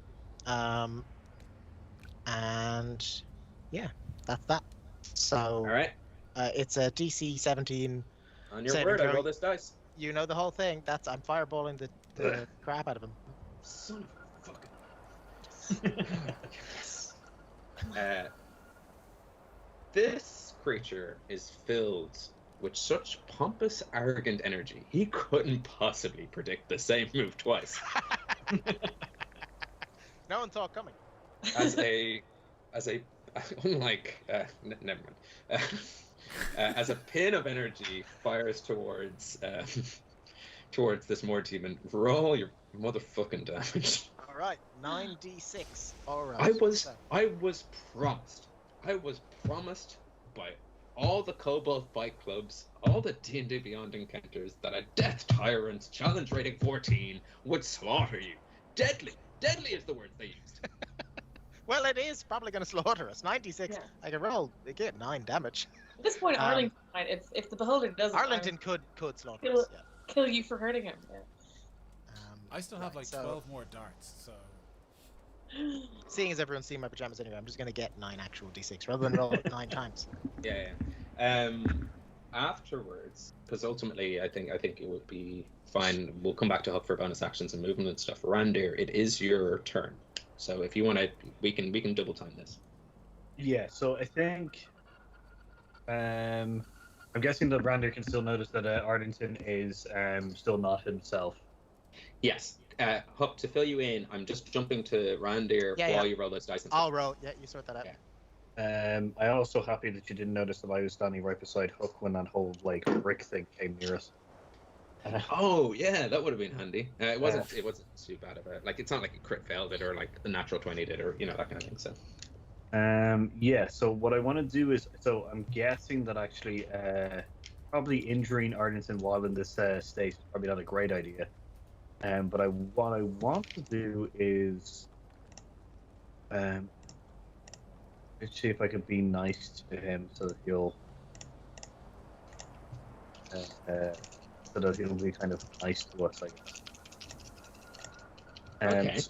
And yeah, that's that. So All right. it's a DC 17. On your Saving word, I throw. roll this dice. You know the whole thing. That's I'm fireballing the crap out of him. Son of a fucking. This creature is filled with such pompous, arrogant energy. He couldn't possibly predict the same move twice. No one saw it coming. As a, unlike, never mind. As a pin of energy fires towards this more demon, roll your motherfucking damage. All right, 9d6. All right. I was so- promised by all the Cobalt Fight Clubs, all the D&D Beyond encounters, that a Death Tyrant challenge rating 14 would slaughter you. Deadly is the word they used. Well, it is probably going to slaughter us. 96. Yeah. I can roll. They get 9 damage. At this point, Arlington might, if the beholder doesn't Arlington could slaughter Kill- us. Yeah. kill you for hurting him. Yeah. I still have Right, like so- 12 more darts, so Seeing as everyone's seen my pajamas anyway, I'm just going to get 9 actual d6 rather than roll it 9 times. Yeah. Afterwards, because ultimately, I think it would be fine. We'll come back to Hook for bonus actions and movement and stuff. Randir, it is your turn. So if you want to, we can double time this. Yeah, so I think I'm guessing that Randir can still notice that Arlington is still not himself. Yes. Hook, to fill you in, I'm just jumping to Randir Yeah, while yeah. you roll those dice. And I'll roll. Yeah, you sort that out. Yeah. I'm also happy that you didn't notice that I was standing right beside Hook when that whole like brick thing came near us. Oh yeah, that would have been handy. It wasn't too bad of a like. It's not like a crit failed it or like the natural 20 did or that kind of thing. So Yeah, so what I want to do is, so I'm guessing that actually probably injuring Arlington while in this state is probably not a great idea. But what I want to do is, let's see if I can be nice to him so that he'll be kind of nice to us, I guess. Okay.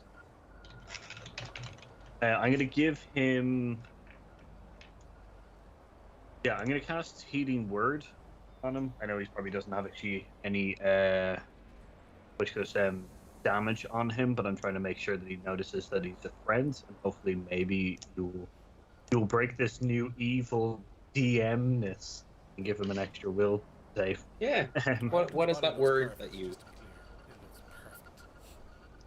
I'm going to give him... Yeah, I'm going to cast Healing Word on him. I know he probably doesn't have actually any damage on him, but I'm trying to make sure that he notices that he's a friend, and hopefully maybe you'll break this new evil DM-ness and give him an extra will save. Yeah. What is that word that you...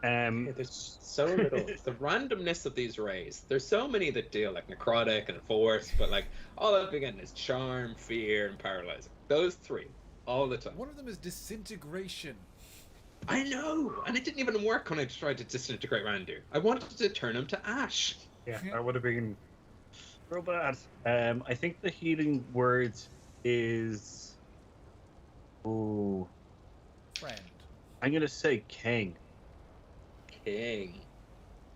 there's so little. The randomness of these rays. There's so many that deal like necrotic and force, but like all I've been getting is charm, fear, and paralyzing. Those three, all the time. One of them is disintegration. I know, and it didn't even work when I tried to disintegrate Randu. I wanted to turn him to ash. Yeah, that would have been real bad. I think the healing word is... Oh, Friend. I'm gonna say king. King.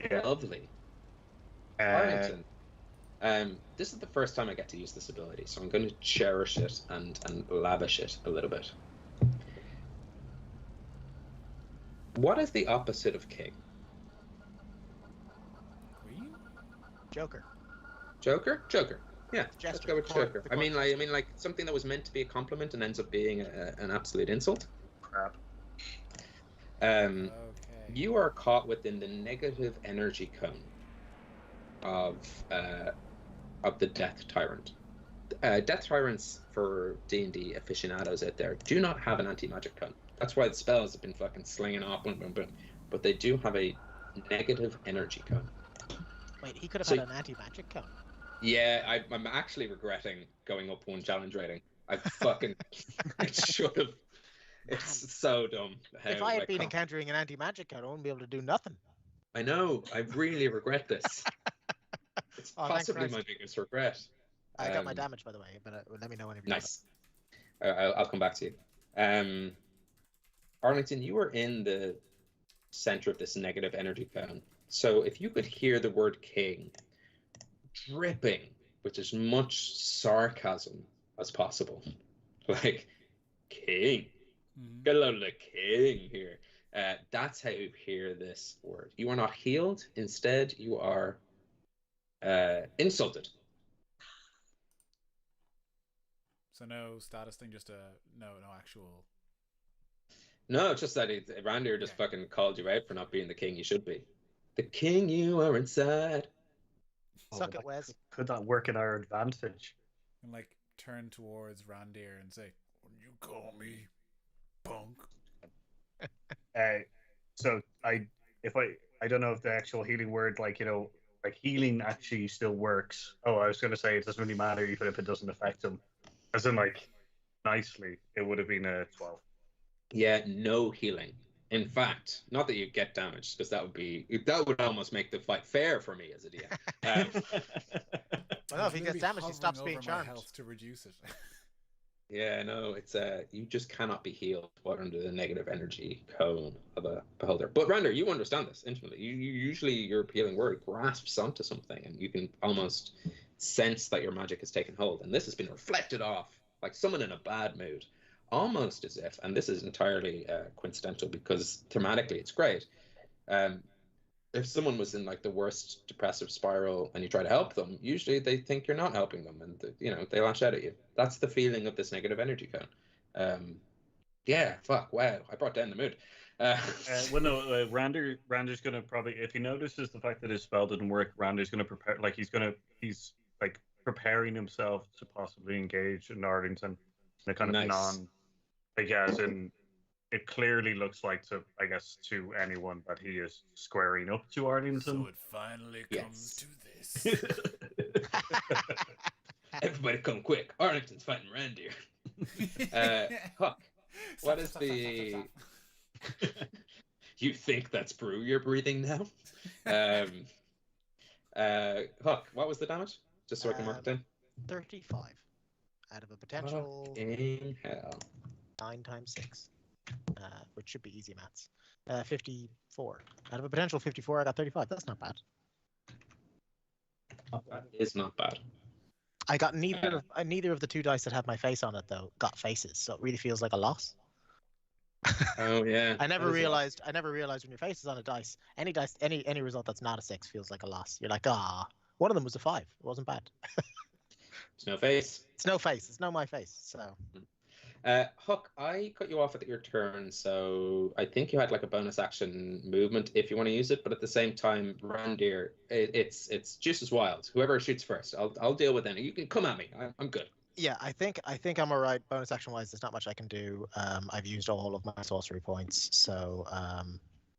Yeah. Lovely. Arlington. This is the first time I get to use this ability, so I'm going to cherish it and lavish it a little bit. What is the opposite of king? Queen? Joker. Joker? Joker. Yeah, Jester. let's go with Joker. I mean, like something that was meant to be a compliment and ends up being an absolute insult. Crap. Okay. You are caught within the negative energy cone of the Death Tyrant. Death Tyrants, for D&D aficionados out there, do not have an anti-magic cone. That's why the spells have been fucking slinging off, boom, boom, boom. But they do have a negative energy cone. Wait, he could have had an anti-magic cone. Yeah, I'm actually regretting going up one challenge rating. I fucking I should have. It's so dumb. If I had been encountering an anti-magic cone, I wouldn't be able to do nothing. I know. I really regret this. It's Oh, possibly my biggest regret. I got my damage, by the way, but let me know whenever you Nice. I'll come back to you. Arlington, you are in the center of this negative energy cone. So if you could hear the word king dripping with as much sarcasm as possible, like king, get a load of the king here. That's how you hear this word. You are not healed. Instead, you are insulted. So no status thing, just no actual. No, it's just that Randir just fucking called you out for not being the king you should be. The king you are inside. Suck it, Wes. Could that work in our advantage? And like turn towards Randir and say, "When you call me punk." So I don't know if the actual healing word, like healing actually still works. Oh, I was going to say it doesn't really matter even if it doesn't affect them. As in, like, nicely, it would have been a 12. Yeah, no healing. In fact, not that you get damaged, because that would almost make the fight fair for me as a DM. Well, no, if he gets damaged, he stops being charmed. Health to reduce it. Yeah, no, it's you just cannot be healed while under the negative energy cone of a beholder. But Rander, you understand this intimately. You usually your healing word grasps onto something, and you can almost sense that your magic has taken hold. And this has been reflected off like someone in a bad mood, almost as if. And this is entirely coincidental because thematically it's great. If someone was in like the worst depressive spiral and you try to help them, usually they think you're not helping them, and they lash out at you. That's the feeling of this negative energy cone. Yeah, fuck, wow, I brought down the mood. Well, no, Rander's gonna probably, if he notices the fact that his spell didn't work, Rander's gonna prepare, like he's like preparing himself to possibly engage in Arlington in a kind of as in. It clearly looks like to anyone that he is squaring up to Arlington. So it finally comes to this. Everybody come quick. Arlington's fighting Randir. Huck, what is the... You think that's brew you're breathing now? Huck, what was the damage? Just so I can mark it down. 35 out of a potential... Fucking hell. 9 times 6. which should be easy maths. 54. Out of a potential 54, I got 35. That's not bad. That is not bad. I got neither of the 2 dice that have my face on it though got faces, so it really feels like a loss. Oh yeah. I never realized when your face is on a dice, any result that's not a 6 feels like a loss. You're like, one of them was a 5. It wasn't bad. It's no face. It's no face. It's no my face. So. Huck, I cut you off at your turn, so I think you had like a bonus action movement if you want to use it. But at the same time, Randir, it's just as wild. Whoever shoots first, I'll deal with any. You can come at me. I'm good. Yeah, I think I'm alright. Bonus action wise, there's not much I can do. I've used all of my sorcery points, so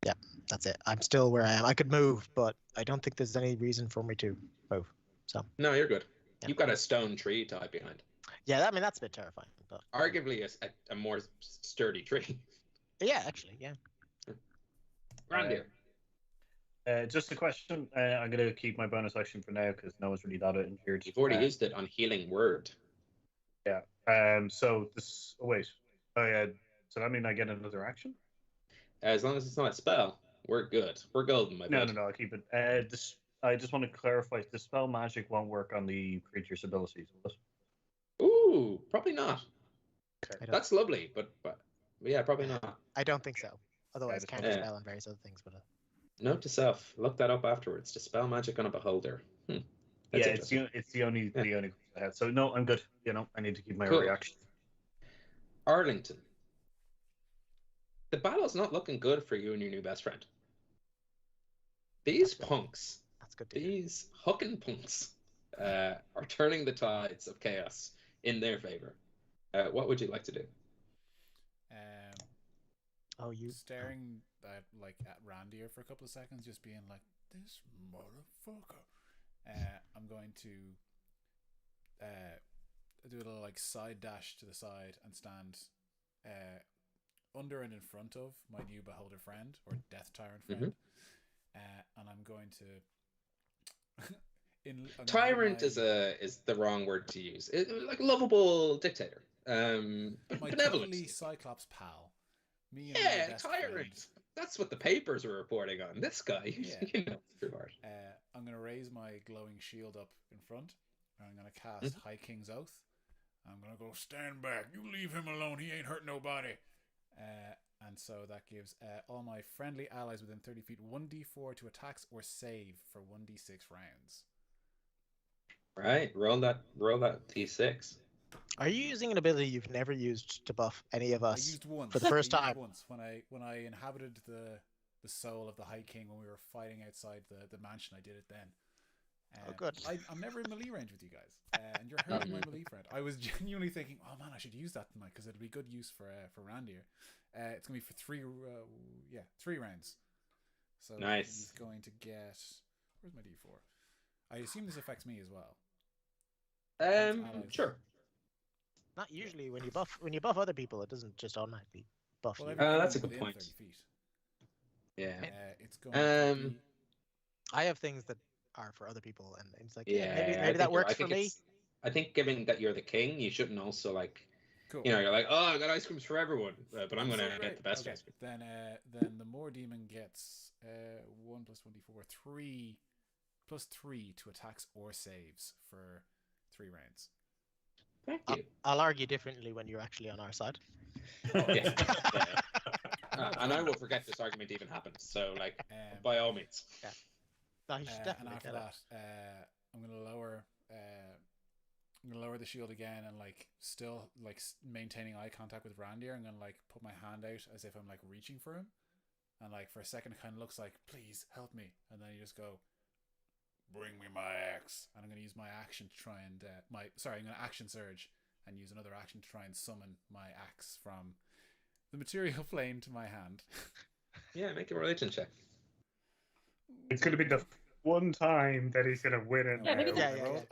yeah, that's it. I'm still where I am. I could move, but I don't think there's any reason for me to move. So. No, you're good. Yeah. You've got a stone tree to hide behind. Yeah, I mean that's a bit terrifying, but arguably a more sturdy tree. Yeah, actually, yeah. Randir. Just a question. I'm going to keep my bonus action for now because no one's really that injured. You've already used it on Healing Word. Yeah. So this. Oh, wait. Oh yeah. So that mean I get another action? As long as it's not a spell, we're good. We're golden, my No, bud. no. I'll keep it. I just want to clarify: the spell magic won't work on the creature's abilities, will it? Ooh, probably not. Okay. That's lovely, but yeah, probably not. I don't think so. Otherwise, Yeah, counter spell and various other things. But Note to self: look that up afterwards. Dispel magic on a beholder. Yeah, it's the only question I had. So no, I'm good. I need to keep my reaction. Arlington. The battle's not looking good for you and your new best friend. These punks, that's good. These hooking punks, are turning the tides of chaos in their favor. What would you like to do? You staring at Randir for a couple of seconds, just being like, "This motherfucker." I'm going to do a little side dash to the side and stand under and in front of my new beholder friend or death tyrant friend, and I'm going to. Tyrant is the wrong word to use. Like lovable dictator. My cuddly Cyclops pal. Me and my best tyrant. Friend. That's what the papers were reporting on. This guy, through art. I'm going to raise my glowing shield up in front. And I'm going to cast High King's Oath. I'm going to go, stand back. You leave him alone. He ain't hurt nobody. And so that gives all my friendly allies within 30 feet 1d4 to attacks or save for 1d6 rounds. Right. Roll that d6. Are you using an ability you've never used to buff any of us? I used once for the first time. Once when I inhabited the soul of the High King when we were fighting outside the mansion. I did it then. Good. I'm never in melee range with you guys, and you're hurting my melee friend. I was genuinely thinking, oh man, I should use that tonight because it'll be good use for Randir. It's gonna be for 3 rounds. So nice. He's going to get. Where's my d4? I assume this affects me as well. Sure. Not usually. When you buff other people, it doesn't just automatically buff you. That's a good point. 30 feet. Yeah. It's going to be... I have things that are for other people, and it's like, maybe that works for me. I think given that you're the king, you shouldn't also cool. You're like, oh, I got ice creams for everyone, but I'm gonna get the best ice cream. Then the Moor Demon gets 1 plus 1d4, 3 plus 3 to attacks or saves for 3 rounds. Thank you. I'll argue differently when you're actually on our side. Yeah. And I will forget this argument even happened. So, by all means. Yeah. No, you should definitely and after that, I'm gonna lower the shield again and still maintaining eye contact with Randir. I'm gonna put my hand out as if I'm reaching for him, and for a second it kind of looks like, please help me, and then you just go, bring me my axe, and I'm going to use my action to try and I'm going to action surge and use another action to try and summon my axe from the material plane to my hand. Yeah, make a religion check. It's going to be the one time that he's going to win it. I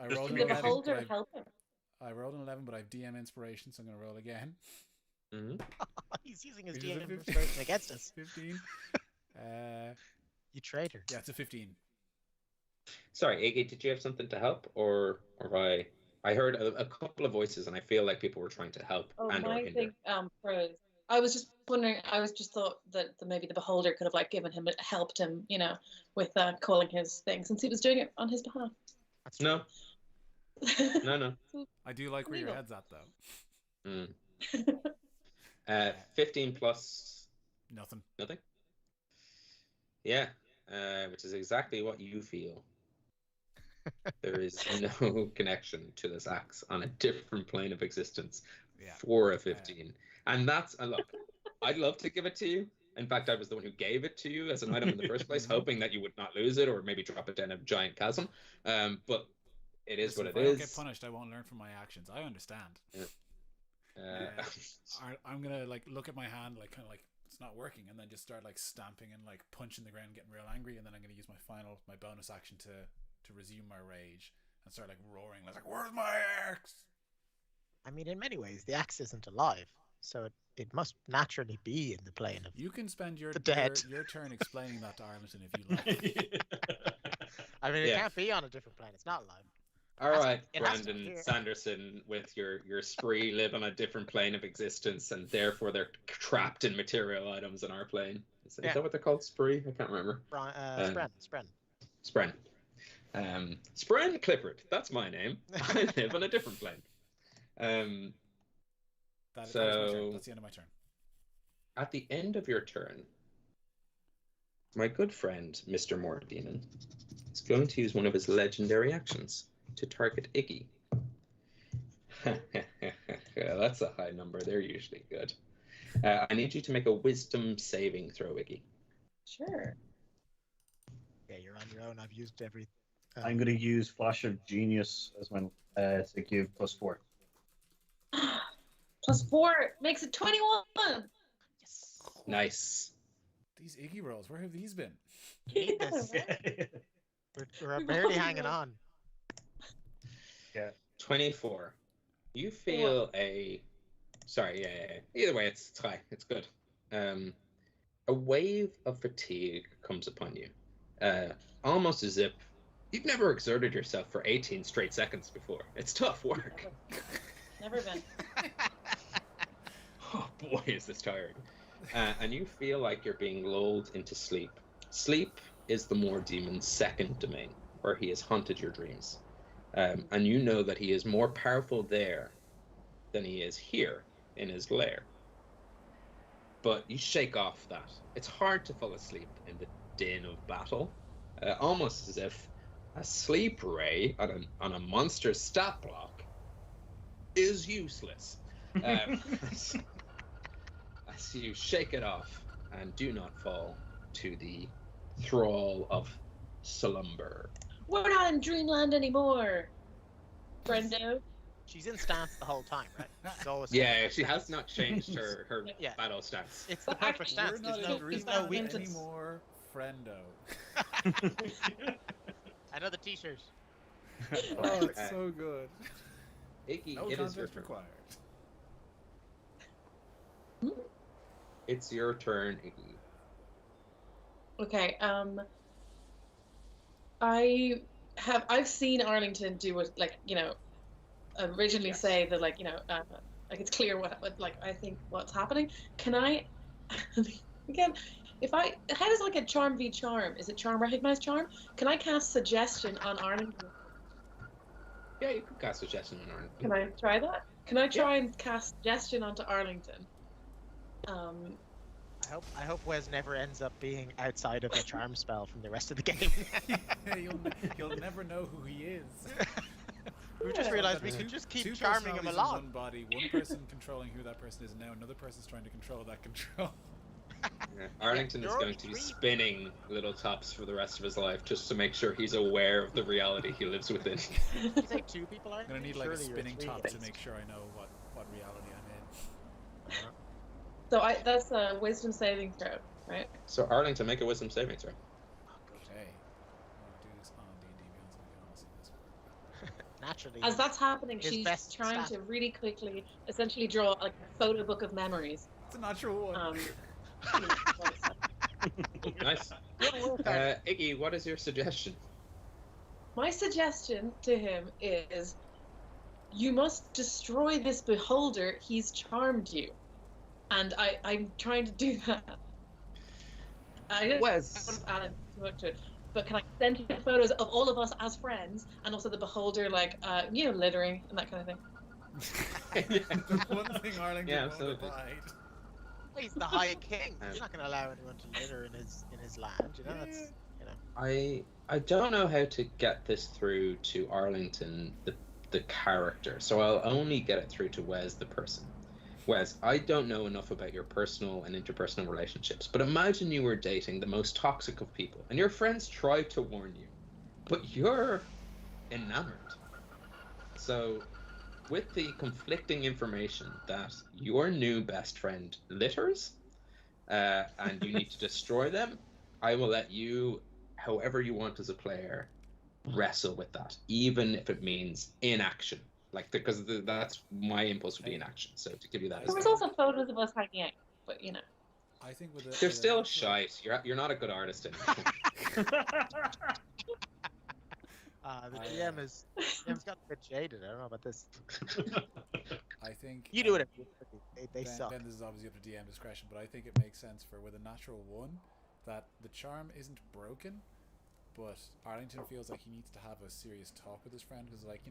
rolled an 11. I rolled an 11, but I have DM inspiration, so I'm going to roll again. Mm-hmm. He's using his DM inspiration against us. 15. You traitor. Yeah, it's a 15. Sorry, Iggy, did you have something to help, or I heard a couple of voices, and I feel like people were trying to help. Oh, my thing froze. I was just wondering. I was just thought that maybe the beholder could have like helped him, with calling his thing, since he was doing it on his behalf. That's No. No. I do like where your head's at, though. 15 plus Nothing. Yeah, which is exactly what you feel. There is no connection to this axe on a different plane of existence for a 15. And that's a look. I'd love to give it to you. In fact, I was the one who gave it to you as an item in the first place, hoping that you would not lose it or maybe drop it down a giant chasm. But it is what it is. If I don't get punished, I won't learn from my actions. I understand. I'm gonna like look at my hand, like kind of like it's not working, and then just start like stamping and like punching the ground, getting real angry, and then I'm gonna use my bonus action to resume my rage and start like roaring, like where's my axe? I mean, in many ways, the axe isn't alive, so it must naturally be in the plane of You can spend your the dead. your turn explaining that to Arlington if you like. I mean, it can't be on a different plane. It's not alive. All right, Brandon Sanderson, with your spree live on a different plane of existence, and therefore they're trapped in material items in our plane. Is that what they're called? Spree? I can't remember. Spren. Spren Clifford. That's my name. I live on a different plane. That's my turn. That's the end of my turn. At the end of your turn, my good friend, Mr. Mordemon, is going to use one of his legendary actions to target Iggy. That's a high number. They're usually good. I need you to make a wisdom saving throw, Iggy. Sure. Yeah, you're on your own. I've used every... I'm going to use Flash of Genius as my to give +4. +4 makes it 21. Yes. Nice. These Iggy rolls, where have these been? Need this. We're barely hanging on. Yeah. 24. You feel a... Sorry, yeah. Either way, it's high. It's good. A wave of fatigue comes upon you. Almost as if you've never exerted yourself for 18 straight seconds before. It's tough work. Never been. Oh boy, is this tiring. And you feel like you're being lulled into sleep. Sleep is the Mordemon's second domain, where he has haunted your dreams. And you know that he is more powerful there than he is here in his lair. But you shake off that. It's hard to fall asleep in the din of battle, almost as if a sleep ray on a monster's stat block is useless. As you shake it off and do not fall to the thrall of slumber. We're not in Dreamland anymore, Brendo. She's in stance the whole time, right? She's always She has not changed her battle stance. It's the perfect stance. We're not There's no weakness weakness anymore, friendo. Another t-shirt. Oh, it's so good. Iggy, No it is your contest turn. required. It's your turn, Iggy. Okay. I've seen Arlington do what, like, originally say that, like, like it's clear what like I think what's happening. Can I again? How does like a charm v charm? Is it charm recognize charm? Can I cast suggestion on Arlington? Yeah, you can cast suggestion on Arlington. Can I try that? Can I try and cast suggestion onto Arlington? I hope Wes never ends up being outside of a charm spell from the rest of the game. You'll never know who he is. We just realized we could just keep charming him along. One body, one person controlling who that person is now, another person's trying to control that control. Yeah, Arlington is going to be spinning little tops for the rest of his life just to make sure he's aware of the reality he lives within. You say 2 people are? I'm gonna need like a spinning top to make sure I know what reality I'm in. So that's a wisdom saving throw, right? So Arlington, make a wisdom saving throw. Okay. I'll do this on D&D Beyond so we can all see this. Naturally. As that's happening, she's best trying stat. to really quickly, essentially draw like a photo book of memories. It's a natural one. Nice. Iggy, what is your suggestion? My suggestion to him is, you must destroy this beholder. He's charmed you. and I'm trying to do that. I don't Wes. want to add too much to it, but can I send you photos of all of us as friends, and also the beholder, like littering and that kind of thing? The one thing Arlington Yeah, won't absolutely. abide. He's the High King. He's not going to allow anyone to litter in his land. You know, Yeah. that's I don't know how to get this through to Arlington, the character, so I'll only get it through to Wes, the person. Wes, I don't know enough about your personal and interpersonal relationships, but imagine you were dating the most toxic of people, and your friends tried to warn you, but you're enamored. So, with the conflicting information that your new best friend litters, and you need to destroy them, I will let you, however you want as a player, wrestle with that, even if it means inaction. Like, because that's my impulse would be inaction. So to give you that, There was also photos of us hanging out, but I think with they're still shite. You're not a good artist anymore. the DM's got a bit jaded. I don't know about this. I think You do it. They then, suck. then this is obviously up to DM discretion, but I think it makes sense for with a natural 1 that the charm isn't broken, but Arlington feels like he needs to have a serious talk with his friend because, like,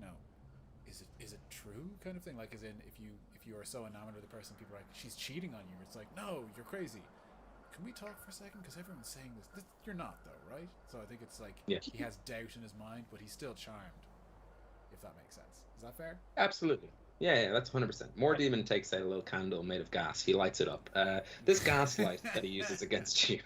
is it true kind of thing? Like, as in, if you are so enamored of the person, people are like, she's cheating on you. It's like, no, you're crazy. Can we talk for a second? Because everyone's saying this. You're not, though, right? So I think it's like he has doubt in his mind, but he's still charmed. If that makes sense. Is that fair? Absolutely. Yeah, that's 100%. More Demon takes out a little candle made of gas. He lights it up. This gas light that he uses against you.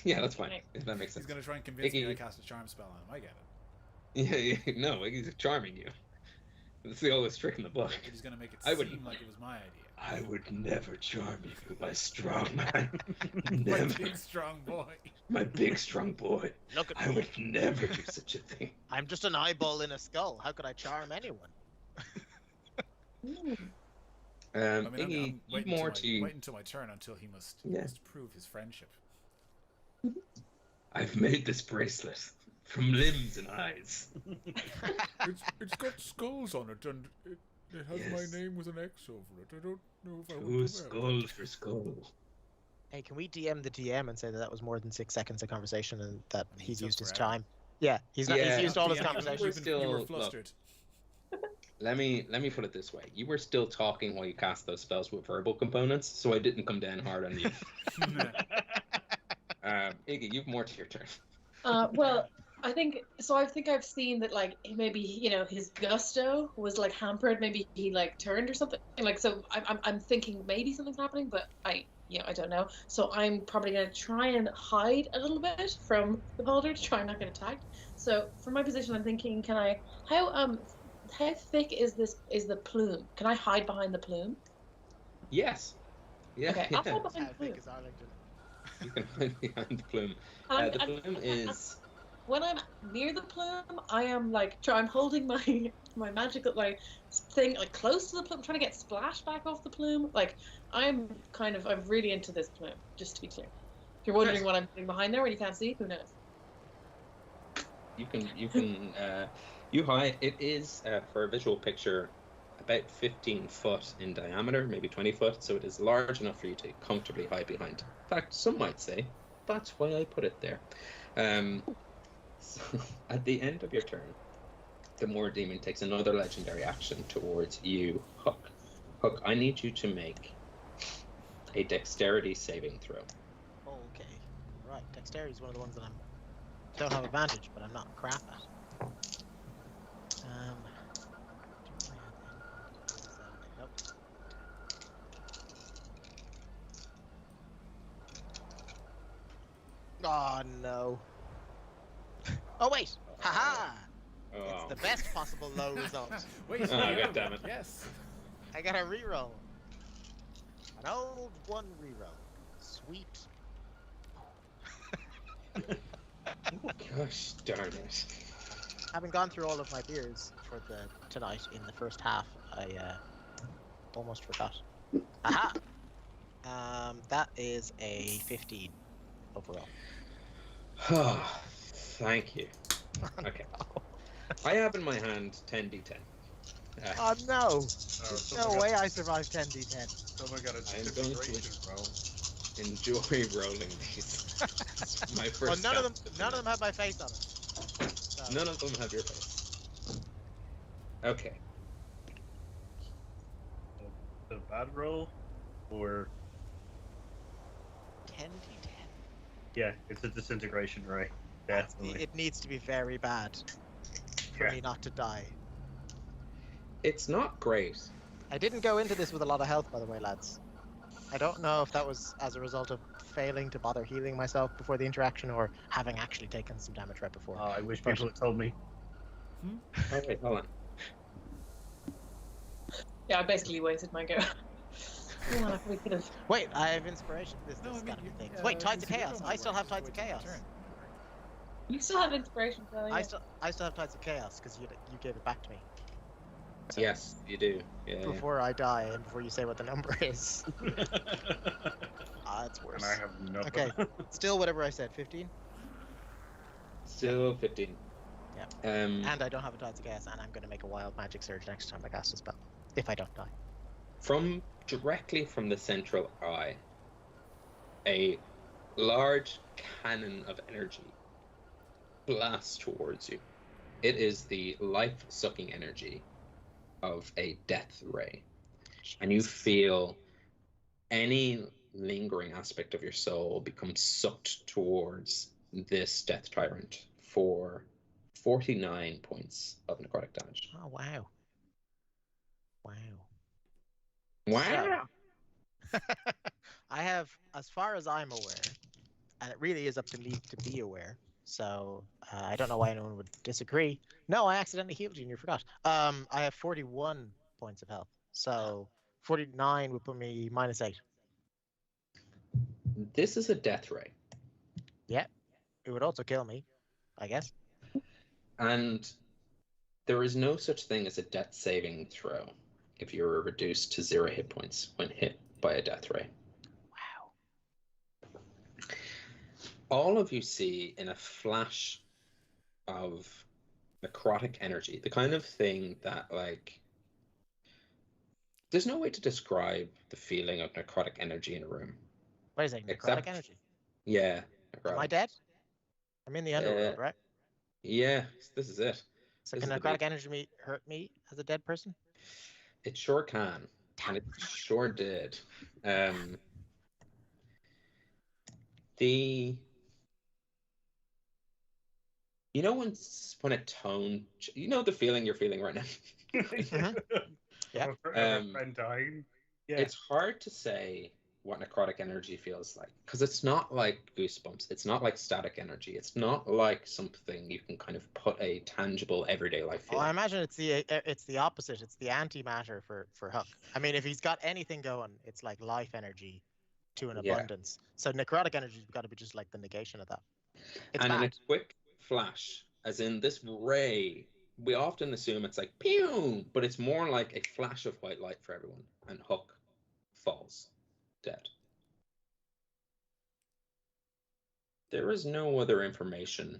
Yeah, that's fine. If that makes sense. He's going to try and convince Iggy. me I cast a charm spell on him. I get it. Yeah, no, he's charming you. That's the oldest trick in the book. But he's going to make it seem like it was my idea. I would never charm you, my strong man. My Never. big strong boy. My big strong boy. Look at I me. would never do such a thing. I'm just an eyeball in a skull. How could I charm anyone? I mean, Iggy, I'm waiting until my turn until he must prove his friendship. I've made this bracelet from limbs and eyes. It's got skulls on it, and it has Yes. my name with an X over it. I don't know if I Two want to wear it. skull for skull. Hey, can we DM the DM and say that was more than 6 seconds of conversation and that He he's took used his forever. time? Yeah, he's not. Yeah. He's used all his Yeah, conversation. you were Still- flustered. Let me put it this way. You were still talking while you cast those spells with verbal components, so I didn't come down hard on you. Iggy, you've more to your turn. well, I think I've seen that, like, maybe his gusto was like hampered. Maybe he like turned or something. Like, so I'm thinking maybe something's happening, but I don't know. So I'm probably gonna try and hide a little bit from the beholder to try and not get attacked. So from my position, I'm thinking, how thick is the plume? Can I hide behind the plume? Yes. Yeah. Okay, I'll hide behind How the plume. big is Arlington? You can hide behind the plume. And The plume is. when I'm near the plume, I am like I'm holding my magical thing like close to the plume, trying to get splashed back off the plume. Like I'm really into this plume. Just to be clear, if you're wondering what I'm doing behind there when you can't see, who knows? You hide. It is for a visual picture about 15 foot in diameter, maybe 20 foot, so it is large enough for you to comfortably hide behind. In fact, some might say that's why I put it there. So at the end of your turn, the Moor Demon takes another legendary action towards you, Hook. Hook, I need you to make a dexterity saving throw. Okay, right. Dexterity is one of the ones that don't have advantage, but I'm not crap at. Nope. Oh no. Oh wait! Haha! Oh. It's the best possible low result. Wait, Oh, God damn it. Yes. I got a reroll. An old one reroll. Sweet. Gosh darn it. Having gone through all of my beers for tonight in the first half, I almost forgot. Aha! That is a 15 overall. Thank you. Okay. I have in my hand 10d10. Oh no! Oh, There's someone no got- way I survived 10d10. Someone got a I am going to disintegration roll. enjoy rolling these. It's my Well, first. none of stab. them have my face on it. So, None of them have your face. Okay. The bad roll, or 10d10. yeah, it's a disintegration ray. Definitely. It needs to be very bad for Yeah. me not to die. It's not great. I didn't go into this with a lot of health, by the way, lads. I don't know if that was as a result of failing to bother healing myself before the interaction or having actually taken some damage right before. I wish people had told me. Oh wait, hold on. Yeah, I basically wasted my go. Yeah, we could have. Wait, I have inspiration. This No, I has mean, gotta be you- things. Wait, Tides of you Chaos. don't I still work, have just Tides of wait till your Chaos. turn. You still have inspiration, Phil. Yeah. I still have Tides of Chaos because you gave it back to me. So, Yes, you do. Yeah. Before I die and before you say what the number is. It's worse. And I have nothing. Okay, still whatever I said, 15? Still 15. Yeah. And And I don't have a Tides of Chaos, and I'm going to make a Wild Magic Surge next time I cast a spell. If I don't die. directly from the central eye, a large cannon of energy blasts towards you. It is the life-sucking energy of a death ray. And you feel any lingering aspect of your soul become sucked towards this death tyrant for 49 points of necrotic damage. Oh, wow. Wow. Wow! I have, as far as I'm aware, and it really is up to me to be aware, so I don't know why anyone would disagree. No, I accidentally healed you and you forgot. I have 41 points of health, so 49 would put me -8. This is a death ray. It would also kill me, I guess. And there is no such thing as a death saving throw if you're reduced to 0 hit points when hit by a death ray. Wow. All of you see in a flash of necrotic energy, the kind of thing that, like, there's no way to describe the feeling of necrotic energy in a room. What is it? Necrotic Except- energy. Yeah. Am I Necrotic. dead? I'm in the underworld, right? Yeah, this is it. So this can is the necrotic big- energy hurt me as a dead person? It sure can. And it sure did. The You know when a tone, you know the feeling you're feeling right now. Yeah. Of a friend dying. Yeah. It's hard to say what necrotic energy feels like because it's not like goosebumps. It's not like static energy. It's not like something you can kind of put a tangible everyday life Well, feeling. I imagine it's the opposite. It's the antimatter for Huck. I mean, if he's got anything going, it's like life energy to an Yeah. abundance. So necrotic energy's got to be just like the negation of that. It's And in bad. a quick flash, as in this ray, we often assume it's like pew, but it's more like a flash of white light for everyone, and Huck falls dead. There is no other information.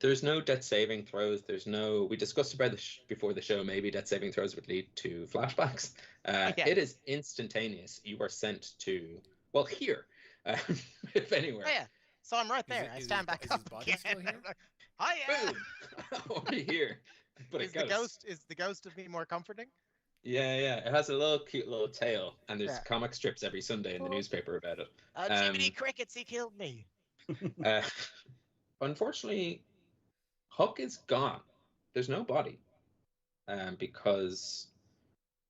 There's no death saving throws. There's no. We discussed about before the show. Maybe death saving throws would lead to flashbacks. Yeah. It is instantaneous. You are sent to here, if anywhere. Oh yeah. So I'm right there. I Is stand his back bo- up is his body still again. here? Hiya! Boom! Already here. But Is the ghost of me more comforting? Yeah. It has a little cute little tail, and there's Yeah. comic strips every Sunday in the newspaper about it. Jiminy Crickets, he killed me. Unfortunately, Huck is gone. There's no body, because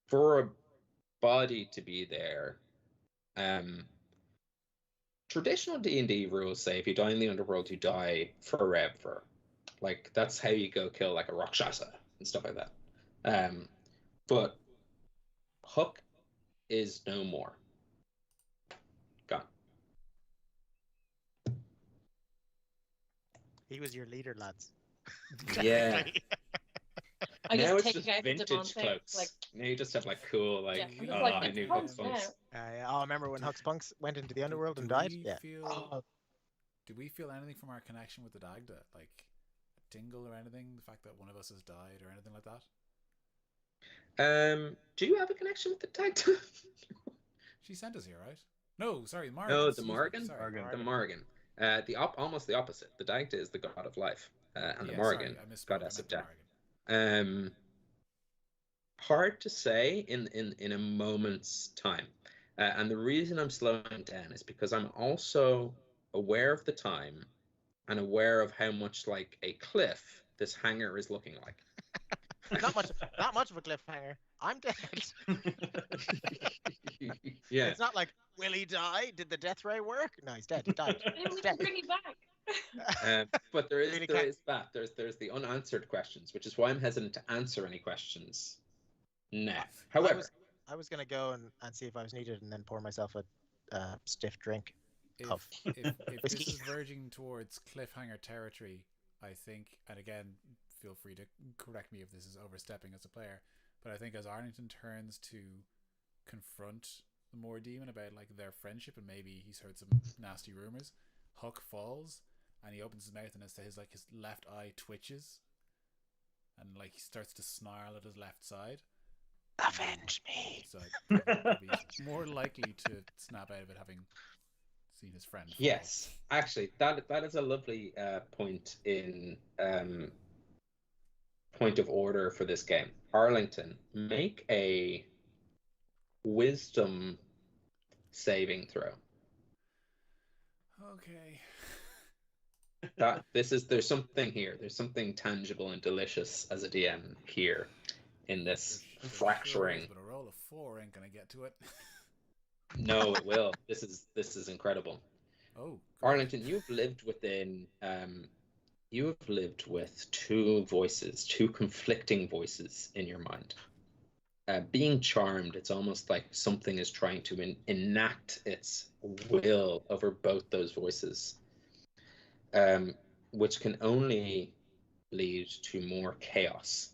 for a body to be there, traditional D&D rules say if you die in the underworld, you die forever. Like that's how you go kill like a Rakshasa and stuff like that. But Huck is no more. Gone. He was your leader, lads. Yeah. Technically. I Now just it's take just out the vintage Devontae, clothes. like, Now you just have like cool like yeah, I'm just oh, like, I it's knew Huck's Huck's Punks. now. I remember when Huck Spunks went into the underworld Do and died. we Yeah. Feel, do we feel anything from our connection with the Dagda? Like a tingle or anything? The fact that one of us has died or anything like that? Do you have a connection with the detective? She sent us here, right? No, sorry, Morgan. No, the excuse me, Morgan. Sorry. Morgan. The Morgan. Almost the opposite. The Dagda is the god of life, and the Yeah, Morgan, sorry, I misspoke. goddess I of meant death. the Morgan. Hard to say in a moment's time, and the reason I'm slowing down is because I'm also aware of the time and aware of how much like a cliff this hangar is looking like. Not much of a cliffhanger. I'm dead. Yeah. It's not like, will he die? Did the death ray work? No, he's dead. He died. Maybe we He's can dead. bring you back. But there is Really there can't- is that there's the unanswered questions, which is why I'm hesitant to answer any questions now. However, I was gonna go and see if I was needed, and then pour myself a stiff drink. If, Of if this whiskey. is verging towards cliffhanger territory, I think, and again, feel free to correct me if this is overstepping as a player, but I think as Arlington turns to confront the Moor Demon about like their friendship, and maybe he's heard some nasty rumors, Huck falls and he opens his mouth, and his left eye twitches, and like he starts to snarl at his left side. Avenge me. So he'll be more likely to snap out of it having seen his friend fall. yes, actually, that is a lovely point in point of order for this game. Arlington, make a wisdom saving throw. Okay. There's something here. There's something tangible and delicious as a DM here in this There's fracturing. But a roll of 4 ain't gonna get to it. No, it will. This is incredible. Oh, good. Arlington, you've lived with two voices, two conflicting voices in your mind. Being charmed, it's almost like something is trying to enact its will over both those voices, which can only lead to more chaos.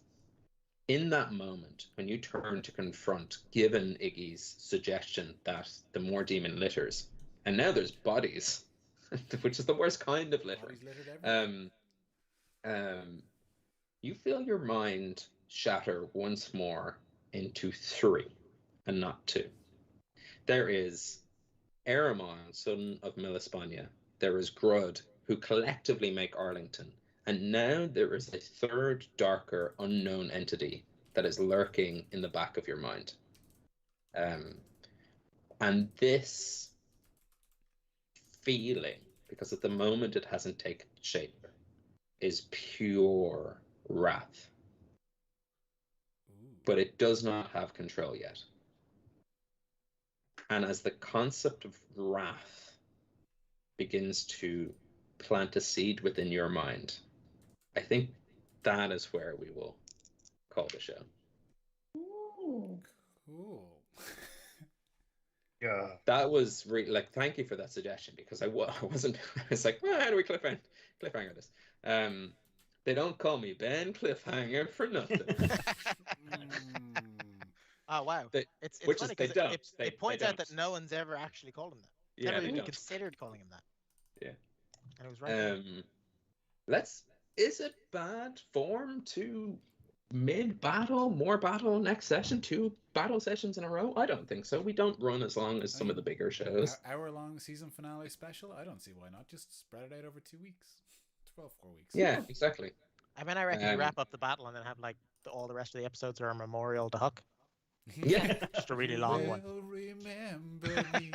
In that moment, when you turn to confront, given Iggy's suggestion that the Moor Demon litters, and now there's bodies, which is the worst kind of littering. Bodies littered everywhere. You feel your mind shatter once more into 3 and not 2. There is Eramon, son of Milispania. There is Grud, who collectively make Arlington. And now there is a third, darker, unknown entity that is lurking in the back of your mind. And this feeling, because at the moment it hasn't taken shape, is pure wrath. Ooh. But it does not have control yet. And as the concept of wrath begins to plant a seed within your mind, I think that is where we will call the show. Ooh. Cool. Yeah. That was like, thank you for that suggestion, because I wasn't. I was like, well, how do we cliffhanger this? They don't call me Ben Cliffhanger for nothing. Oh wow! They- It's which funny is they 'cause don't. it points out don't. that no one's ever actually called him that. Yeah, Never they even don't. considered calling him that. Yeah. And it was right. Is it bad form to mid-battle, more battle next session, 2 battle sessions in a row? I don't think so. We don't run as long as some of the bigger shows. Hour-long season finale special? I don't see why not. Just spread it out over 2 weeks. 4 weeks. Yeah, exactly. I mean, I reckon you um, wrap up the battle and then have like all the rest of the episodes are a memorial to Huck. Yeah. Just a really long one. Will remember me.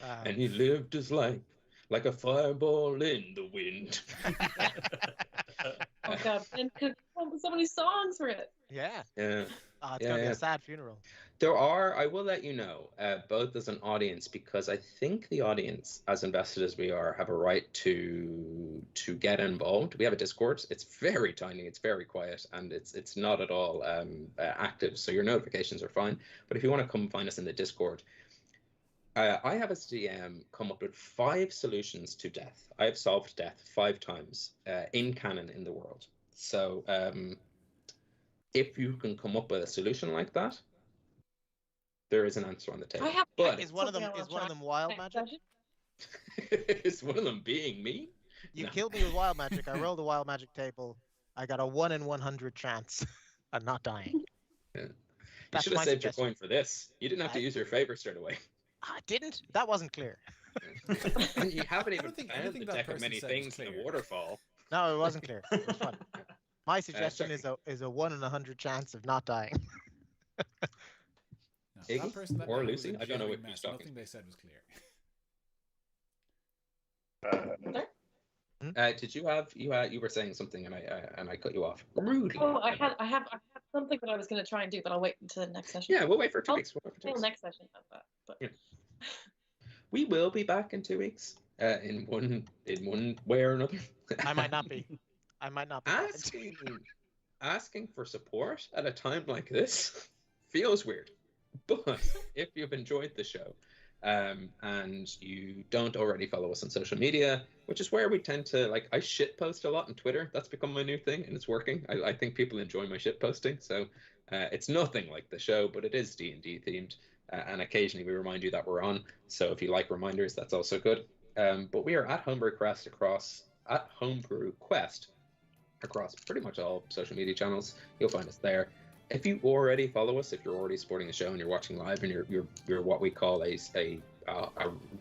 And he lived his life like a fireball in the wind. Oh god, Ben could come up with so many songs for it. Yeah. Yeah. Oh, it's gonna be Yeah. a sad funeral. There are, I will let you know, both as an audience, because I think the audience, as invested as we are, have a right to get involved. We have a Discord. It's very tiny, it's very quiet, and it's not at all active, so your notifications are fine. But if you want to come find us in the Discord, I have as DM come up with 5 solutions to death. I have solved death 5 times in canon in the world. So if you can come up with a solution like that, there is an answer on the table. I have. But Is one of them wild Next magic? session. is one of them being me? You No. killed me with wild magic. I rolled the wild magic table. I got a 1 in 100 chance of not dying. Yeah. You That's should have my saved your suggestion. coin for this. You didn't have to use your favor straight away. I didn't. That wasn't clear. And you haven't even think found anything the that deck of person many said was things in the clear. waterfall. No, it wasn't clear. It was fun. My suggestion sorry. is a 1 in 100 chance of not dying. No, Iggy that person that or met was Lucy? a I don't know jittery which mess. who's talking. Nothing they said was clear. Did you have you were saying something and I cut you off rudely? Oh, I have something that I was going to try and do, but I'll wait until the next session. Yeah, we'll wait for 2 I'll weeks. We'll wait for 2 Till weeks. next session of that. But Yeah. We will be back in 2 weeks. In one way or another. I might not be. I might not be. Asking for support at a time like this feels weird. But if you've enjoyed the show, and you don't already follow us on social media, which is where we tend to, I shit post a lot on Twitter. That's become my new thing, and it's working. I think people enjoy my shit posting, so it's nothing like the show, but it is D&D themed, and occasionally we remind you that we're on. So if you like reminders, that's also good. But we are at Homebrew Quest across pretty much all social media channels. You'll find us there. If you already follow us, if you're already supporting the show and you're watching live and you're what we call a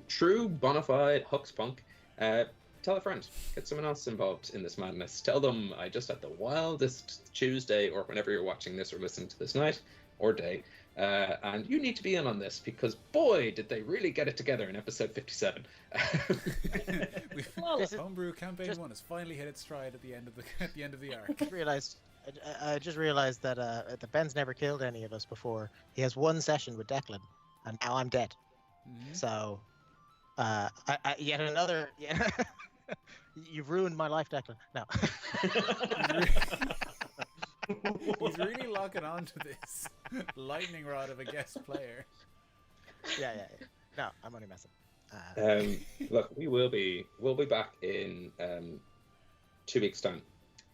true bona fide Hux punk, tell a friend, get someone else involved in this madness. Tell them I just had the wildest Tuesday, or whenever you're watching this or listening to this night or day, and you need to be in on this, because boy did they really get it together in episode 57. Homebrew campaign 1 has finally hit its stride at the end of the arc. I just realized that Ben's never killed any of us before. He has one session with Declan, and now I'm dead. Mm-hmm. So, yet another. Yeah, you've ruined my life, Declan. No. He's really locking on to this lightning rod of a guest player. Yeah. No, I'm only messing. Look, we'll be back in 2 weeks' time.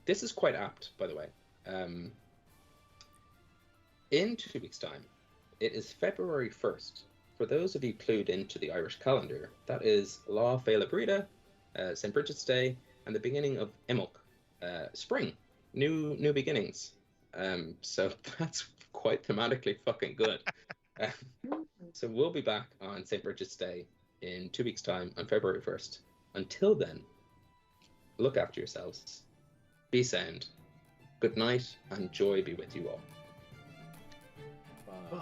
This is quite apt, by the way. In 2 weeks' time, it is February 1st. For those of you clued into the Irish calendar, that is La Fela Brida, St. Bridget's Day, and the beginning of Imbolc, spring, new beginnings. So that's quite thematically fucking good. So we'll be back on St. Bridget's Day in 2 weeks' time on February 1st. Until then, look after yourselves. Be sound. Good night, and joy be with you all. Bye.